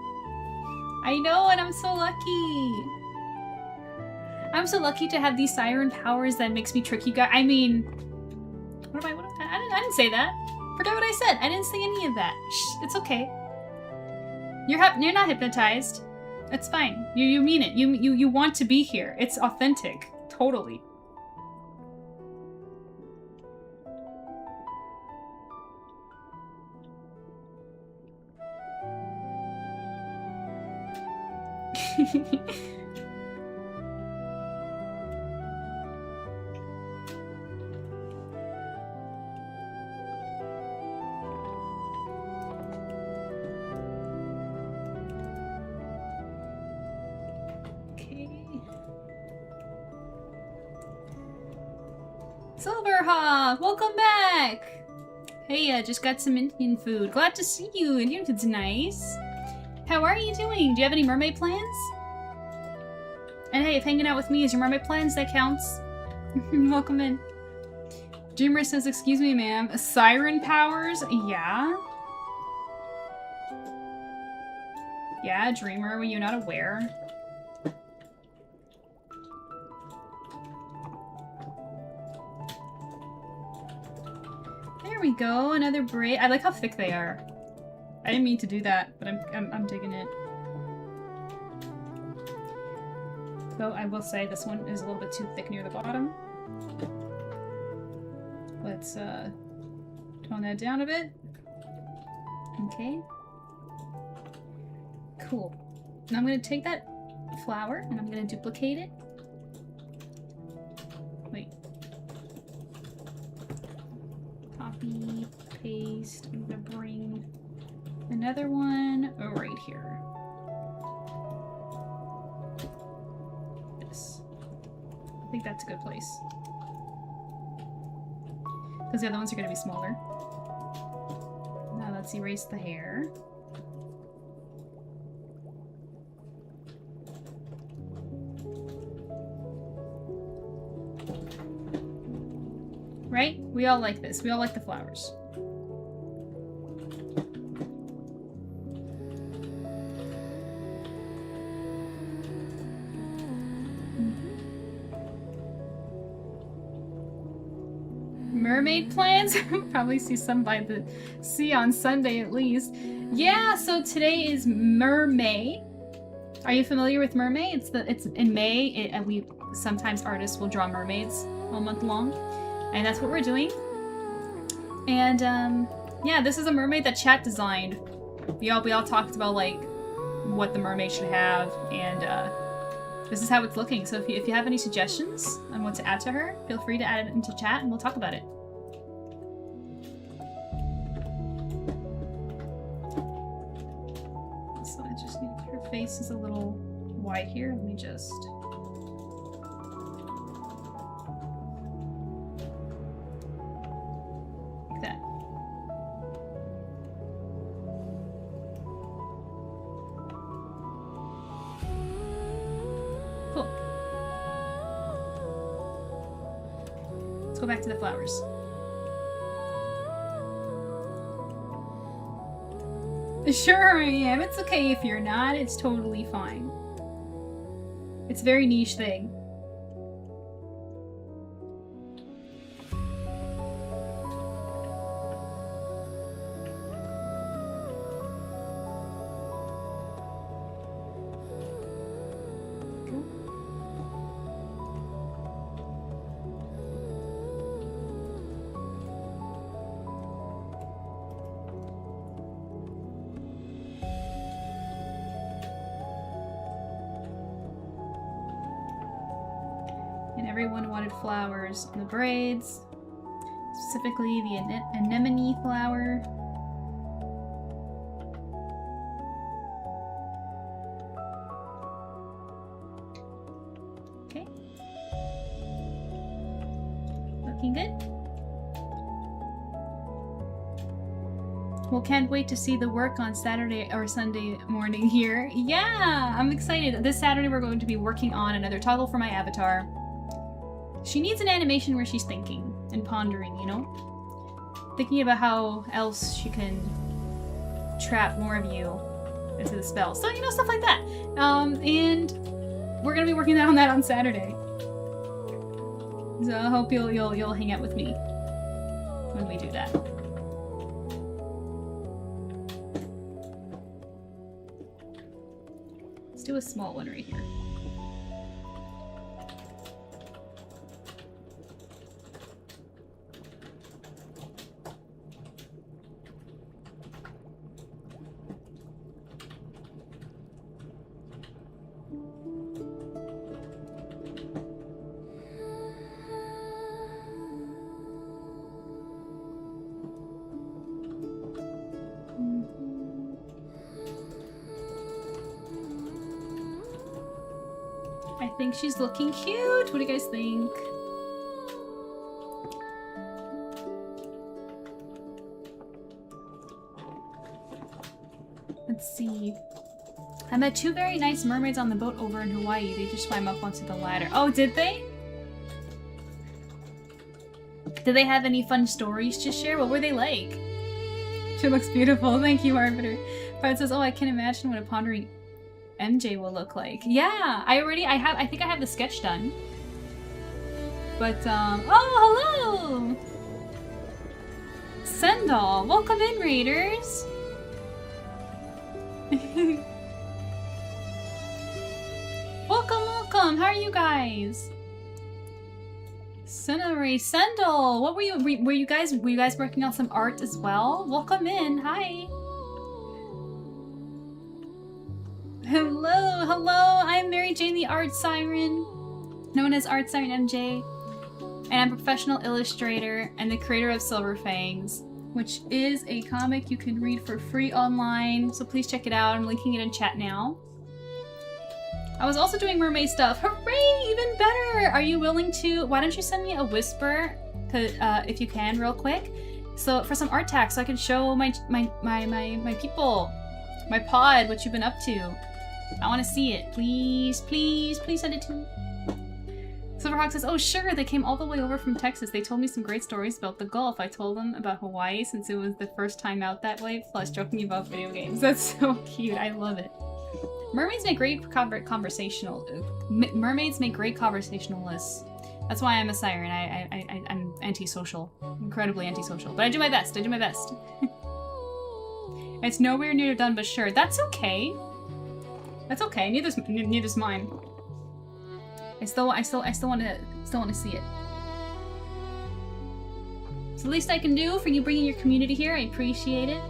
I know, and I'm so lucky. I'm so lucky to have these siren powers that makes me trick you guys. I mean, I didn't say that. Forget what I said. I didn't say any of that. Shh, it's okay. You're not hypnotized. It's fine. You mean it. You want to be here. It's authentic. Totally. Silverhawk, welcome back! Hey, just got some Indian food. Glad to see you. Indian food's nice. How are you doing? Do you have any mermaid plans? And hey, if hanging out with me is your mermaid plans, that counts. Welcome in. Dreamer says, excuse me, ma'am. Siren powers? Yeah? Yeah, Dreamer, were you not aware? There we go, another braid. I like how thick they are. I didn't mean to do that, but I'm digging it. Though I will say this one is a little bit too thick near the bottom. Let's tone that down a bit. Okay. Cool. Now I'm gonna take that flower and I'm gonna duplicate it. Wait. Copy, paste. I'm gonna bring another one right here. This. I think that's a good place. Because the other ones are gonna be smaller. Now let's erase the hair. Right? We all like this. We all like the flowers. Mermaid plans? Probably see some by the sea on Sunday at least. Yeah, so today is MERMAY. Are you familiar with MERMAY? It's in May. We sometimes artists will draw mermaids all month long. And that's what we're doing. And yeah, this is a mermaid that chat designed. We all talked about like what the mermaid should have, and this is how it's looking. So if you have any suggestions on what to add to her, feel free to add it into chat and we'll talk about it. So I just need, her face is a little wide here. Let me just... that. Cool. Let's go back to the flowers. Sure I am. It's okay if you're not. It's totally fine. It's a very niche thing. Everyone wanted flowers on the braids. Specifically the anemone flower. Okay. Looking good. Well, can't wait to see the work on Saturday or Sunday morning here. Yeah, I'm excited. This Saturday we're going to be working on another toggle for my avatar. She needs an animation where she's thinking and pondering, you know? Thinking about how else she can trap more of you into the spell. So, you know, stuff like that. And we're gonna be working on that on Saturday. So I hope you'll hang out with me when we do that. Let's do a small one right here. I think she's looking cute. What do you guys think? Let's see. I met two very nice mermaids on the boat over in Hawaii. They just swam up onto the ladder. Oh, did they? Did they have any fun stories to share? What were they like? She looks beautiful. Thank you, Arbiter. Fred says, oh, I can imagine what a pondering MJ will look like. Yeah, I think I have the sketch done. But, oh, hello! Sendal, welcome in, Raiders! Welcome! How are you guys? Sunray, Sendal, what were you guys working on some art as well? Welcome in, hi! Hello, I'm Mary Jane the Art Siren, known as ArtSirenMJ, and I'm a professional illustrator and the creator of Silver FANGS, which is a comic you can read for free online, so please check it out. I'm linking it in chat now. I was also doing mermaid stuff. Hooray! Even better! Are you willing to... Why don't you send me a whisper, if you can, real quick? So, for some art tags, so I can show my people, my pod, what you've been up to. I want to see it. Please, please, please send it to me. Silverhawk says, oh sure, they came all the way over from Texas. They told me some great stories about the Gulf. I told them about Hawaii since it was the first time out that way, plus joking about video games. That's so cute. I love it. Mermaids make great mermaids make great conversationalists. That's why I'm a siren. I'm antisocial. Incredibly antisocial. But I do my best. I do my best. It's nowhere near done, but sure. That's okay. That's okay. Neither's mine. I still want to see it. It's the least I can do for you bringing your community here. I appreciate it.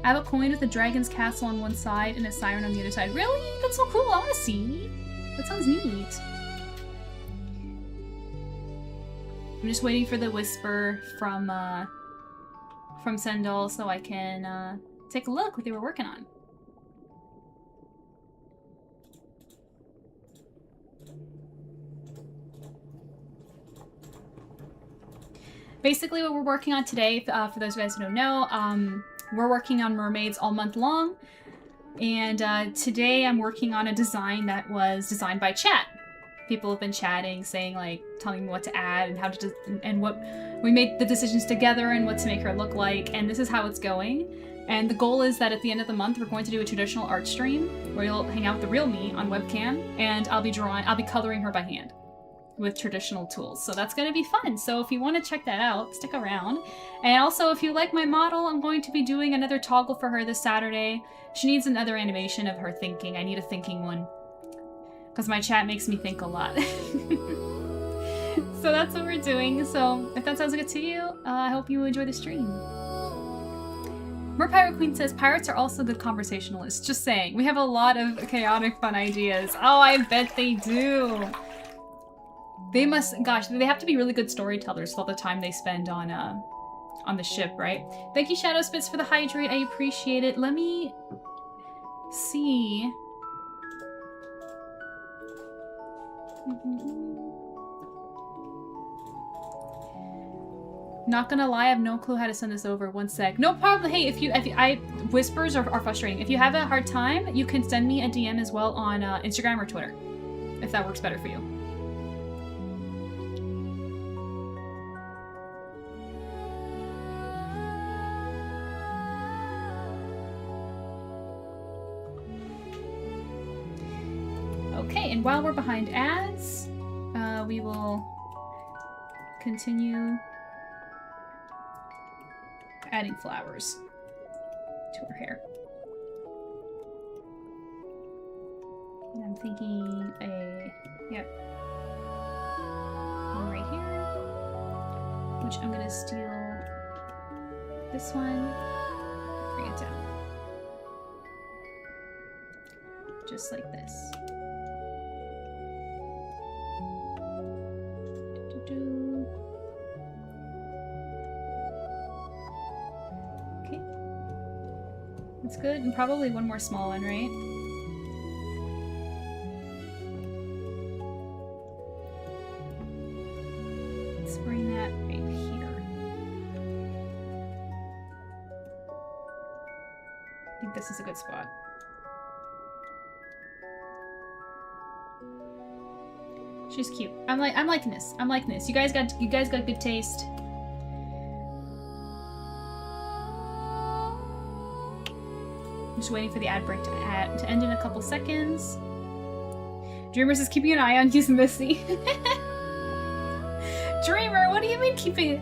I have a coin with a dragon's castle on one side and a siren on the other side. Really? That's so cool. I want to see. That sounds neat. I'm just waiting for the whisper from Sendal so I can take a look what they were working on. Basically what we're working on today, for those of you guys who don't know, we're working on mermaids all month long, and today I'm working on a design that was designed by chat. People have been chatting, saying like, telling me what to add and how to and what we made the decisions together and what to make her look like, and this is how it's going. And the goal is that at the end of the month, we're going to do a traditional art stream where you'll hang out with the real me on webcam, and I'll be coloring her by hand with traditional tools. So that's going to be fun. So if you want to check that out, stick around. And also, if you like my model, I'm going to be doing another toggle for her this Saturday. She needs another animation of her thinking. I need a thinking one, because my chat makes me think a lot. So that's what we're doing. So if that sounds good to you, I hope you enjoy the stream. Merpirate Queen says pirates are also good conversationalists. Just saying. We have a lot of chaotic fun ideas. Oh, I bet they do. They must, gosh, they have to be really good storytellers for all the time they spend on the ship, right? Thank you, Shadow Spits, for the hydrate. I appreciate it. Let me see. Not gonna lie, I have no clue how to send this over. One sec. No problem. Hey, if whispers are frustrating. If you have a hard time, you can send me a DM as well on Instagram or Twitter, if that works better for you. Okay, and while we're behind ads, we will continue adding flowers to her hair. And I'm thinking one right here, which I'm gonna steal this one, bring it down. Just like this. Okay. That's good. And probably one more small one, right? Let's bring that right here. I think this is a good spot. She's cute. I'm liking this. I'm liking this. You guys got good taste. I'm just waiting for the ad break to end in a couple seconds. Dreamers is keeping an eye on you, Missy. Dreamer, what do you mean keeping?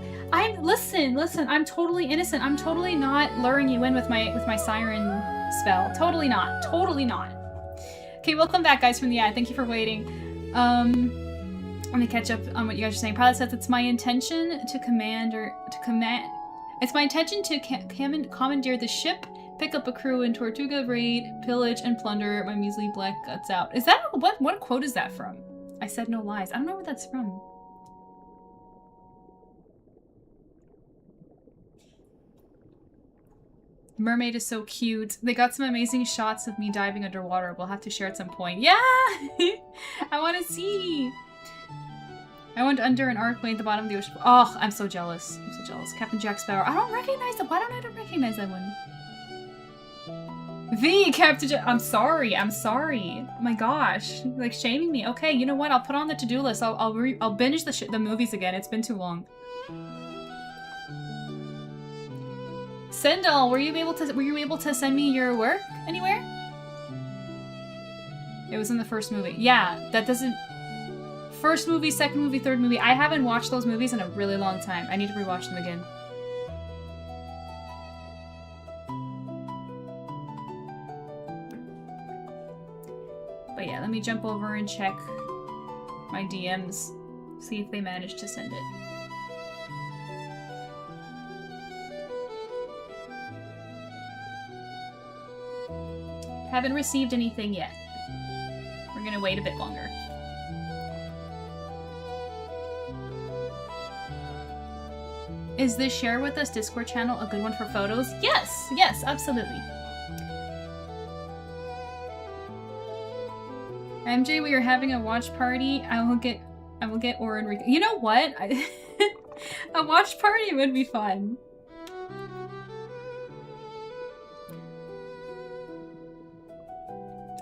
Listen. I'm totally innocent. I'm totally not luring you in with my siren spell. Totally not. Totally not. Okay, welcome back, guys, from the ad. Thank you for waiting. Let me catch up on what you guys are saying. Pilot says it's my intention to commandeer the ship, pick up a crew in Tortuga, raid, pillage, and plunder my measly black guts out. Is that what quote is that from? I said no lies. I don't know where that's from. Mermaid is so cute. They got some amazing shots of me diving underwater. We'll have to share at some point. Yeah! I want to see! I went under an archway at the bottom of the ocean. Oh, I'm so jealous. I'm so jealous. Captain Jack Sparrow. I don't recognize it. Why don't I recognize that one? Captain Jack. I'm sorry. Oh my gosh. Like, shaming me. Okay, you know what? I'll put on the to-do list. I'll binge the movies again. It's been too long. Sendal, were you able to send me your work anywhere? It was in the first movie. Yeah, that doesn't... First movie, second movie, third movie. I haven't watched those movies in a really long time. I need to rewatch them again. But yeah, let me jump over and check my DMs. See if they managed to send it. Haven't received anything yet. We're gonna wait a bit longer. Is this Share With Us Discord channel a good one for photos? Yes! Yes, absolutely. MJ, we are having a watch party. I will get Oren. You know what? A watch party would be fun.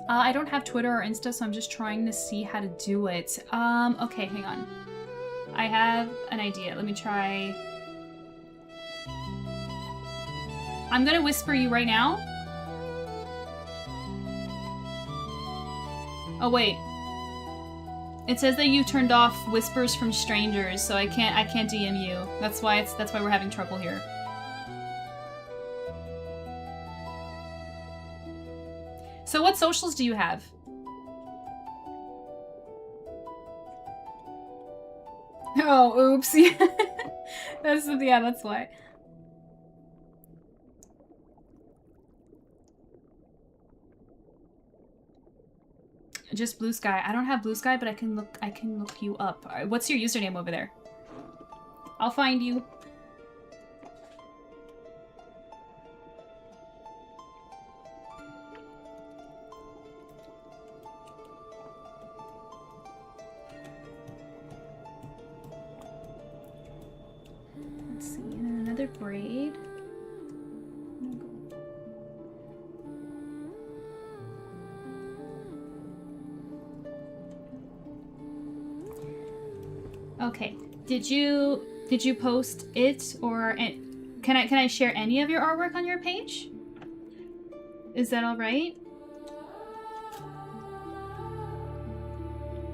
I don't have Twitter or Insta, so I'm just trying to see how to do it. Okay, hang on. I have an idea. Let me try. I'm gonna whisper you right now. Oh wait. It says that you turned off whispers from strangers, so I can't DM you. That's why we're having trouble here. So what socials do you have? Oh, oops. That's why. Just Blue Sky. I don't have Blue Sky, but I can look you up. All right, what's your username over there? I'll find you. Let's see, and then another braid. Okay. Did you post it, or can I share any of your artwork on your page? Is that all right?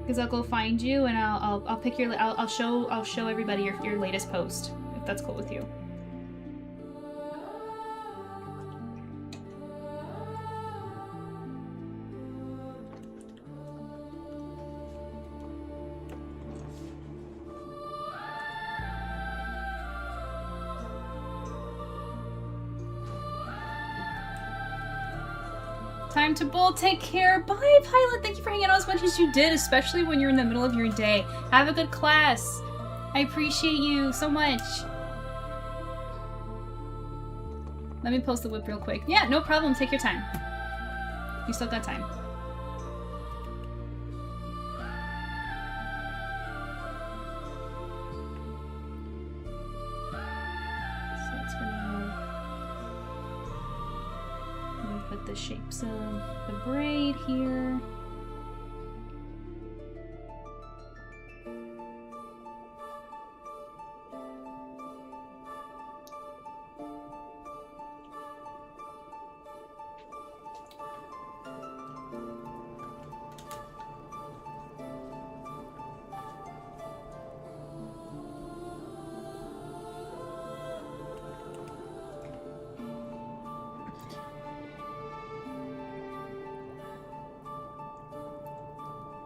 Because I'll go find you and I'll pick your I'll show everybody your latest post, if that's cool with you. Time to bowl. Take care. Bye, Pilot. Thank you for hanging out as much as you did, especially when you're in the middle of your day. Have a good class. I appreciate you so much. Let me post the whip real quick. Yeah, no problem. Take your time. You still got time. Put the shapes of the braid here.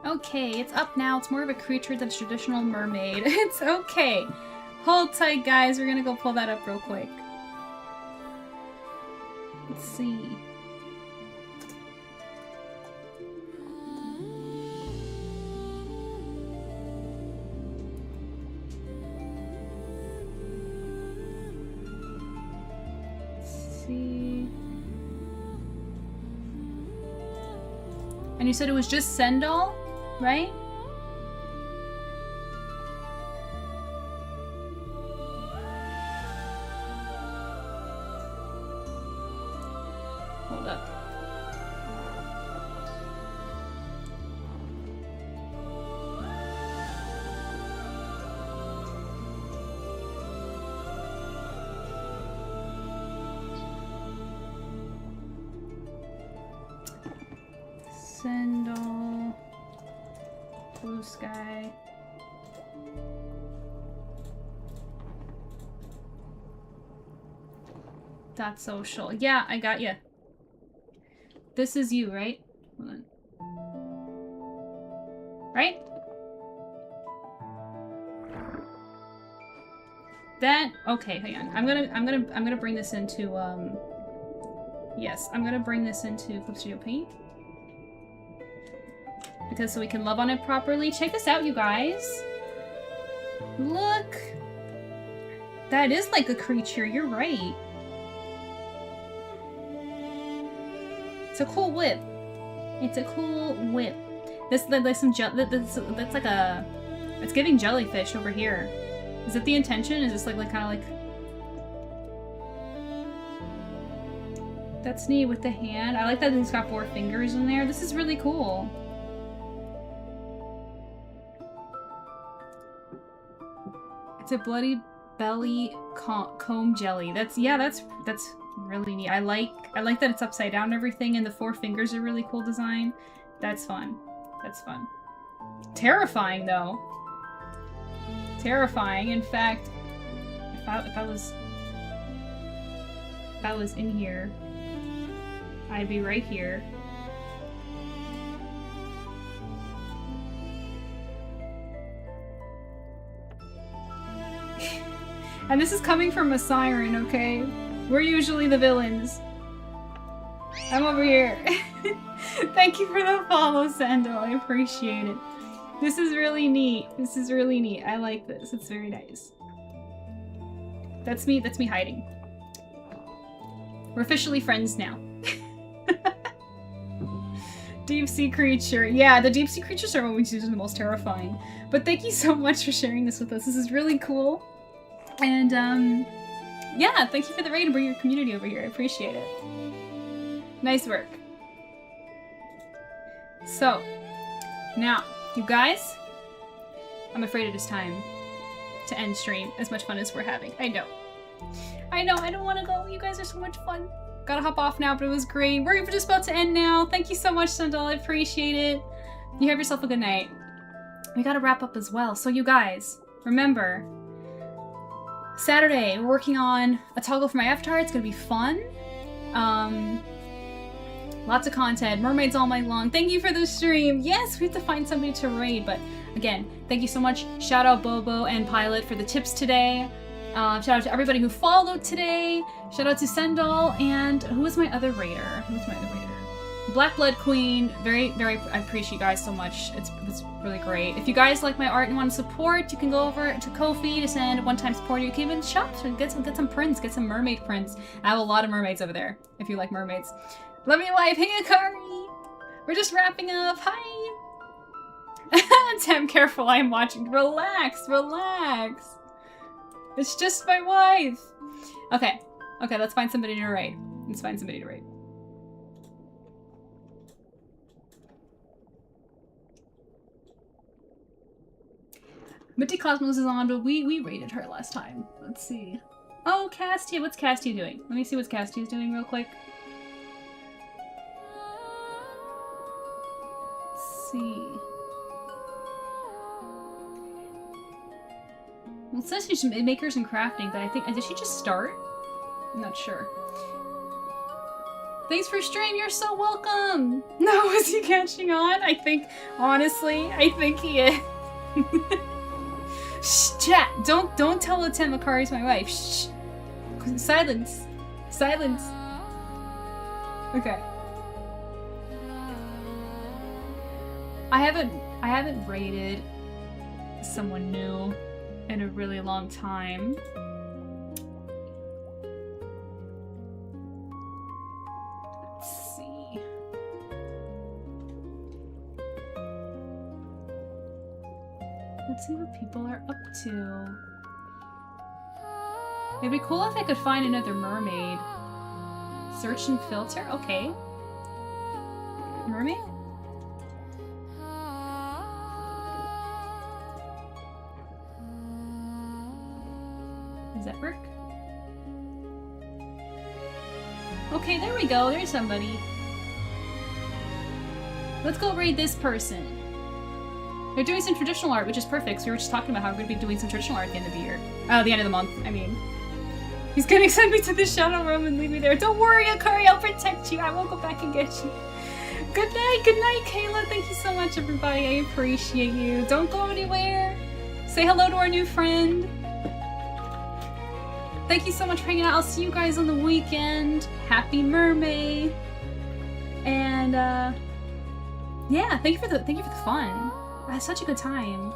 Okay, it's up now. It's more of a creature than a traditional mermaid. It's okay. Hold tight, guys. We're gonna go pull that up real quick. Let's see. Let's see. And you said it was just Sendal? Right? Hold up. Sendal. Blue Sky. Dot social. Yeah, I got you. This is you, right? Hold on. Right? That okay, hang on. I'm gonna bring this into yes, I'm gonna bring this into Clip Studio Paint. Because so we can love on it properly. Check this out, you guys. Look. That is like a creature, you're right. It's a cool whip. It's a cool whip. This like some that's like a it's giving jellyfish over here. Is it the intention? Is this like kind of like that's neat with the hand. I like that he's got 4 fingers in there. This is really cool. It's a bloody belly comb jelly. That's really neat. I like that it's upside down and everything, and the 4 fingers are really cool design. That's fun. That's fun. Terrifying though. Terrifying. In fact, if I was in here, I'd be right here. And this is coming from a siren, okay? We're usually the villains. I'm over here. Thank you for the follow, Sando. I appreciate it. This is really neat. This is really neat. I like this. It's very nice. That's me hiding. We're officially friends now. Deep sea creature. Yeah, the deep sea creatures are always usually the most terrifying. But thank you so much for sharing this with us. This is really cool. And yeah, thank you for the raid and bring your community over here. I appreciate it. Nice work. So, now, you guys, I'm afraid it is time to end stream, as much fun as we're having. I know, I don't want to go. You guys are so much fun. Gotta hop off now, but it was great. We're just about to end now. Thank you so much, Sandal. I appreciate it. You have yourself a good night. We gotta wrap up as well. So you guys, remember, Saturday, we're working on a toggle for my avatar. It's gonna be fun. Lots of content. Mermaids all night long. Thank you for the stream. Yes, we have to find somebody to raid, but again, thank you so much. Shout out Bobo and Pilot for the tips today. Shout out to everybody who followed today. Shout out to Sendal, and who was my other raider? Black Blood Queen. Very, I appreciate you guys so much. It's really great. If you guys like my art and want to support, you can go over to Ko-fi to send a one-time support. You can even shop and get some prints, get some mermaid prints. I have a lot of mermaids over there, if you like mermaids. Love me life. Hey, Akari! We're just wrapping up. Hi! Tam, careful. I am watching. Relax, relax. It's just my wife. Okay, let's find somebody to raid. Mitty Cosmos is on, but we raided her last time. Let's see. Oh, Castia. What's Castia doing? Let me see what Castia's doing real quick. Let's see. Well, it says she's makers and crafting, but I think, did she just start? I'm not sure. Thanks for stream, you're so welcome! No, is he catching on? I think, honestly, I think he is. Shh, chat! Don't tell Atem Akari's my wife. Shh! Silence! Silence! Okay. I haven't raided someone new in a really long time. Let's see. Let's see what people are up to. It'd be cool if I could find another mermaid. Search and filter? Okay. Mermaid? Does that work? Okay, there we go. There's somebody. Let's go raid this person. They're doing some traditional art, which is perfect. So we were just talking about how we're going to be doing some traditional art at the end of the year. The end of the month, I mean. He's going to send me to the shadow room and leave me there. Don't worry, Akari, I'll protect you. I won't go back and get you. Good night, Kayla. Thank you so much, everybody. I appreciate you. Don't go anywhere. Say hello to our new friend. Thank you so much for hanging out. I'll see you guys on the weekend. Happy MERMAY. And yeah, thank you for the fun. I had such a good time.